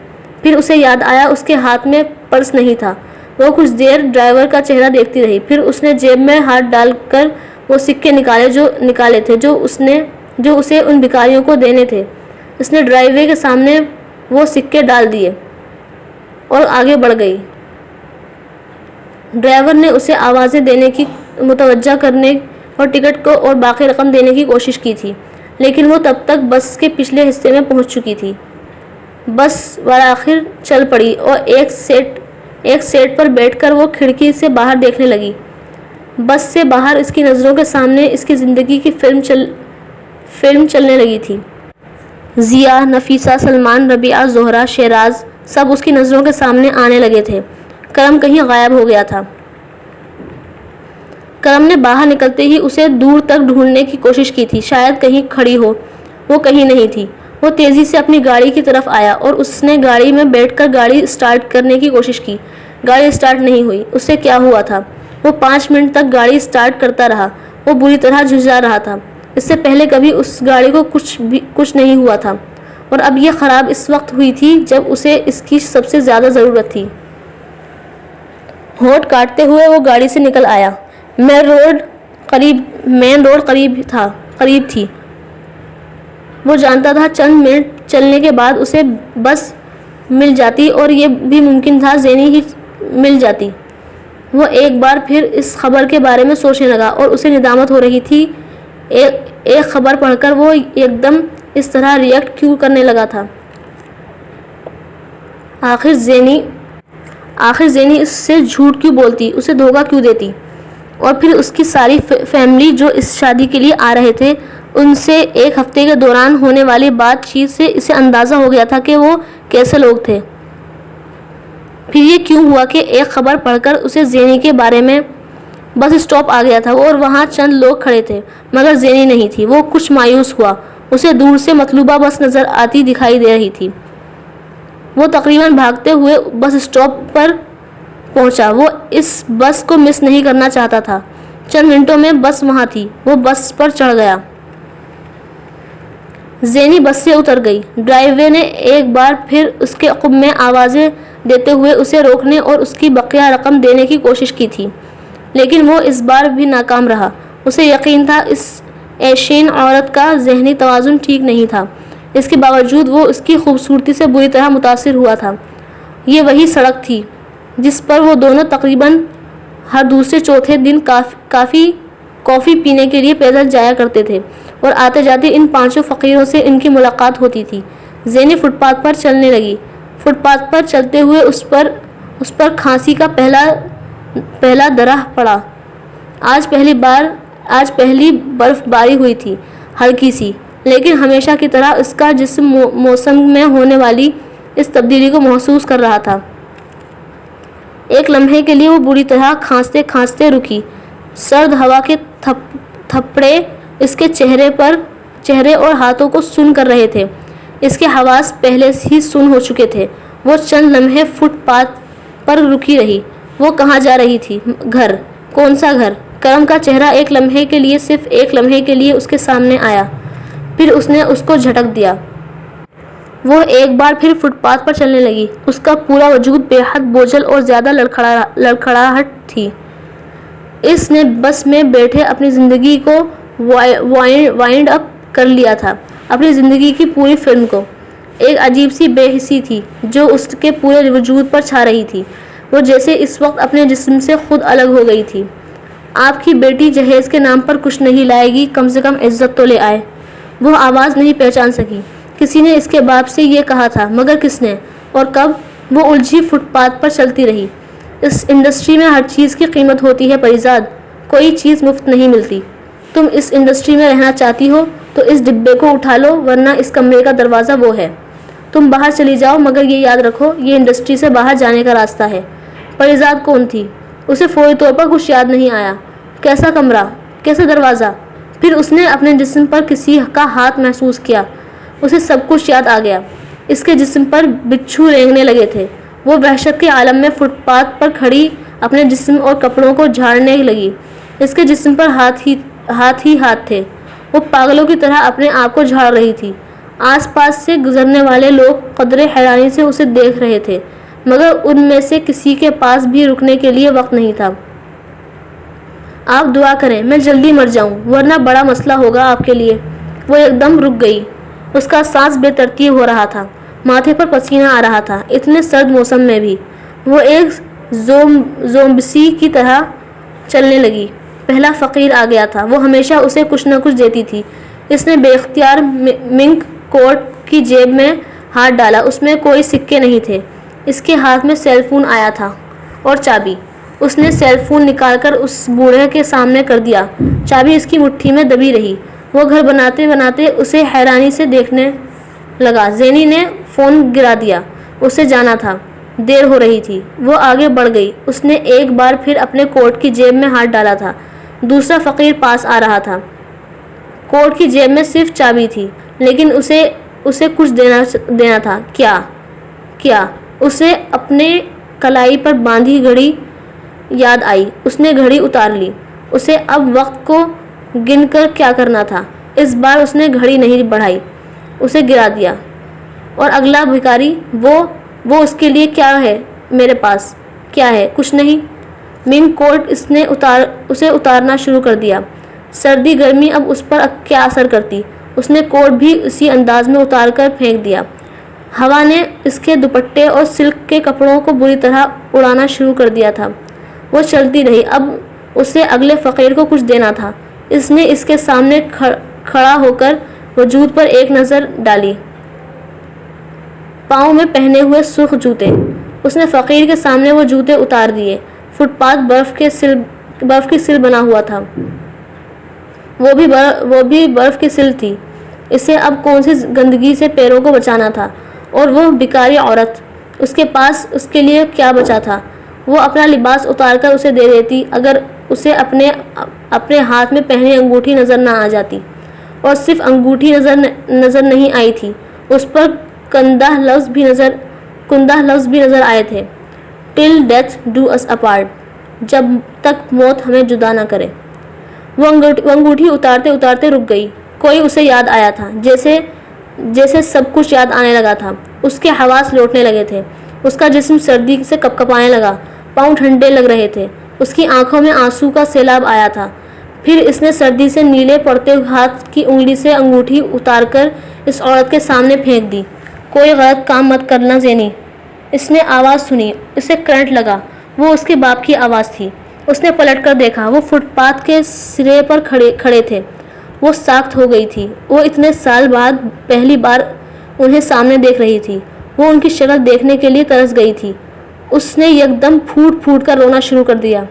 پھر اسے یاد آیا اس کے ہاتھ میں پرس نہیں تھا۔ وہ کچھ دیر ڈرائیور کا چہرہ دیکھتی رہی، پھر اس نے جیب میں ہاتھ ڈال کر وہ سکے نکالے تھے جو اسے ان بھکاریوں کو دینے تھے۔ اس نے ڈرائیو وے کے سامنے وہ سکے ڈال دیے اور آگے بڑھ گئی۔ ڈرائیور نے اسے آوازیں دینے کی متوجہ کرنے اور ٹکٹ کو اور باقی رقم دینے کی کوشش کی تھی، لیکن وہ تب تک بس کے پچھلے حصے میں پہنچ چکی تھی۔ بس بالآخر چل پڑی اور ایک سیٹ پر بیٹھ کر وہ کھڑکی سے باہر دیکھنے لگی۔ بس سے باہر اس کی نظروں کے سامنے اس کی زندگی کی فلم چلنے لگی تھی۔ ضیا، نفیسہ، سلمان، ربیعہ، زہرہ، شیراز سب اس کی نظروں کے سامنے آنے لگے تھے۔ کرم کہیں غائب ہو گیا تھا۔ کرم نے باہر نکلتے ہی اسے دور تک ڈھونڈنے کی کوشش کی تھی، شاید کہیں کھڑی ہو۔ وہ کہیں نہیں تھی۔ وہ تیزی سے اپنی گاڑی کی طرف آیا اور اس نے گاڑی میں بیٹھ کر گاڑی سٹارٹ کرنے کی کوشش کی۔ گاڑی سٹارٹ نہیں ہوئی۔ اس سے کیا ہوا تھا؟ وہ 5 منٹ تک گاڑی سٹارٹ کرتا رہا۔ وہ بری طرح جھنجھلا رہا تھا۔ اس سے پہلے کبھی اس گاڑی کو کچھ نہیں ہوا تھا، اور اب یہ خراب اس وقت ہوئی تھی جب اسے اس کی سب سے زیادہ ضرورت تھی۔ ہونٹ کاٹتے ہوئے وہ گاڑی سے نکل آیا۔ مین روڈ قریب تھی۔ وہ جانتا تھا چند منٹ چلنے کے بعد اسے بس مل جاتی، اور یہ بھی ممکن تھا زینی ہی مل جاتی۔ وہ ایک بار پھر اس خبر کے بارے میں سوچنے لگا اور اسے ندامت ہو رہی تھی ایک خبر پڑھ کر وہ ایک دم اس طرح ریئیکٹ کیوں کرنے لگا تھا۔ آخر زینی اس سے جھوٹ کیوں بولتی، اسے دھوکہ کیوں دیتی؟ اور پھر اس کی ساری فیملی جو اس شادی کے لیے آ رہے تھے، ان سے ایک ہفتے کے دوران ہونے والی بات چیت سے اسے اندازہ ہو گیا تھا کہ وہ کیسے لوگ تھے۔ پھر یہ کیوں ہوا کہ ایک خبر پڑھ کر اسے زینی کے بارے میں بس اسٹاپ آ گیا تھا اور وہاں چند لوگ کھڑے تھے مگر زینی نہیں تھی۔ وہ کچھ مایوس ہوا۔ اسے دور سے مطلوبہ بس نظر آتی دکھائی دے رہی تھی۔ وہ تقریباً بھاگتے ہوئے بس اسٹاپ پر پہنچا۔ وہ اس بس کو مس نہیں کرنا چاہتا تھا۔ چند منٹوں میں بس وہاں تھی۔ وہ بس پر چڑھ گیا۔ زینی بس سے اتر گئی۔ ڈرائیو وے نے ایک بار پھر اس کے عقب میں آوازیں دیتے ہوئے اسے روکنے اور اس کی بقیہ رقم دینے کی کوشش کی تھی، لیکن وہ اس بار بھی ناکام رہا۔ اسے یقین تھا اس ایشین عورت کا ذہنی توازن ٹھیک نہیں تھا، اس کے باوجود وہ اس کی خوبصورتی سے بری طرح متاثر ہوا تھا۔ یہ وہی سڑک تھی جس پر وہ دونوں تقریباً ہر دوسرے چوتھے دن کافی پینے کے لیے پیدل جایا کرتے تھے، اور آتے جاتے ان 5 فقیروں سے ان کی ملاقات ہوتی تھی۔ زینی فٹ پاتھ پر چلنے لگی۔ فٹ پاتھ پر چلتے ہوئے اس پر کھانسی کا پہلا درہ پڑا۔ آج پہلی برف باری ہوئی تھی، ہلکی سی، لیکن ہمیشہ کی طرح اس کا جسم موسم میں ہونے والی اس تبدیلی کو محسوس کر رہا تھا۔ ایک لمحے کے لیے وہ بری طرح کھانستے کھانستے رکی۔ سرد ہوا کے تھپڑے اس کے چہرے اور ہاتھوں کو سن کر رہے تھے۔ اس کے حواس پہلے ہی سن ہو چکے تھے۔ وہ چند لمحے فٹ پاتھ پر رکی رہی۔ وہ کہاں جا رہی تھی؟ گھر؟ کون سا گھر؟ کرم کا چہرہ ایک لمحے کے لیے، صرف ایک لمحے کے لیے اس کے سامنے آیا، پھر اس نے اس کو جھٹک دیا۔ وہ ایک بار پھر فٹ پاتھ پر چلنے لگی۔ اس کا پورا وجود بے حد بوجھل اور زیادہ لڑکھڑاہٹ تھی۔ اس نے بس میں بیٹھے اپنی زندگی کو وائنڈ اپ کر لیا تھا، اپنی زندگی کی پوری فلم کو۔ ایک عجیب سی بے حسی تھی جو اس کے پورے وجود پر چھا رہی تھی۔ وہ جیسے اس وقت اپنے جسم سے خود الگ ہو گئی تھی۔ آپ کی بیٹی جہیز کے نام پر کچھ نہیں لائے گی، کم سے کم عزت تو لے آئے۔ وہ آواز نہیں پہچان سکی۔ کسی نے اس کے باپ سے یہ کہا تھا، مگر کس نے اور کب؟ وہ الجھی فٹ پاتھ پر چلتی رہی۔ اس انڈسٹری میں ہر چیز کی قیمت ہوتی ہے پریزاد، کوئی چیز مفت نہیں ملتی۔ تم اس انڈسٹری میں رہنا چاہتی ہو تو اس ڈبے کو اٹھا لو، ورنہ اس کمرے کا دروازہ وہ ہے۔ تم باہر چلی جاؤ، مگر یہ یاد رکھو یہ انڈسٹری سے باہر جانے کا راستہ ہے۔ پریزاد کون تھی؟ اسے فوری طور پر کچھ یاد نہیں آیا۔ کیسا کمرہ؟ کیسا دروازہ؟ پھر اس نے اپنے جسم پر کسی کا ہاتھ محسوس کیا۔ اسے سب کچھ یاد آ گیا۔ اس کے جسم پر بچھو رینگنے لگے تھے۔ وہ وحشت کے عالم میں فٹ پاتھ پر کھڑی اپنے جسم اور کپڑوں کو جھاڑنے لگی۔ اس کے جسم پر ہاتھ ہی ہاتھ تھے۔ وہ پاگلوں کی طرح اپنے آپ کو جھاڑ رہی تھی۔ آس پاس سے گزرنے والے لوگ قدرے حیرانی سے اسے دیکھ رہے تھے، مگر ان میں سے کسی کے پاس بھی رکنے کے لیے وقت نہیں تھا۔ آپ دعا کریں میں جلدی مر جاؤں، ورنہ بڑا مسئلہ ہوگا آپ کے لیے۔ وہ ایک دم رک گئی۔ اس کا سانس بے ترتیب ہو رہا تھا، ماتھے پر پسینہ آ رہا تھا، اتنے سرد موسم میں بھی۔ وہ ایک زومبی کی طرح چلنے لگی۔ پہلا فقیر آ گیا تھا۔ وہ ہمیشہ اسے کچھ نہ کچھ دیتی تھی۔ اس نے بے اختیار منک کوٹ کی جیب میں ہاتھ ڈالا۔ اس میں کوئی سکے نہیں تھے۔ اس کے ہاتھ میں سیل فون آیا تھا اور چابی۔ اس نے سیل فون نکال کر اس بوڑھے کے سامنے کر دیا۔ چابی اس کی مٹھی میں دبی رہی۔ وہ گھر بناتے بناتے اسے حیرانی سے دیکھنے لگا۔ زینی نے فون گرا دیا۔ اسے جانا تھا، دیر ہو رہی تھی۔ وہ آگے بڑھ گئی۔ اس نے ایک بار پھر اپنے کوٹ کی جیب میں ہاتھ ڈالا تھا۔ دوسرا فقیر پاس آ رہا تھا۔ کوٹ کی جیب میں صرف چابی تھی، لیکن اسے کچھ دینا تھا۔ کیا؟ اسے اپنے کلائی پر باندھی گھڑی یاد آئی۔ اس نے گھڑی اتار لی۔ اسے اب وقت کو گن کر کیا کرنا تھا۔ اس بار اس نے گھڑی نہیں بڑھائی، اسے گرا دیا۔ اور اگلا بھکاری، وہ اس کے لیے کیا ہے؟ میرے پاس کیا ہے؟ کچھ نہیں۔ منک کوٹ اس نے اسے اتارنا شروع کر دیا۔ سردی گرمی اب اس پر کیا اثر کرتی؟ اس نے کوٹ بھی اسی انداز میں اتار کر پھینک دیا۔ ہوا نے اس کے دوپٹے اور سلک کے کپڑوں کو بری طرح اڑانا شروع کر دیا تھا۔ وہ چلتی رہی۔ اب اسے اگلے فقیر کو کچھ دینا تھا۔ اس نے اس کے سامنے کھڑا ہو کر وجود پر ایک نظر ڈالی۔ پاؤں میں پہنے ہوئے سرخ جوتے۔ اس نے فقیر کے سامنے وہ جوتے اتار دیے۔ فٹ پاتھ برف کی سل بنا ہوا تھا۔ وہ بھی برف کی سل تھی۔ اسے اب کون سی گندگی سے پیروں کو بچانا تھا؟ اور وہ بیکاری عورت، اس کے پاس اس کے لیے کیا بچا تھا؟ وہ اپنا لباس اتار کر اسے دے دیتی اگر اسے اپنے ہاتھ میں پہنی انگوٹھی نظر نہ آ جاتی۔ اور صرف انگوٹھی نظر نہیں آئی تھی، اس پر کندہ لفظ بھی نظر آئے تھے۔ ٹل ڈیتھ ڈو اس اپارٹ، جب تک موت ہمیں جدا نہ کرے۔ وہ انگوٹھی اتارتے اتارتے رک گئی۔ کوئی اسے یاد آیا تھا، جیسے سب کچھ یاد آنے لگا تھا۔ اس کے حواس لوٹنے لگے تھے۔ اس کا جسم سردی سے کپکپانے لگا، پاؤں ٹھنڈے لگ رہے تھے۔ اس کی آنکھوں میں آنسو کا سیلاب آیا تھا۔ پھر اس نے سردی سے نیلے پڑتے ہاتھ کی انگلی سے انگوٹھی اتار کر اس عورت کے سامنے پھینک دی۔ کوئی غلط کام مت کرنا زینی، اس نے آواز سنی، اسے کرنٹ لگا۔ وہ اس کے باپ کی آواز تھی۔ اس نے پلٹ کر دیکھا، وہ فٹ پاتھ کے سرے پر کھڑے تھے۔ وہ ساخت ہو گئی تھی۔ وہ اتنے سال بعد پہلی بار انہیں سامنے دیکھ رہی تھی۔ وہ ان کی شکل دیکھنے کے لیے ترس گئی تھی۔ اس نے یکدم پھوٹ پھوٹ کر رونا شروع کر دیا۔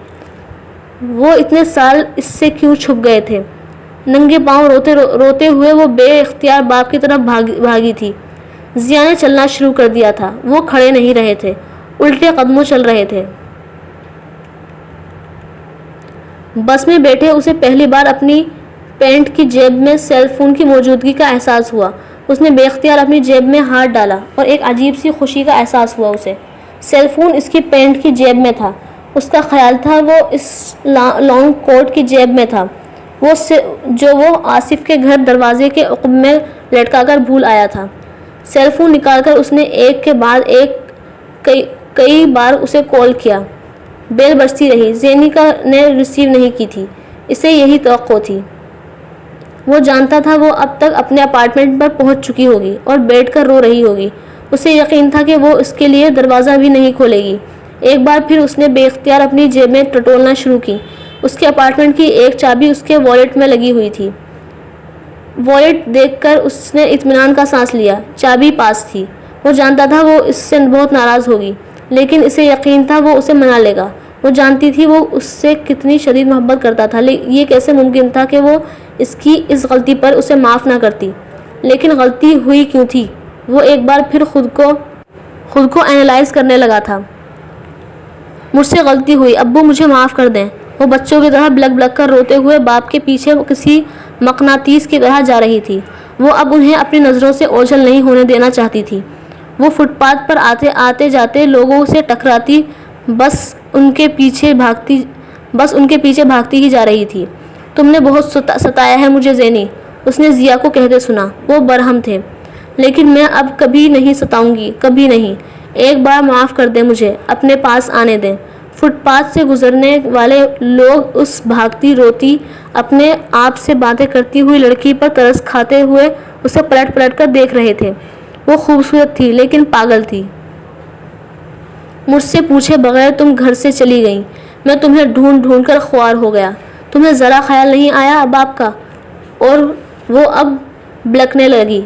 وہ اتنے سال اس سے کیوں چھپ گئے تھے؟ ننگے پاؤں روتے ہوئے وہ بے اختیار باپ کی طرف بھاگی تھی۔ ضیا نے چلنا شروع کر دیا تھا۔ وہ کھڑے نہیں رہے تھے، الٹے قدموں چل رہے تھے۔ بس میں بیٹھے اسے پہلی بار اپنی پینٹ کی جیب میں سیل فون کی موجودگی کا احساس ہوا۔ اس نے بے اختیار اپنی جیب میں ہاتھ ڈالا اور ایک عجیب سی خوشی کا احساس ہوا اسے۔ سیل فون اس کی پینٹ کی جیب میں تھا۔ اس کا خیال تھا وہ اس لانگ کوٹ کی جیب میں تھا جو وہ آصف کے گھر دروازے کے عقب میں لٹکا کر بھول آیا تھا۔ سیل فون نکال کر اس نے ایک کے بعد ایک کئی بار اسے کال کیا۔ بیل بجتی رہی۔ زینی نے ریسیو نہیں کی تھی۔ اسے یہی توقع تھی۔ وہ جانتا تھا وہ اب تک اپنے اپارٹمنٹ پر پہنچ چکی ہوگی اور بیٹھ کر رو رہی ہوگی۔ اسے یقین تھا کہ وہ اس کے لیے دروازہ بھی نہیں کھولے گی۔ ایک بار پھر اس نے بے اختیار اپنی جیب میں ٹٹولنا شروع کی۔ اس کے اپارٹمنٹ کی ایک چابی اس کے والیٹ میں لگی ہوئی تھی۔ والیٹ دیکھ کر اس نے اطمینان کا سانس لیا۔ چابی پاس تھی۔ وہ جانتا تھا وہ اس سے بہت ناراض ہوگی، لیکن اسے یقین تھا وہ اسے منا لے گا۔ وہ جانتی تھی وہ اس سے کتنی شدید محبت کرتا تھا۔ یہ کیسے ممکن تھا کہ وہ اس کی اس غلطی پر اسے معاف نہ کرتی؟ لیکن غلطی ہوئی کیوں تھی؟ وہ ایک بار پھر خود کو اینالائز کرنے لگا تھا۔ مجھ سے غلطی ہوئی، ابو مجھے معاف کر دیں۔ وہ بچوں کی طرح بلک کر روتے ہوئے باپ کے پیچھے کسی مقناطیس کی طرح جا رہی تھی۔ وہ اب انہیں اپنی نظروں سے اوجھل نہیں ہونے دینا چاہتی تھی۔ وہ فٹ پاتھ پر آتے جاتے لوگوں سے ٹکراتی، بس ان کے پیچھے بھاگتی ہی جا رہی تھی۔ تم نے بہت ستایا ہے مجھے زینی، اس نے ضیا کو کہتے سنا۔ وہ برہم تھے۔ لیکن میں اب کبھی نہیں ستاؤں گی، کبھی نہیں۔ ایک بار معاف کر دیں، مجھے اپنے پاس آنے دیں۔ فٹ پاتھ سے گزرنے والے لوگ اس بھاگتی روتی اپنے آپ سے باتیں کرتی ہوئی لڑکی پر ترس کھاتے ہوئے اسے پلٹ کر دیکھ رہے تھے۔ وہ خوبصورت تھی لیکن پاگل تھی۔ مجھ سے پوچھے بغیر تم گھر سے چلی گئیں۔ میں تمہیں ڈھونڈ کر خوار ہو گیا۔ تمہیں ذرا خیال نہیں آیا باپ کا؟ اور وہ اب بلکنے لگی۔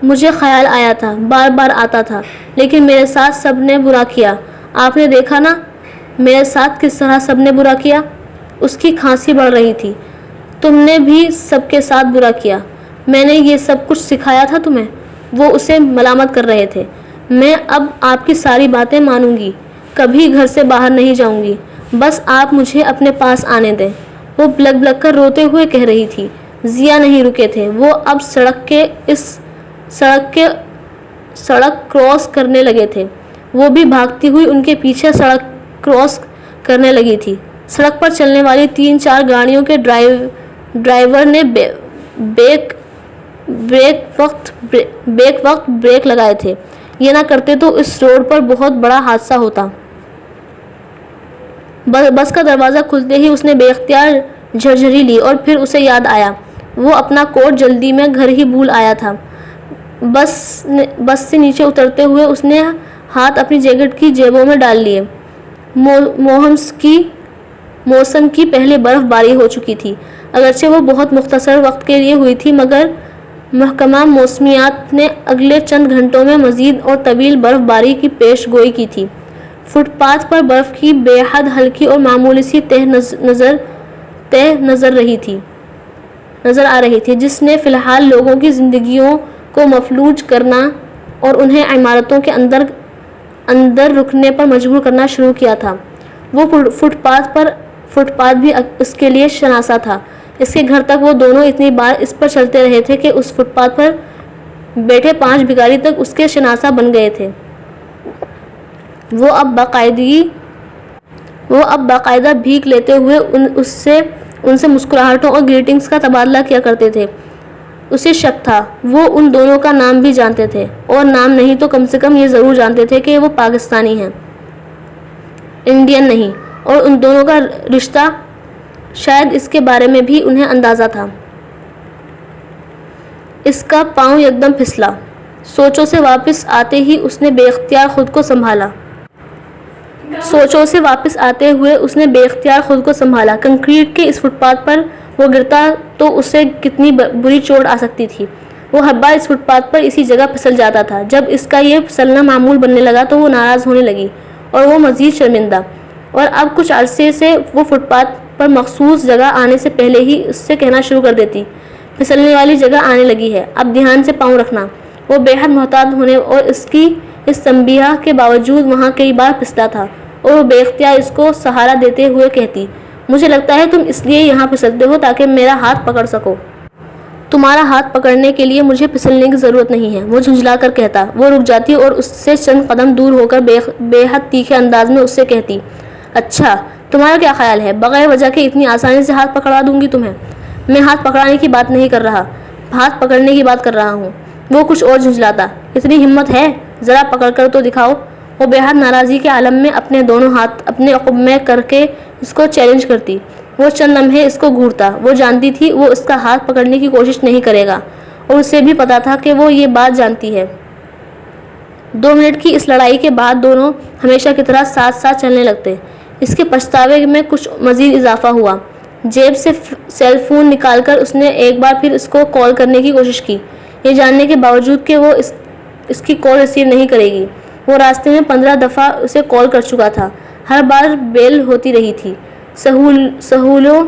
مجھے خیال آیا تھا، بار بار آتا تھا، لیکن میرے ساتھ سب نے برا کیا۔ آپ نے دیکھا نا میرے ساتھ کس طرح سب نے برا کیا۔ اس کی کھانسی بڑھ رہی تھی۔ تم نے بھی سب کے ساتھ برا کیا۔ میں نے یہ سب کچھ سکھایا تھا تمہیں؟ وہ اسے ملامت کر رہے تھے۔ میں اب آپ کی ساری باتیں مانوں گی، کبھی گھر سے باہر نہیں جاؤں گی، بس آپ مجھے اپنے پاس آنے دیں۔ وہ بلک کر روتے ہوئے کہہ رہی تھی۔ ضیا نہیں رکے تھے۔ وہ اب سڑک کراس کرنے لگے تھے۔ وہ بھی بھاگتی ہوئی ان کے پیچھے سڑک کراس کرنے لگی تھی۔ سڑک پر چلنے والی 3-4 گاڑیوں کے ڈرائیور نے بیک وقت بریک لگائے تھے۔ یہ نہ کرتے تو اس روڈ پر بہت بڑا حادثہ ہوتا۔ بس کا دروازہ کھلتے ہی اس نے بے اختیار جھرجھری لی اور پھر اسے یاد آیا وہ اپنا کوٹ جلدی میں گھر ہی بھول آیا تھا۔ بس سے نیچے اترتے ہوئے اس نے ہاتھ اپنی جیکٹ کی جیبوں میں ڈال لیے۔ موسم کی پہلی برف باری ہو چکی تھی، اگرچہ وہ بہت مختصر وقت کے لیے ہوئی تھی، مگر محکمہ موسمیات نے اگلے چند گھنٹوں میں مزید اور طویل برف باری کی پیش گوئی کی تھی۔ فٹ پاتھ پر برف کی بے حد ہلکی اور معمولی سی تہ نظر آ رہی تھی، جس نے فی الحال لوگوں کی زندگیوں کو مفلوج کرنا اور انہیں عمارتوں کے اندر رکنے پر مجبور کرنا شروع کیا تھا۔ وہ فٹ پاتھ بھی اس کے لیے شناسا تھا۔ اس کے گھر تک وہ دونوں اتنی بار اس پر چلتے رہے تھے کہ اس فٹ پاتھ پر بیٹھے 5 بھکاری تک اس کے شناسا بن گئے تھے۔ وہ اب باقاعدہ بھیک لیتے ہوئے ان سے مسکراہٹوں اور گریٹنگز کا تبادلہ کیا کرتے تھے۔ اسے شک تھا وہ ان دونوں کا نام بھی جانتے تھے، اور نام نہیں تو کم سے کم یہ ضرور جانتے تھے کہ وہ پاکستانی ہیں، انڈین نہیں، اور ان دونوں کا رشتہ شاید اس کے بارے میں بھی انہیں اندازہ تھا۔ اس کا پاؤں یکدم پھسلا۔ سوچوں سے واپس آتے ہی اس نے بے اختیار خود کو سنبھالا کنکریٹ کے اس فٹ پاتھ پر وہ گرتا تو اسے کتنی بری چوٹ آ سکتی تھی۔ وہ ہر بار اس فٹ پاتھ پر اسی جگہ پھسل جاتا تھا۔ جب اس کا یہ پھسلنا معمول بننے لگا تو وہ ناراض ہونے لگی اور وہ مزید شرمندہ، اور اب کچھ عرصے سے وہ فٹ پاتھ پر مخصوص جگہ آنے سے پہلے ہی اس سے کہنا شروع کر دیتی، پھسلنے والی جگہ آنے لگی ہے، اب دھیان سے پاؤں رکھنا۔ وہ بے حد محتاط ہونے اور اس کی اس تنبیہ کے باوجود وہاں کئی بار پھسلا تھا، اور وہ بے اختیار اس کو سہارا دیتے ہوئے کہتی، مجھے لگتا ہے تم اس لیے یہاں پھسلتے ہو تاکہ میرا ہاتھ پکڑ سکو۔ تمہارا ہاتھ پکڑنے کے لیے مجھے پھسلنے کی ضرورت نہیں ہے، وہ جھنجھلا کر کہتا۔ وہ رک جاتی اور اس سے چند قدم دور ہو کر بے حد تیکھے انداز میں اس سے کہتی، اچھا تمہارا کیا خیال ہے، بغیر وجہ کے اتنی آسانی سے ہاتھ پکڑا دوں گی تمہیں؟ میں ہاتھ پکڑانے کی بات نہیں کر رہا، ہاتھ پکڑنے کی بات کر رہا ہوں۔ وہ کچھ اور جھنجھلاتا، اتنی ہمت ہے، ذرا پکڑ کر تو دکھاؤ۔ وہ بے حد ناراضی کے عالم میں اپنے دونوں ہاتھ اپنے عقب میں کر کے اس کو چیلنج کرتی۔ وہ چند لمحے اس کو گھورتا، وہ جانتی تھی وہ اس کا ہاتھ پکڑنے کی کوشش نہیں کرے گا، اور اسے بھی پتا تھا کہ وہ یہ بات جانتی ہے۔ 2 منٹ کی اس لڑائی کے بعد دونوں ہمیشہ کی طرح ساتھ ساتھ چلنے لگتے۔ اس کے پچھتاوے میں کچھ مزید اضافہ ہوا۔ جیب سے سیل فون نکال کر اس نے ایک بار پھر اس کو کال کرنے کی کوشش کی، یہ جاننے کے باوجود کہ وہ اس کی کال ریسیو نہیں کرے گی۔ وہ راستے میں 15 دفعہ اسے کال کر چکا تھا، ہر بار بیل ہوتی رہی تھی۔ 16ویں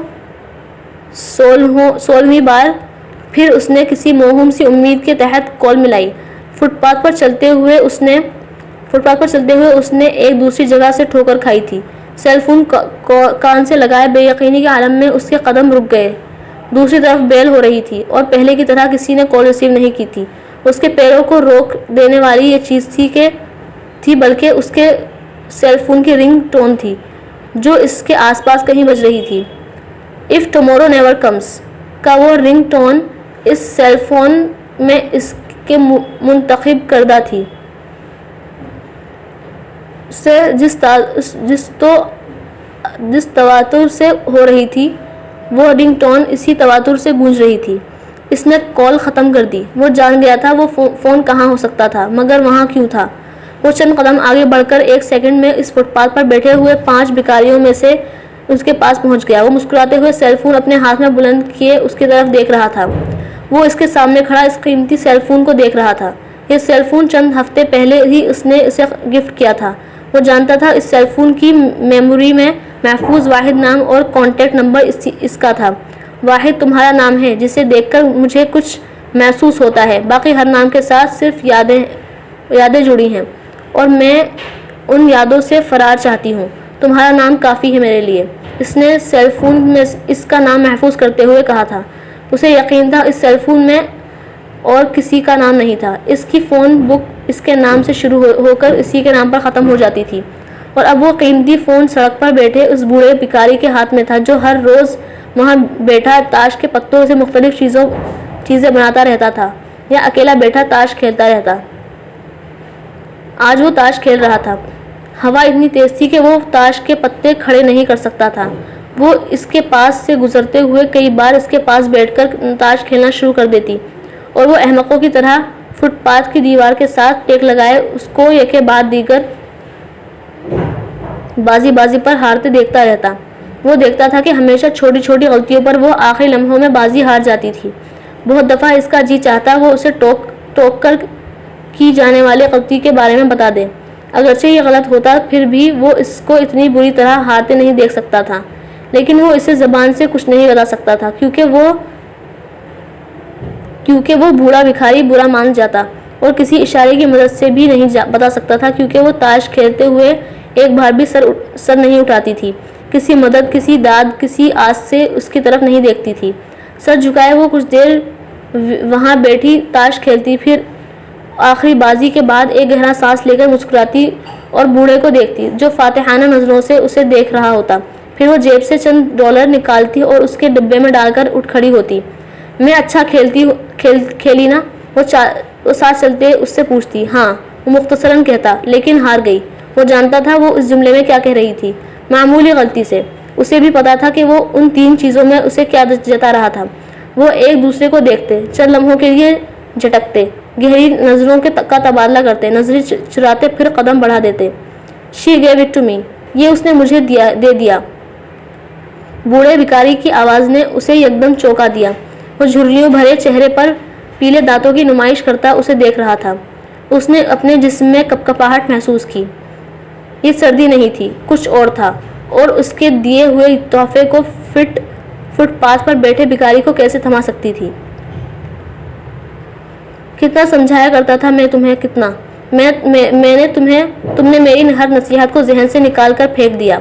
بار پھر اس نے کسی موہوم سی امید کے تحت کال ملائی۔ فٹ پاتھ پر چلتے ہوئے اس نے ایک دوسری جگہ سے ٹھوکر کھائی تھی۔ سیل فون کان سے لگائے بے یقینی کے عالم میں اس کے قدم رک گئے۔ دوسری طرف بیل ہو رہی تھی اور پہلے کی طرح کسی نے کال ریسیو نہیں کی تھی۔ اس کے پیروں کو روک دینے والی یہ چیز تھی بلکہ اس کے سیل فون کی رنگ ٹون تھی جو اس کے آس پاس کہیں بج رہی تھی۔ "If tomorrow never comes" کا وہ رنگ ٹون اس سیل فون میں اس کے منتخب کردہ تھی، سے جس تواتر سے ہو رہی تھی، وہ رنگ ٹون اسی تواتر سے گونج رہی تھی۔ اس نے کال ختم کر دی۔ وہ جان گیا تھا وہ فون کہاں ہو سکتا تھا، مگر وہاں کیوں تھا؟ وہ چند قدم آگے بڑھ کر 1 سیکنڈ میں اس فٹ پاتھ پر بیٹھے ہوئے 5 بھکاریوں میں سے اس کے پاس پہنچ گیا۔ وہ مسکراتے ہوئے سیل فون اپنے ہاتھ میں بلند کیے اس کی طرف دیکھ رہا تھا۔ وہ اس کے سامنے کھڑا اس قیمتی سیل فون کو دیکھ رہا تھا۔ یہ سیل فون چند ہفتے پہلے ہی اس نے اسے گفٹ کیا تھا۔ وہ جانتا تھا اس سیل فون کی میموری میں محفوظ واحد نام اور کانٹیکٹ نمبر اس کا تھا۔ واحد تمہارا نام ہے جسے دیکھ کر مجھے کچھ محسوس ہوتا ہے، باقی ہر نام کے ساتھ صرف یادیں جڑی ہیں، اور میں ان یادوں سے فرار چاہتی ہوں۔ تمہارا نام کافی ہے میرے لیے۔ اس نے سیل فون میں اس کا نام محفوظ کرتے ہوئے کہا تھا۔ اسے یقین تھا اس سیل فون میں اور کسی کا نام نہیں تھا۔ اس کی فون بک اس کے نام سے شروع ہو کر اسی کے نام پر ختم ہو جاتی تھی، اور اب وہ قیمتی فون سڑک پر بیٹھے اس بوڑھے بھکاری کے ہاتھ میں تھا جو ہر روز وہاں بیٹھا تاش کے پتوں سے مختلف چیزیں بناتا رہتا تھا یا اکیلا بیٹھا تاش کھیلتا رہتا۔ آج وہ تاش کھیل رہا تھا۔ ہوا اتنی تیز تھی کہ وہ تاش کے پتے کھڑے نہیں کر سکتا تھا۔ وہ اس کے پاس سے گزرتے ہوئے کئی بار اس کے پاس بیٹھ کر تاش کھیلنا شروع کر دیتی، اور وہ احمقوں کی طرح فٹ پاتھ کی دیوار کے ساتھ ٹیک لگائے اس کو یکے بعد دیگر بازی پر ہارتے دیکھتا رہتا۔ وہ دیکھتا تھا کہ ہمیشہ چھوٹی چھوٹی غلطیوں پر وہ آخری لمحوں میں بازی ہار جاتی تھی۔ بہت دفعہ اس کا جی چاہتا وہ اسے ٹوک کر کی جانے والی غلطی کے بارے میں بتا دے، اگرچہ یہ غلط ہوتا پھر بھی وہ اس کو اتنی بری طرح ہارتے نہیں دیکھ سکتا تھا، لیکن وہ اسے زبان سے کچھ نہیں بتا سکتا تھا کیونکہ وہ بوڑھا بھکاری برا مان جاتا، اور کسی اشارے کی مدد سے بھی نہیں بتا سکتا تھا کیونکہ وہ تاش کھیلتے ہوئے ایک بار بھی سر نہیں اٹھاتی تھی، کسی مدد، کسی داد، کسی آس سے اس کی طرف نہیں دیکھتی تھی۔ سر جھکائے وہ کچھ دیر وہاں بیٹھی تاش کھیلتی، پھر آخری بازی کے بعد ایک گہرا سانس لے کر مسکراتی اور بوڑھے کو دیکھتی جو فاتحانہ نظروں سے اسے دیکھ رہا ہوتا۔ پھر وہ جیب سے چند ڈالر نکالتی اور اس کے ڈبے میں ڈال کر اٹھ کھڑی ہوتی۔ میں اچھا کھیلی نا؟ وہ ساتھ چلتے اس سے پوچھتی۔ ہاں، وہ مختصراً کہتا، لیکن ہار گئی۔ وہ جانتا تھا وہ اس جملے میں کیا کہہ رہی تھی، معمولی غلطی سے۔ اسے بھی پتا تھا کہ وہ ان 3 چیزوں میں اسے کیا جتا رہا تھا۔ وہ ایک دوسرے کو دیکھتے، چند لمحوں کے لیے جھٹکتے، گہری نظروں کا تبادلہ کرتے، نظریں چراتے پھر قدم بڑھا دیتے۔ She gave it to me. یہ اس نے مجھے دے دیا۔ بوڑھے بھکاری کی آواز نے اسے یکدم چونکا دیا۔ وہ جھریوں بھرے چہرے پر پیلے دانتوں کی نمائش کرتا اسے دیکھ رہا تھا۔ اس نے اپنے جسم میں کپکپاہٹ محسوس کی۔ یہ سردی نہیں تھی، کچھ اور تھا، اور اس کے دیے ہوئے تحفے کو فٹ پاتھ پر بیٹھے بھکاری کو کیسے تھما سکتی تھی؟ کتنا سمجھایا کرتا تھا میں تمہیں، کتنا تم نے میری ہر نصیحت کو ذہن سے نکال کر پھینک دیا،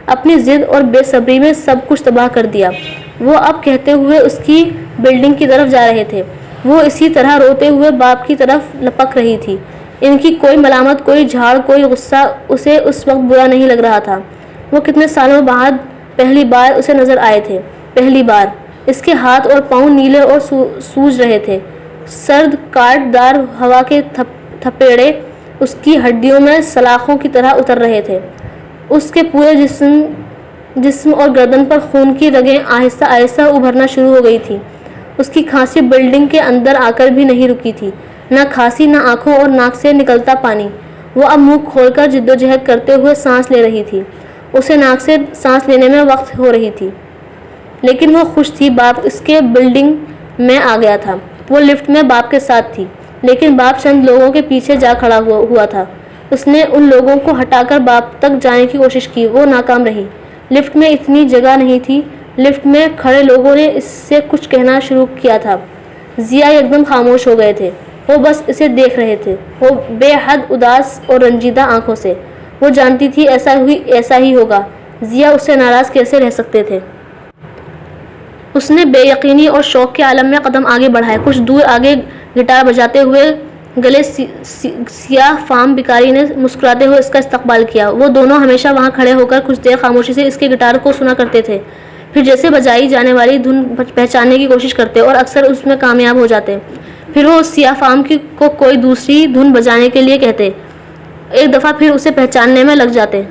اپنی ضد اور بے صبری میں سب کچھ تباہ کر دیا۔ وہ اب کہتے ہوئے اس کی بلڈنگ کی طرف جا رہے تھے۔ وہ اسی طرح روتے ہوئے باپ کی طرف لپک رہی تھی۔ ان کی کوئی ملامت، کوئی جھاڑ، کوئی غصہ اسے اس وقت برا نہیں لگ رہا تھا۔ وہ کتنے سالوں بعد پہلی بار اسے نظر آئے تھے، پہلی بار۔ اس کے ہاتھ اور پاؤں نیلے اور سوج رہے تھے، سرد کاٹ دار ہوا کے تھپیڑے اس کی ہڈیوں میں سلاخوں کی طرح اتر رہے تھے۔ اس کے پورے جسم اور گردن پر خون کی رگیں آہستہ آہستہ ابھرنا شروع ہو گئی تھی۔ اس کی کھانسی بلڈنگ کے اندر آ کر بھی نہیں رکی تھی، نہ کھانسی، نہ آنکھوں اور ناک سے نکلتا پانی۔ وہ اب منہ کھول کر جدوجہد کرتے ہوئے سانس لے رہی تھی۔ اسے ناک سے سانس لینے میں وقت ہو رہی تھی، لیکن وہ خوش تھی۔ باپ اس کے بلڈنگ میں آ گیا تھا۔ وہ لفٹ میں باپ کے ساتھ تھی، لیکن باپ چند لوگوں کے پیچھے جا کھڑا ہوا تھا۔ اس نے ان لوگوں کو ہٹا کر باپ تک جانے کی کوشش کی، وہ ناکام رہی۔ لفٹ میں اتنی جگہ نہیں تھی۔ لفٹ میں کھڑے لوگوں نے اس سے کچھ کہنا شروع کیا تھا۔ ضیا یکدم خاموش ہو گئے تھے۔ وہ بس اسے دیکھ رہے تھے، وہ بے حد اداس اور رنجیدہ آنکھوں سے۔ وہ جانتی تھی ایسا ہی ہوگا۔ ضیا اس سے ناراض کیسے رہ سکتے تھے؟ اس نے بے یقینی اور شوق کے عالم میں قدم آگے بڑھائے۔ کچھ دور آگے گٹار بجاتے ہوئے گلے سیاہ فام بھکاری نے مسکراتے ہوئے اس کا استقبال کیا۔ وہ دونوں ہمیشہ وہاں کھڑے ہو کر کچھ دیر خاموشی سے اس کے گٹار کو سنا کرتے تھے، پھر جیسے بجائی جانے والی دھن پہچاننے کی کوشش کرتے اور اکثر اس میں کامیاب ہو جاتے۔ پھر وہ اس سیاہ فام کو کوئی دوسری دھن بجانے کے لیے کہتے، ایک دفعہ پھر اسے پہچاننے میں لگ جاتے۔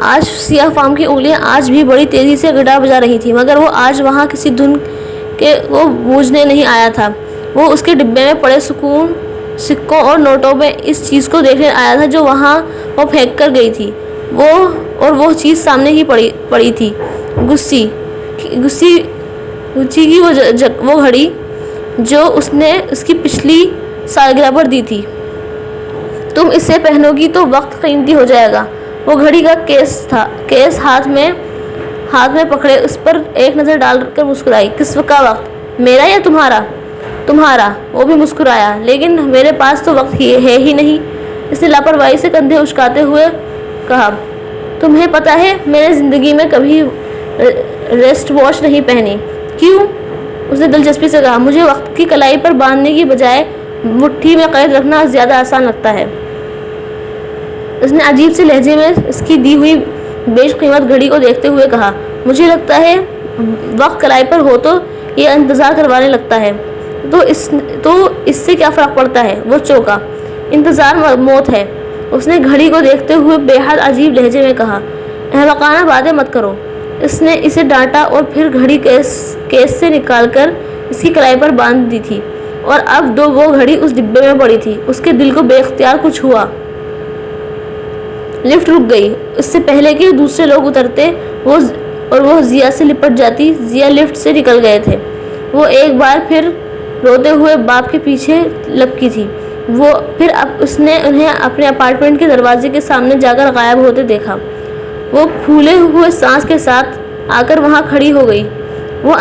آج سیاہ فام کی انگلیاں آج بھی بڑی تیزی سے گٹار بجا رہی تھیں، مگر وہ آج وہاں کسی دھن کو بوجھنے نہیں آیا تھا۔ وہ اس کے ڈبے میں پڑے سکوں اور نوٹوں میں اس چیز کو دیکھنے آیا تھا جو وہاں وہ پھینک کر گئی تھی۔ وہ چیز سامنے ہی پڑی تھی، گچی کی وہ گھڑی جو اس نے اس کی پچھلی سالگرہ پر دی تھی۔ تم اسے پہنو گی تو وقت قیمتی ہو جائے گا۔ وہ گھڑی کا کیس ہاتھ میں پکڑے اس پر ایک نظر ڈال کر مسکرائی۔ کس کا وقت؟ میرا یا تمہارا؟ تمہارا۔ وہ بھی مسکرایا۔ لیکن میرے پاس تو وقت ہے ہی نہیں، اس نے لاپرواہی سے کندھے اچکاتے ہوئے کہا۔ تمہیں پتہ ہے میں نے زندگی میں کبھی ریسٹ واچ نہیں پہنی۔ کیوں؟ اس نے دلچسپی سے کہا۔ مجھے وقت کی کلائی پر باندھنے کی بجائے مٹھی میں قید رکھنا زیادہ آسان لگتا ہے۔ اس نے عجیب سے لہجے میں اس کی دی ہوئی بیش قیمت گھڑی کو دیکھتے ہوئے کہا۔ مجھے لگتا ہے وقت کلائی پر ہو تو یہ انتظار کروانے لگتا ہے، تو اس سے کیا فرق پڑتا ہے؟ وہ چونکا۔ انتظار موت ہے، اس نے گھڑی کو دیکھتے ہوئے بے حد عجیب لہجے میں کہا۔ احمقانہ باتیں مت کرو۔ اس نے اسے ڈانٹا اور پھر گھڑی کیس سے نکال کر اس کی کلائی پر باندھ دی تھی، اور اب وہ گھڑی اس ڈبے میں پڑی تھی۔ اس کے دل کو بے اختیار کچھ ہوا۔ لفٹ رک گئی۔ اس سے پہلے کہ دوسرے لوگ اترتے اور وہ ضیا سے لپٹ جاتی، ضیا لفٹ سے نکل گئے تھے۔ وہ ایک بار پھر روتے ہوئے باپ کے پیچھے لپکی تھی۔ پھر اس نے انہیں اپنے اپارٹمنٹ کے دروازے کے سامنے جا کر غائب ہوتے دیکھا۔ وہ پھولے ہوئے سانس کے ساتھ آ کر وہاں کھڑی ہو گئی۔ وہ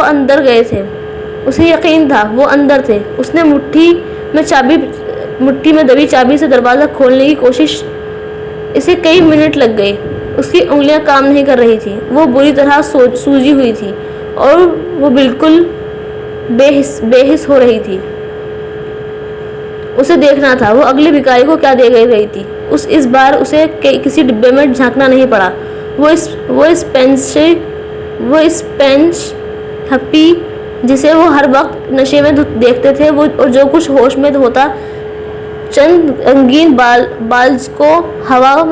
اندر گئے تھے، اسے یقین تھا وہ اندر تھے۔ اس نے مٹھی میں دبی چابی سے دروازہ کھولنے کی کوشش، اسے کئی منٹ لگ گئے۔ اس کی انگلیاں کام نہیں کر رہی تھیں، وہ بری طرح سوجی ہوئی تھی اور وہ بالکل بے حس ہو رہی تھی۔ اسے دیکھنا تھا وہ اگلے بھکاری کو کیا دے گئی تھی۔ اس بار اسے کسی ڈبے میں جھانکنا نہیں پڑا۔ وہ اسپینش ہپی جسے وہ ہر وقت نشے میں دیکھتے تھے اور جو کچھ ہوش میں ہوتا چند رنگین بالز کو ہوا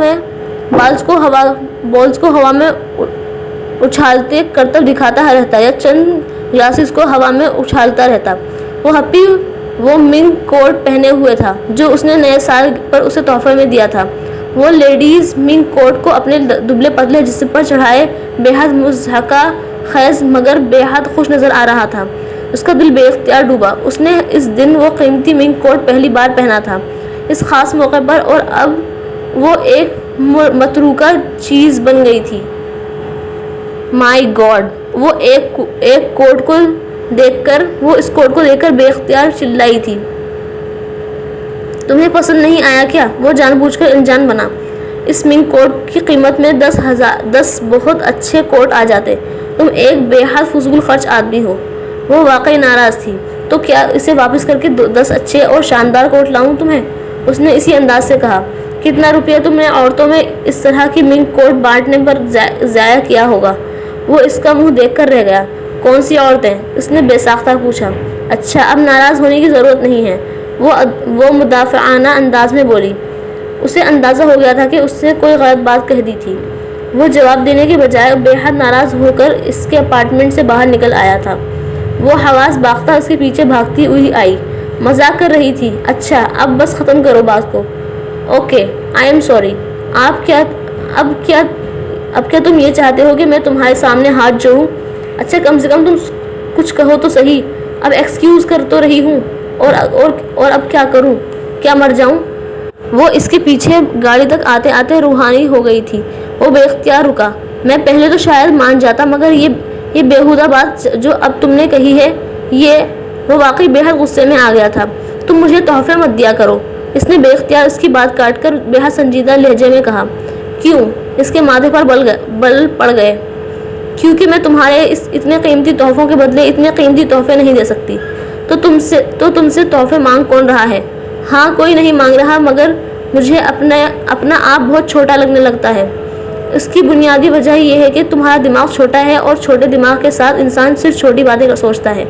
میں اچھالتے کرتب دکھاتا رہتا یا چند گلاسز کو ہوا میں اچھالتا رہتا۔ وہ ہپی وہ منگ کوٹ پہنے ہوئے تھا جو اس نے نئے سال پر اسے تحفے میں دیا تھا۔ وہ لیڈیز منگ کوٹ کو اپنے دبلے پتلے جسم پر چڑھائے بے حد مضحکہ خیز مگر بے حد خوش نظر آ رہا تھا۔ اس کا دل بے اختیار ڈوبا۔ اس نے اس دن وہ قیمتی منگ کوٹ پہلی بار پہنا تھا اس خاص موقع پر، اور اب وہ ایک متروکہ چیز بن گئی تھی۔ مائی گاڈ! وہ اس کوٹ کو دیکھ کر بے اختیار چلائی تھی۔ تمہیں پسند نہیں آیا کیا؟ وہ جان بوجھ کر انجان بنا۔ اس منگ کوٹ کی قیمت میں 10 بہت اچھے کوٹ آ جاتے۔ تم ایک بے حد فضول خرچ آدمی ہو۔ وہ واقعی ناراض تھی۔ تو کیا اسے واپس کر کے 10 اچھے اور شاندار کوٹ لاؤں تمہیں؟ اس نے اسی انداز سے کہا۔ کتنا روپیہ تم نے عورتوں میں اس طرح کی منگ کوٹ بانٹنے پر ضائع کیا ہوگا؟ وہ اس کا منہ دیکھ کر رہ گیا۔ کون سی عورتیں؟ اس نے بے ساختہ پوچھا۔ اچھا، اب ناراض ہونے کی ضرورت نہیں ہے، وہ مدافعانہ انداز میں بولی۔ اسے اندازہ ہو گیا تھا کہ اس نے کوئی غلط بات کہہ دی تھی۔ وہ جواب دینے کے بجائے بے حد ناراض ہو کر اس کے اپارٹمنٹ سے باہر نکل آیا تھا۔ وہ حواس باختہ اس کے پیچھے بھاگتی ہوئی آئی۔ مذاق کر رہی تھی؟ اچھا، اب بس ختم کرو بات کو۔ Okay, I am sorry. اب کیا تم یہ چاہتے ہو کہ میں تمہارے سامنے ہاتھ جوڑوں؟ اچھا، کم سے کم تم کچھ کہو تو صحیح۔ اب ایکسکیوز کر تو رہی ہوں، اور اب کیا کروں؟ کیا مر جاؤں؟ وہ اس کے پیچھے گاڑی تک آتے آتے روحانی ہو گئی تھی۔ وہ بے اختیار رکا۔ میں پہلے تو شاید مان جاتا، مگر یہ بیہودہ بات جو اب تم نے کہی ہے، وہ واقعی بے حد غصے میں آ گیا تھا۔ تم مجھے تحفے مت دیا کرو۔ اس نے بے اختیار اس کی بات کاٹ کر بے حد سنجیدہ لہجے میں کہا۔ کیوں؟ اس کے ماتھے پر بل پڑ گئے۔ کیونکہ میں تمہارے اتنے قیمتی تحفوں کے بدلے اتنے قیمتی تحفے نہیں دے سکتی۔ تو تم سے تحفے مانگ کون رہا ہے؟ ہاں، کوئی نہیں مانگ رہا، مگر مجھے اپنا آپ بہت چھوٹا لگنے لگتا ہے۔ اس کی بنیادی وجہ یہ ہے کہ تمہارا دماغ چھوٹا ہے، اور چھوٹے دماغ کے ساتھ انسان صرف چھوٹی باتیں سوچتا ہے۔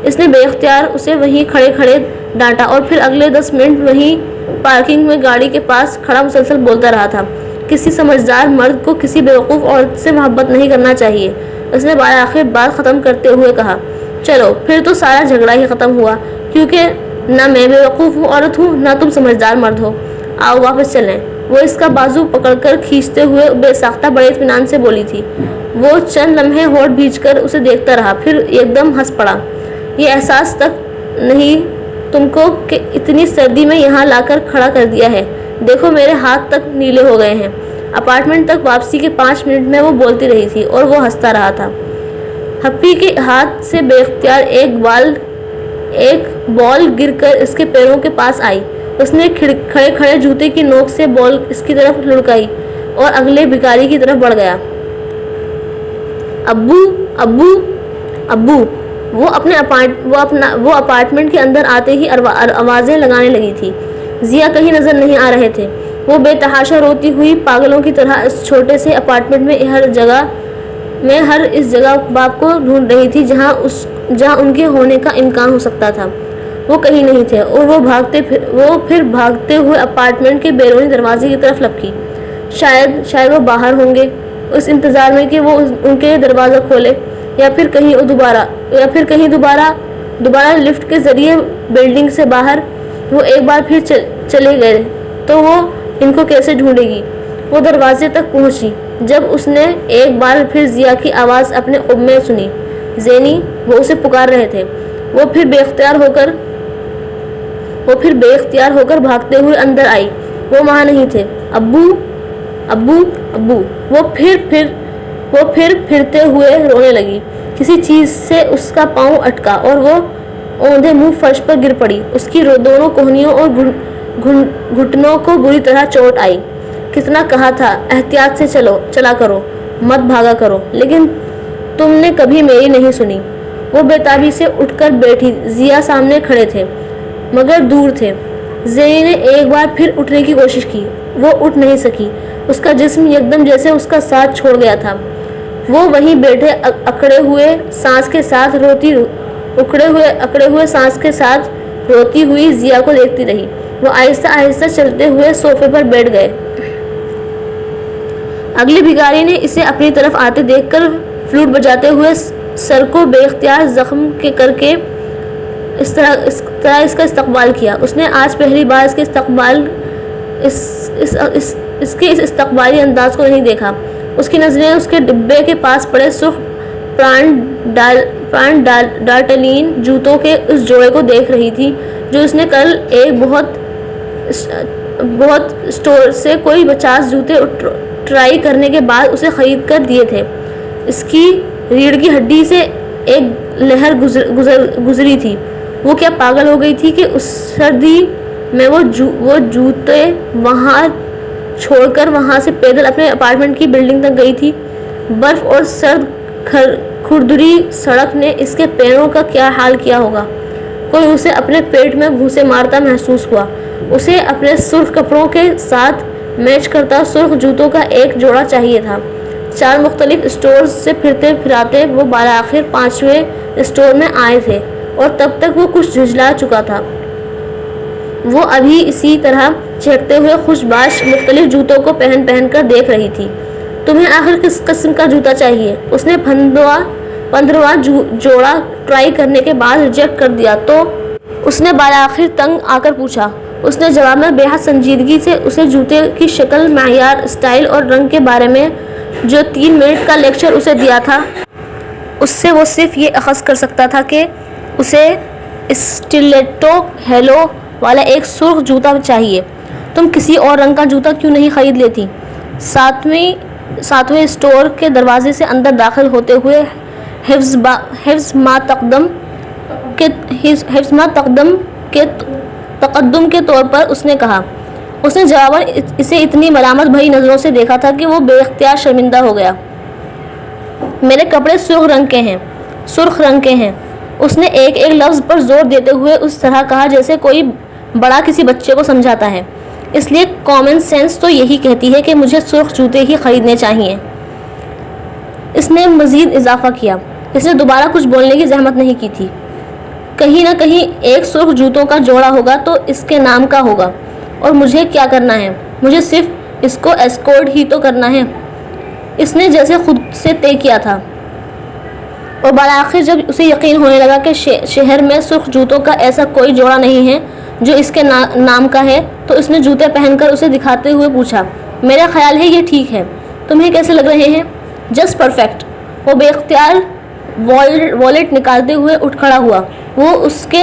اس نے بے اختیار اسے وہیں کھڑے ڈانٹا، اور پھر اگلے 10 منٹ وہیں پارکنگ میں گاڑی کے پاس کھڑا مسلسل بولتا رہا تھا۔ کسی سمجھدار مرد کو کسی بیوقوف عورت سے محبت نہیں کرنا چاہیے۔ اس نے بالآخر بات ختم کرتے ہوئے کہا۔ چلو، پھر تو سارا جھگڑا ہی ختم ہوا، کیونکہ نہ میں بیوقوف عورت ہوں، نہ تم سمجھدار مرد ہو۔ آؤ واپس چلیں۔ وہ اس کا بازو پکڑ کر کھینچتے ہوئے بے ساختہ بڑے اطمینان سے بولی تھی۔ وہ چند لمحے ہونٹ بھینچ کر اسے دیکھتا رہا، پھر ایک دم ہنس پڑا۔ یہ احساس تک نہیں تم کو کہ اتنی سردی میں یہاں لا کر کھڑا کر دیا ہے؟ دیکھو، میرے ہاتھ تک نیلے ہو گئے ہیں۔ اپارٹمنٹ تک واپسی کے 5 منٹ میں وہ بولتی رہی تھی، اور وہ ہنستا رہا تھا۔ ہپی کے ہاتھ سے بے اختیار ایک بال گر کر اس کے پیروں کے پاس آئی۔ اس نے کھڑے جوتے کی نوک سے بال اس کی طرف لڑکائی اور اگلے بھکاری کی طرف بڑھ گیا۔ ابو ابو ابو! وہ اپارٹمنٹ کے اندر آتے ہی آوازیں لگانے لگی تھی۔ ضیا کہیں نظر نہیں آ رہے تھے۔ وہ بے تحاشا روتی ہوئی پاگلوں کی طرح اس چھوٹے سے اپارٹمنٹ میں ہر اس جگہ باپ کو ڈھونڈ رہی تھی جہاں ان کے ہونے کا امکان ہو سکتا تھا۔ وہ کہیں نہیں تھے، اور وہ پھر بھاگتے ہوئے اپارٹمنٹ کے بیرونی دروازے کی طرف لپکی۔ شاید وہ باہر ہوں گے، اس انتظار میں کہ وہ ان کے دروازہ کھولے، یا پھر کہیں دوبارہ لفٹ کے ذریعے بلڈنگ سے باہر۔ وہ ایک بار پھر چلے گئے تو وہ ان کو کیسے ڈھونڈے گی؟ وہ دروازے تک پہنچی جب اس نے ایک بار پھر ضیا کی آواز اپنے قب میں سنی۔ زینی! وہ اسے پکار رہے تھے۔ وہ پھر بے اختیار ہو کر بھاگتے ہوئے اندر آئی۔ وہ وہاں نہیں تھے۔ ابو ابو ابو! وہ پھر پھرتے ہوئے رونے لگی۔ کسی چیز سے اس کا پاؤں اٹکا اور وہ اوندھے منہ فرش پر گر پڑی۔ اس کی دونوں کوہنیوں اور گھٹنوں کو بری طرح چوٹ آئی۔ کتنا کہا تھا احتیاط سے چلا کرو، مت بھاگا کرو، لیکن تم نے کبھی میری نہیں سنی۔ وہ بے تابی سے اٹھ کر بیٹھی۔ ضیا سامنے کھڑے تھے، مگر دور تھے۔ زینی نے ایک بار پھر اٹھنے کی کوشش کی۔ وہ اٹھ نہیں سکی۔ اس کا جسم یکدم جیسے اس کا ساتھ چھوڑ گیا تھا۔ وہ وہیں بیٹھے اکڑے ہوئے سانس کے ساتھ روتی ہوئی ضیا کو دیکھتی رہی۔ وہ آہستہ آہستہ چلتے ہوئے صوفے پر بیٹھ گئے۔ اگلے بھکاری نے اسے اپنی طرف آتے دیکھ کر فلوٹ بجاتے ہوئے سر کو بے اختیار زخم کر کے اس طرح اس کا استقبال کیا۔ اس نے آج پہلی بار اس کے اس استقبالی انداز کو نہیں دیکھا۔ اس کی نظریں اس کے ڈبے کے پاس پڑے سرخ ڈارٹلین جوتوں کے اس جوڑے کو دیکھ رہی تھی جو اس نے کل ایک بہت اسٹور سے کوئی 50 جوتے ٹرائی کرنے کے بعد اسے خرید کر دیے تھے۔ اس کی ریڑھ کی ہڈی سے ایک لہر گزری تھی۔ وہ کیا پاگل ہو گئی تھی کہ اس سردی میں وہ جوتے وہاں چھوڑ کر وہاں سے پیدل اپنے اپارٹمنٹ کی بلڈنگ تک گئی تھی؟ برف اور سرد کھردری سڑک نے اس کے پیروں کا کیا حال کیا ہوگا؟ کوئی اسے اپنے پیٹ میں گھوسے مارتا محسوس ہوا۔ اسے اپنے سرخ کپڑوں کے ساتھ میچ کرتا سرخ جوتوں کا ایک جوڑا چاہیے تھا۔ 4 مختلف اسٹورز سے پھرتے پھراتے وہ بالآخر 5ویں اسٹور میں آئے تھے اور تب تک وہ کچھ جھنجھلا چکا تھا۔ وہ ابھی اسی طرح چہکتے ہوئے خوش باش مختلف جوتوں کو پہن کر دیکھ رہی تھی۔ تمہیں آخر کس قسم کا جوتا چاہیے؟ اس نے 15واں جوڑا ٹرائی کرنے کے بعد ریجیکٹ کر دیا تو اس نے بالآخر تنگ آ کر پوچھا۔ اس نے جواب میں بے حد سنجیدگی سے اسے جوتے کی شکل، معیار، اسٹائل اور رنگ کے بارے میں جو 3 منٹ کا لیکچر اسے دیا تھا اس سے وہ صرف یہ اخذ کر سکتا تھا کہ اسے اسٹیلیٹو ہیلو والا ایک سرخ جوتا چاہیے۔ تم کسی اور رنگ کا جوتا کیوں نہیں خرید لیتی؟ 7ویں اسٹور کے دروازے سے اندر داخل ہوتے ہوئے حفظ ما تقدم کے طور پر اس نے کہا۔ اس نے جواباً اسے اتنی ملامت بھری نظروں سے دیکھا تھا کہ وہ بے اختیار شرمندہ ہو گیا۔ میرے کپڑے سرخ رنگ کے ہیں۔ اس نے ایک لفظ پر زور دیتے ہوئے اس طرح کہا جیسے کوئی بڑا کسی بچے کو سمجھاتا ہے۔ اس لیے کامن سینس تو یہی کہتی ہے کہ مجھے سرخ جوتے ہی خریدنے چاہیے۔ اس نے مزید اضافہ کیا۔ اس نے دوبارہ کچھ بولنے کی زحمت نہیں کی تھی۔ کہیں نہ کہیں ایک سرخ جوتوں کا جوڑا ہوگا تو اس کے نام کا ہوگا، اور مجھے کیا کرنا ہے؟ مجھے صرف اس کو ایسکورٹ ہی تو کرنا ہے۔ اس نے جیسے خود سے طے کیا تھا، اور بالآخر جب اسے یقین ہونے لگا کہ شہر میں سرخ جوتوں کا ایسا کوئی جوڑا نہیں ہے جو اس کے نام کا ہے، تو اس نے جوتے پہن کر اسے دکھاتے ہوئے پوچھا، میرا خیال ہے یہ ٹھیک ہے، تمہیں کیسے لگ رہے ہیں؟ Just perfect. وہ بے اختیار والیٹ نکالتے ہوئے اٹھ کھڑا ہوا۔ وہ اس کے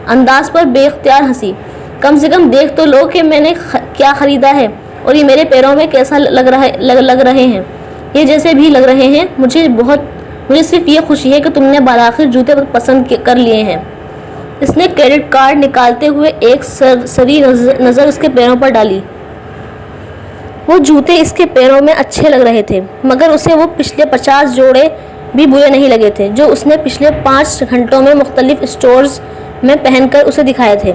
انداز پر بے اختیار ہنسی۔ کم سے کم دیکھ تو لو کہ میں نے کیا خریدا ہے اور یہ میرے پیروں میں کیسا لگ رہے ہیں۔ یہ جیسے بھی لگ رہے ہیں۔ مجھے صرف یہ خوشی ہے کہ تم نے بالآخر جوتے پسند کر لیے ہیں۔ اس نے کریڈٹ کارڈ نکالتے ہوئے ایک سری نظر اس کے پیروں پر ڈالی۔ وہ جوتے اس کے پیروں میں اچھے لگ رہے تھے، مگر اسے وہ پچھلے 50 جوڑے بھی برے نہیں لگے تھے جو اس نے پچھلے 5 گھنٹوں میں مختلف اسٹورز میں پہن کر اسے دکھائے تھے۔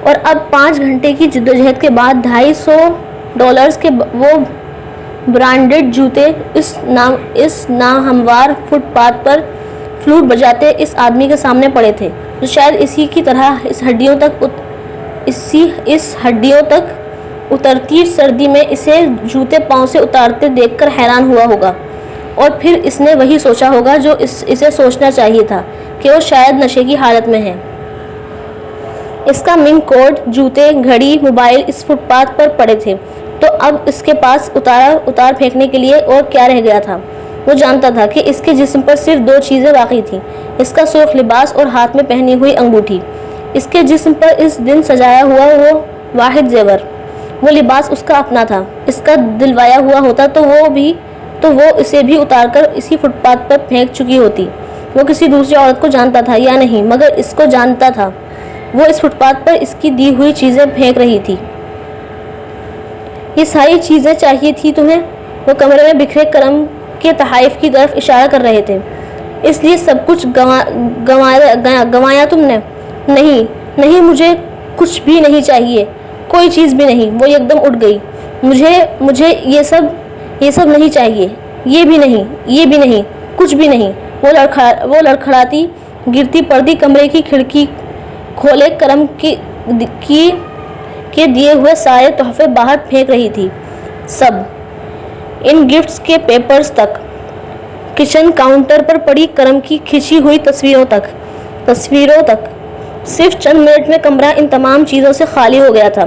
اور اب 5 گھنٹے کی جدوجہد کے بعد $250 کے وہ برانڈڈ جوتے اس ناہموار فٹ پاتھ پر فلوٹ بجاتے اس آدمی کے سامنے پڑے تھے، جو شاید اسی کی طرح اس ہڈیوں تک اترتی سردی میں اسے جوتے پاؤں سے اتارتے دیکھ کر حیران ہوا ہوگا، اور پھر اس نے وہی سوچا ہوگا جو اسے سوچنا چاہیے تھا کہ وہ شاید نشے کی حالت میں ہے۔ اس کا منگ کوٹ، جوتے، گھڑی، موبائل اس فٹ پاتھ پر پڑے تھے، تو اب اس کے پاس اتار پھینکنے کے لیے اور کیا رہ گیا تھا؟ وہ جانتا تھا کہ اس کے جسم پر صرف 2 چیزیں باقی تھیں، اس کا سرخ لباس اور ہاتھ میں پہنی ہوئی انگوٹھی۔ اس کے جسم پر اس دن سجایا ہوا وہ واحد زیور، وہ لباس اس کا اپنا تھا۔ اس کا دلوایا ہوا ہوتا تو وہ اسے بھی اتار کر اسی فٹ پاتھ پر پھینک چکی ہوتی۔ وہ کسی دوسری عورت کو جانتا تھا یا نہیں، مگر اس کو جانتا تھا۔ وہ اس فٹ پاتھ پر اس کی دی ہوئی چیزیں پھینک رہی تھی۔ یہ ساری چیزیں چاہیے تھی تمہیں؟ وہ کمرے میں بکھرے کرم کے تحائف کی طرف اشارہ کر رہے تھے۔ اس لیے سب کچھ گنوایا تم نے؟ نہیں، مجھے کچھ بھی نہیں چاہیے، کوئی چیز بھی نہیں۔ وہ ایک دم اٹھ گئی۔ مجھے یہ سب نہیں چاہیے، یہ بھی نہیں، کچھ بھی نہیں۔ وہ لڑکھڑاتی گرتی پڑتی کمرے کی کھڑکی کھولے کرم کے دیے ہوئے سارے تحفے باہر پھینک رہی تھی، سب، ان گفٹس کے پیپرز تک۔ کچن کاؤنٹر پر پڑی کرم کی کھینچی ہوئی تصویروں تک صرف چند منٹ میں کمرہ ان تمام چیزوں سے خالی ہو گیا تھا۔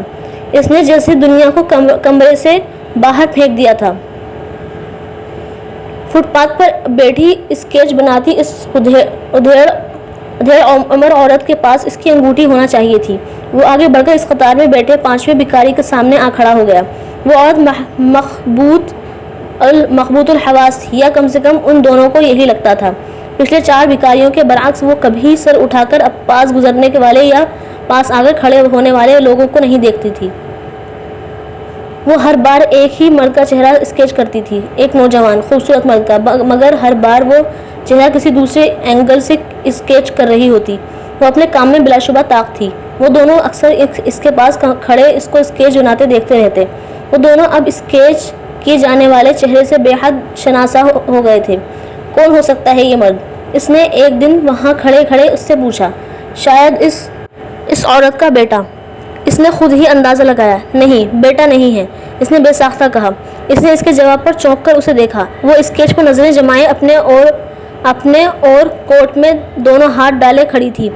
اس نے جیسے دنیا کو کمرے سے باہر پھینک دیا تھا۔ فٹ پاتھ پر بیٹھی اسکیچ بناتی اس ادھیڑ عمر عورت کے پاس اس کی انگوٹھی ہونا چاہیے تھی۔ وہ آگے بڑھ کر اس قطار میں بیٹھے 5ویں بھکاری کے سامنے آ کھڑا ہو گیا۔ وہ عورت مخبوط الحواس تھی، یا کم سے کم ان دونوں کو یہی لگتا تھا۔ پچھلے 4 بھکاریوں کے برعکس وہ کبھی سر اٹھا کر پاس گزرنے والے یا پاس آ کر کھڑے ہونے والے لوگوں کو نہیں دیکھتی تھی۔ وہ ہر بار ایک ہی مرد کا چہرہ اسکیچ کرتی تھی، ایک نوجوان خوبصورت مرد کا، مگر ہر بار وہ چہرہ کسی دوسرے اینگل سے اسکیچ کر رہی ہوتی۔ وہ اپنے کام میں بلا شبہ طاق تھی۔ وہ دونوں اکثر اس کے پاس کھڑے اس کو اسکیچ بناتے دیکھتے رہتے۔ وہ دونوں اب اسکیچ کیے جانے والے چہرے سے بے حد شناسا ہو گئے تھے۔ کون ہو سکتا ہے یہ مرد؟ اس نے ایک دن وہاں کھڑے اس سے پوچھا۔ شاید اس عورت کا بیٹا۔ اس نے خود ہی اندازہ لگایا۔ نہیں، بیٹا نہیں ہے، اس نے بے ساختہ کہا۔ اس نے اس کے جواب پر چونک کر اسے دیکھا۔ وہ اسکیچ پر نظریں جمائے اپنے اور کوٹ میں دونوں ہاتھ ڈالے کھڑی تھی۔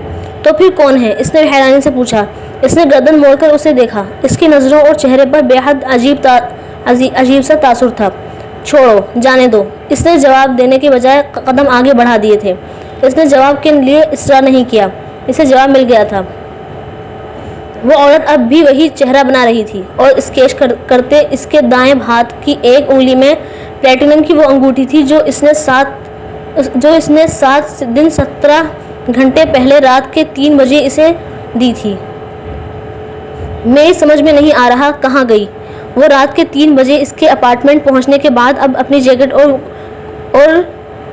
تو پھر کون ہے؟ اس نے حیرانی سے پوچھا۔ اس نے گردن موڑ کر اسے دیکھا۔ اس کی نظروں اور چہرے پر بے حد عجیب سا تاثر تھا۔ چھوڑو، جانے دو، اس نے جواب دینے کے بجائے قدم آگے بڑھا دیے تھے۔ اس نے جواب کے لیے اصرار نہیں کیا، اسے جواب مل گیا تھا۔ وہ عورت اب بھی وہی چہرہ بنا رہی تھی اور اسکیچ کرتے اس کے دائیں ہاتھ کی ایک انگلی میں پلیٹینم کی وہ انگوٹھی تھی جو اس نے 7 دن 17 گھنٹے پہلے رات کے 3 بجے اسے دی تھی۔ میری سمجھ میں نہیں آ رہا کہاں گئی۔ وہ رات کے 3 بجے اس کے اپارٹمنٹ پہنچنے کے بعد اب اپنی جیکٹ اور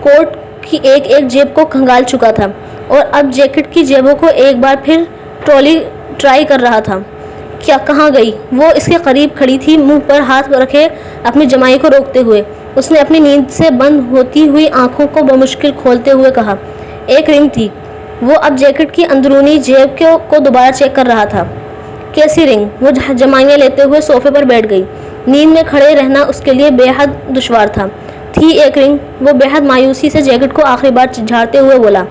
کوٹ کی ایک جیب کو کھنگال چکا تھا اور اب جیکٹ کی جیبوں کو ایک بار پھر ٹرائی کر رہا تھا۔ کیا کہاں گئی؟ وہ اس کے قریب کھڑی تھی، منہ پر ہاتھ رکھے اپنی جمائی کو روکتے ہوئے۔ اس نے اپنی نیند سے بند ہوتی ہوئی آنکھوں کو بمشکل کھولتے ہوئے کہا۔ ایک رنگ تھی۔ وہ اب جیکٹ کی اندرونی جیب کو دوبارہ چیک کر رہا تھا۔ کیسی رنگ؟ وہ جمائیاں لیتے ہوئے صوفے پر بیٹھ گئی۔ نیند میں کھڑے رہنا اس کے لیے بے حد دشوار تھا۔ تھی ایک رنگ؟ وہ بے حد مایوسی سے جیکٹ کو آخری بار جھاڑتے ہوئے بولا۔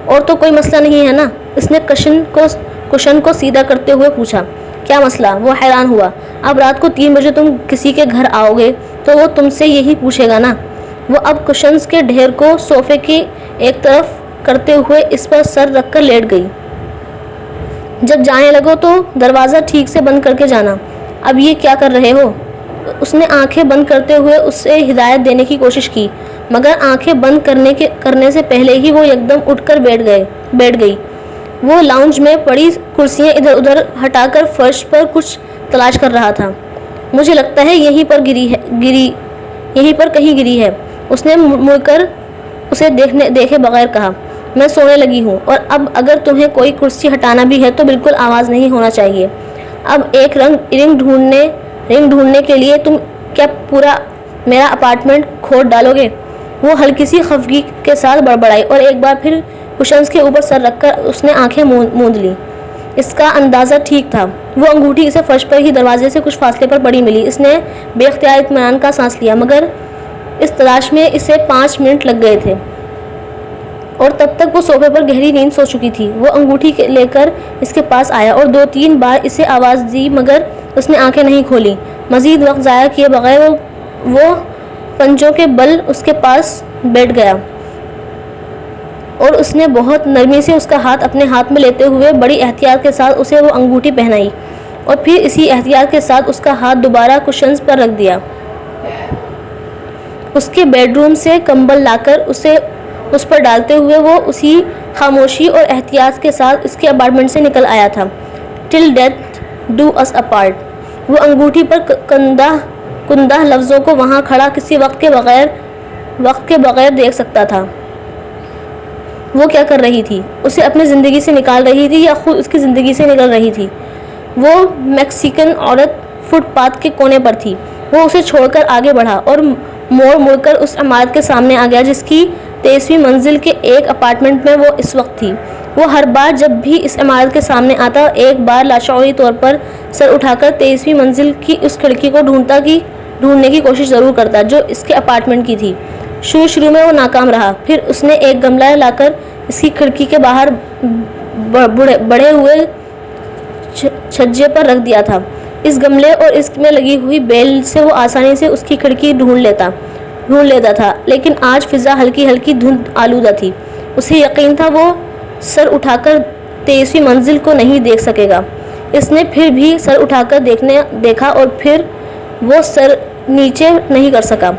اور تو کوئی مسئلہ نہیں ہے نا؟ اس نے کشن کو سیدھا کرتے ہوئے پوچھا۔ کیا مسئلہ؟ وہ حیران ہوا۔ اب رات کو 3 بجے تم کسی کے گھر آؤ گے تو وہ تم سے یہی پوچھے گا نا؟ وہ اب کشنز کے ڈھیر کو صوفے کی ایک طرف کرتے ہوئے اس پر سر رکھ کر لیٹ گئی۔ جب جانے لگو تو دروازہ ٹھیک سے بند کر کے جانا۔ اب یہ کیا کر رہے ہو؟ اس نے آنکھیں بند کرتے ہوئے اسے ہدایت دینے کی کوشش کی، مگر آنکھیں بند کرنے سے پہلے ہی وہ یکدم اٹھ کر بیٹھ گئی۔ وہ لاؤنج میں پڑی کرسیاں ادھر ادھر ہٹا کر فرش پر کچھ تلاش کر رہا تھا۔ مجھے لگتا ہے یہیں پر کہیں گری ہے۔ اس نے مڑ کر اسے دیکھے بغیر کہا۔ میں سونے لگی ہوں، اور اب اگر تمہیں کوئی کرسی ہٹانا بھی ہے تو بالکل آواز نہیں ہونا چاہیے۔ اب ایک رنگ ڈھونڈنے کے لیے تم کیا پورا میرا اپارٹمنٹ کھود ڈالو گے؟ وہ ہلکی سی خفگی کے ساتھ بڑبڑائی اور ایک بار پھر کشنز کے اوپر سر رکھ کر اس نے آنکھیں موند لی۔ اس کا اندازہ ٹھیک تھا۔ وہ انگوٹھی اسے فرش پر ہی دروازے سے کچھ فاصلے پر پڑی ملی۔ اس نے بے اختیار اطمینان کا سانس لیا، مگر اس تلاش میں اسے 5 منٹ لگ گئے تھے، اور تب تک وہ صوفے پر گہری نیند سو چکی تھی۔ وہ انگوٹھی لے کر اس کے پاس آیا اور 2-3 بار اسے آواز دی، مگر اس نے آنکھیں نہیں کھولی۔ مزید وقت ضائع کیے بغیر وہ پنجوں کے بل اس کے پاس بیٹھ گیا، اور اس نے بہت نرمی سے اس کا ہاتھ اپنے ہاتھ میں لیتے ہوئے بڑی احتیاط کے ساتھ اسے وہ انگوٹھی پہنائی، اور پھر اسی احتیاط کے ساتھ اس کا ہاتھ دوبارہ کشنز پر رکھ دیا۔ اس کے بیڈ روم سے کمبل لا کر اس پر ڈالتے ہوئے وہ اسی خاموشی اور احتیاط کے ساتھ اس کے اپارٹمنٹ سے نکل آیا تھا۔ ٹل ڈیتھ ڈو اس اپارٹ۔ وہ انگوٹھی پر کندہ لفظوں کو وہاں کھڑا کسی وقت کے بغیر دیکھ سکتا تھا۔ وہ کیا کر رہی تھی؟ اسے اپنی زندگی سے نکال رہی تھی یا خود اس کی زندگی سے نکل رہی تھی؟ وہ میکسیکن عورت فٹ پاتھ کے کونے پر تھی۔ وہ اسے چھوڑ کر آگے بڑھا اور مڑ کر اس عمارت کے سامنے آ گیا جس کی 23ویں منزل کے ایک اپارٹمنٹ میں وہ اس وقت تھی۔ وہ ہر بار جب بھی اس عمارت کے سامنے آتا، ایک بار لاشعوری طور پر سر اٹھا کر 23ویں منزل کی اس کھڑکی کو ڈھونڈنے کی کوشش ضرور کرتا جو اس کے اپارٹمنٹ کی تھی۔ شروع میں وہ ناکام رہا۔ پھر اس نے ایک گملہ لا کر اس کی کھڑکی کے باہر بڑھے ہوئے چھجے پر رکھ دیا تھا۔ اس گملے اور اس میں لگی ہوئی بیل سے وہ آسانی سے اس کی کھڑکی ڈھونڈ لیتا تھا، لیکن آج فضا ہلکی ہلکی دھند آلودہ تھی۔ اسے یقین تھا وہ سر اٹھا کر 23ویں منزل کو نہیں دیکھ سکے گا۔ اس نے پھر بھی سر اٹھا کر دیکھا اور پھر وہ سر نیچے نہیں کر سکا۔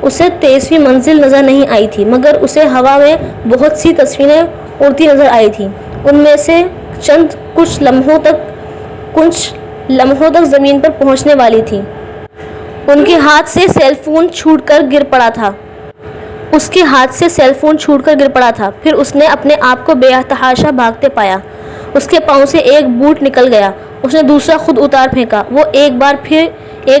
اسے 23ویں منزل نظر نہیں آئی تھی، مگر اسے ہوا میں بہت سی تصویریں اڑتی نظر آئی تھیں۔ ان میں سے چند کچھ لمحوں تک زمین پر پہنچنے والی تھیں۔ ان کے ہاتھ سے سیل فون چھوٹ کر گر پڑا تھا۔ پھر اس نے اپنے آپ کو بے تحاشا بھاگتے پایا۔ اس کے پاؤں سے ایک بوٹ نکل گیا۔ اس نے دوسرا خود اتار پھینکا۔ وہ ایک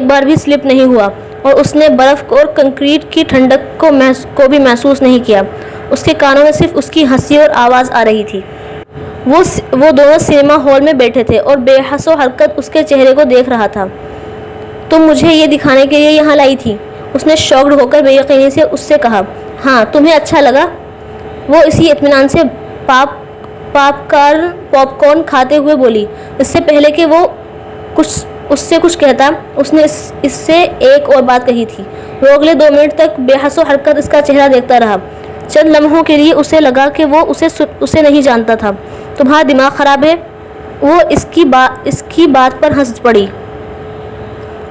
بار بھی سلپ نہیں ہوا اور اس نے برف اور کنکریٹ کی ٹھنڈک کو بھی محسوس نہیں کیا۔ اس کے کانوں میں صرف اس کی ہنسی اور آواز آ رہی تھی۔ وہ دونوں سنیما ہال میں بیٹھے تھے اور بے حس و حرکت اس کے چہرے کو دیکھ رہا تھا۔ تم مجھے یہ دکھانے کے لیے یہاں لائی تھی؟ اس نے شاکڈ ہو کر بے یقینی سے اس سے کہا۔ ہاں، تمہیں اچھا لگا؟ وہ اسی اطمینان سے پاپ کارن کھاتے ہوئے بولی۔ اس سے پہلے کہ وہ اس سے کچھ کہتا، اس نے اس سے ایک اور بات کہی تھی۔ وہ اگلے 2 منٹ تک بے حس و حرکت اس کا چہرہ دیکھتا رہا۔ چند لمحوں کے لیے اسے لگا کہ وہ اسے نہیں جانتا تھا۔ تمہارا دماغ خراب ہے؟ وہ اس کی بات پر ہنس پڑی۔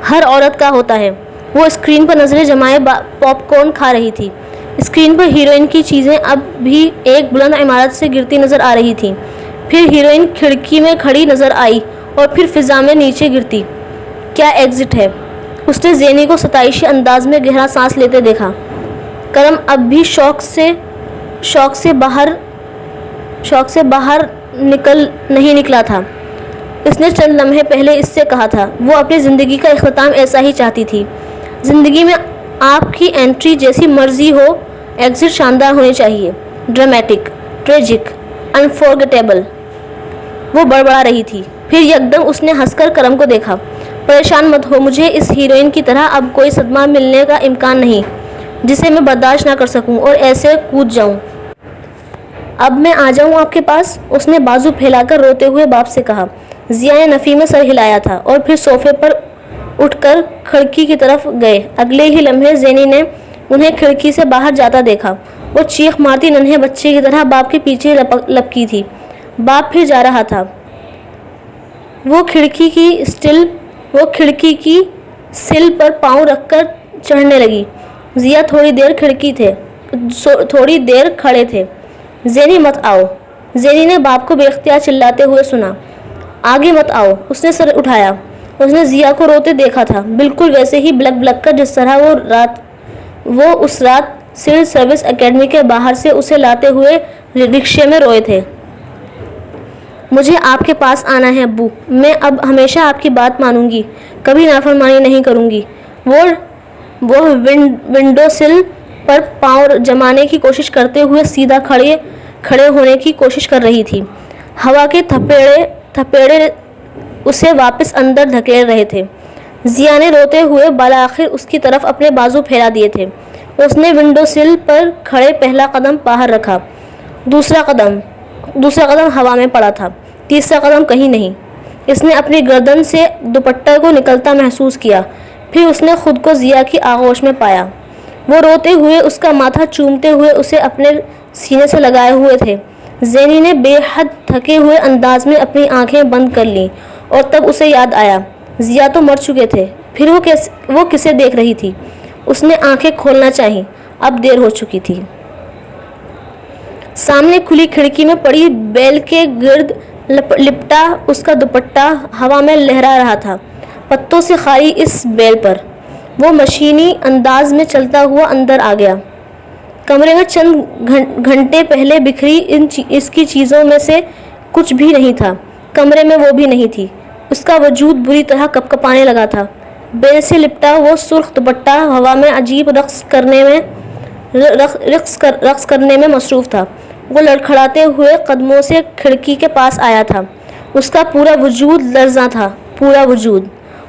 ہر عورت کا ہوتا ہے۔ وہ اسکرین پر نظریں جمائے پاپ کارن کھا رہی تھی۔ اسکرین پر ہیروئن کی چیزیں اب بھی ایک بلند عمارت سے گرتی نظر آ رہی تھیں۔ پھر ہیروئن کھڑکی میں کھڑی نظر آئی اور پھر فضا میں نیچے گرتی۔ کیا ایگزٹ ہے؟ اس نے زینی کو ستائشی انداز میں گہرا سانس لیتے دیکھا۔ کرم اب بھی شوق سے باہر نہیں نکلا تھا۔ اس نے چند لمحے پہلے اس سے کہا تھا، وہ اپنی زندگی کا اختتام ایسا ہی چاہتی تھی۔ زندگی میں آپ کی انٹری جیسی مرضی ہو، ایگزٹ شاندار ہونے چاہیے، ڈرامیٹک، ٹریجک، انفارگیٹیبل۔ وہ بڑبڑا رہی تھی۔ پھر یکدم اس نے ہنس کر کرم کو دیکھا۔ پریشان مت ہو، مجھے اس ہیروئن کی طرح اب کوئی صدمہ ملنے کا امکان نہیں جسے میں برداشت نہ کر سکوں اور ایسے کود جاؤں۔ اب میں آ جاؤں آپ کے پاس؟ اس نے بازو پھیلا کر روتے ہوئے باپ سے کہا۔ ضیا نے نفی میں سر ہلایا تھا اور پھر صوفے پر اٹھ کر کھڑکی کی طرف گئے۔ اگلے ہی لمحے زینی نے انہیں کھڑکی سے باہر جاتا دیکھا۔ وہ چیخ مارتی ننھے بچے کی طرح باپ کے پیچھے لپکی تھی۔ باپ پھر جا رہا تھا۔ وہ کھڑکی کی سل پر پاؤں رکھ کر چڑھنے لگی۔ ضیا تھوڑی دیر کھڑے تھے۔ زینی مت آؤ، زینی نے باپ کو بے اختیار چلاتے ہوئے سنا۔ آگے مت آؤ۔ اس نے سر اٹھایا۔ اس نے ضیا کو روتے دیکھا تھا، بالکل ویسے ہی بلک کر جس طرح وہ اس رات سول سروس اکیڈمی کے باہر سے اسے لاتے ہوئے رکشے میں روئے تھے۔ مجھے آپ کے پاس آنا ہے ابو، میں اب ہمیشہ آپ کی بات مانوں گی، کبھی نافرمانی نہیں کروں گی۔ وہ ونڈو سل پر پاؤں جمانے کی کوشش کرتے ہوئے سیدھا کھڑے ہونے کی کوشش کر رہی تھی۔ ہوا کے تھپیڑے اسے واپس اندر دھکیل رہے تھے۔ ضیا نے روتے ہوئے بالآخر اس کی طرف اپنے بازو پھیلا دیے تھے۔ اس نے ونڈو سل پر کھڑے پہلا قدم باہر رکھا۔ دوسرا قدم ہوا میں پڑا تھا، تیسرا قدم کہیں نہیں۔ اس نے اپنی گردن سے دوپٹہ کو نکلتا محسوس کیا، پھر اس نے خود کو ضیا کی آغوش میں پایا۔ وہ روتے ہوئے اس کا ماتھا چومتے ہوئے اسے اپنے سینے سے لگائے ہوئے تھے۔ زینی نے بے حد تھکے ہوئے انداز میں اپنی آنکھیں بند کر لیں اور تب اسے یاد آیا، ضیا تو مر چکے تھے، پھر وہ کسے دیکھ رہی تھی؟ اس نے آنکھیں کھولنا چاہی، اب دیر ہو چکی تھی۔ سامنے کھلی کھڑکی میں پڑی بیل کے گرد لپٹا اس کا دوپٹہ ہوا میں لہرا رہا تھا، پتوں سے خالی اس بیل پر۔ وہ مشینی انداز میں چلتا ہوا اندر آ گیا۔ کمرے میں چند گھنٹے پہلے بکھری اس کی چیزوں میں سے کچھ بھی نہیں تھا۔ کمرے میں وہ بھی نہیں تھی۔ اس کا وجود بری طرح کپکپانے لگا تھا۔ بیل سے لپٹا وہ سرخ دوپٹہ ہوا میں عجیب رقص کرنے میں مصروف تھا۔ وہ لڑکھڑاتے ہوئے قدموں سے کھڑکی کے پاس آیا تھا۔ اس کا پورا وجود لرزاں تھا، پورا وجود۔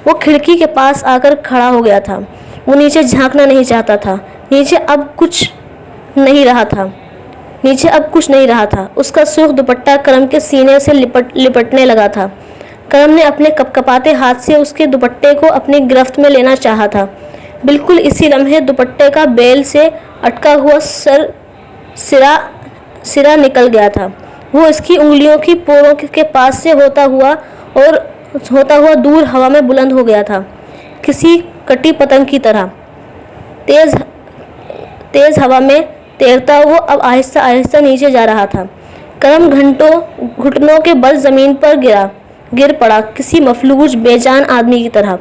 وہ کھڑکی کے پاس آ کر کھڑا ہو گیا تھا۔ وہ نیچے جھانکنا نہیں چاہتا تھا، نیچے اب کچھ نہیں رہا تھا. اس کا سرخ دوپٹہ کرم کے سینے سے لپٹنے لگا تھا. کرم نے اپنے کپکپاتے ہاتھ سے اس کے دوپٹے کو اپنی گرفت میں لینا چاہا تھا. بالکل اسی لمحے دوپٹے کا بیل سے اٹکا ہوا سرا نکل گیا تھا. وہ اس کی انگلیوں کی پوروں کے پاس سے ہوتا ہوا دور ہوا میں بلند ہو گیا تھا، کسی کٹی پتنگ کی طرح. تیز ہوا میں تیرتا وہ اب آہستہ آہستہ نیچے جا رہا تھا. کرم گھٹنوں کے بل زمین پر گر پڑا، کسی مفلوج بے جان آدمی کی طرح.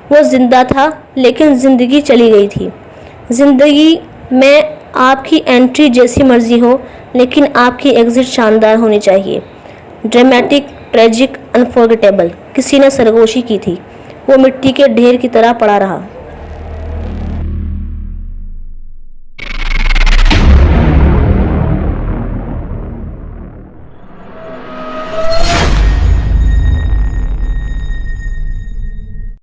وہ زندہ تھا لیکن زندگی چلی گئی تھی. زندگی میں آپ کی انٹری جیسی مرضی ہو لیکن آپ کی ایگزٹ شاندار ہونی چاہیے. Dramatic, tragic, unforgettable. کسی نے سرگوشی کی تھی. وہ مٹی کے ڈھیر کی طرح پڑا رہا.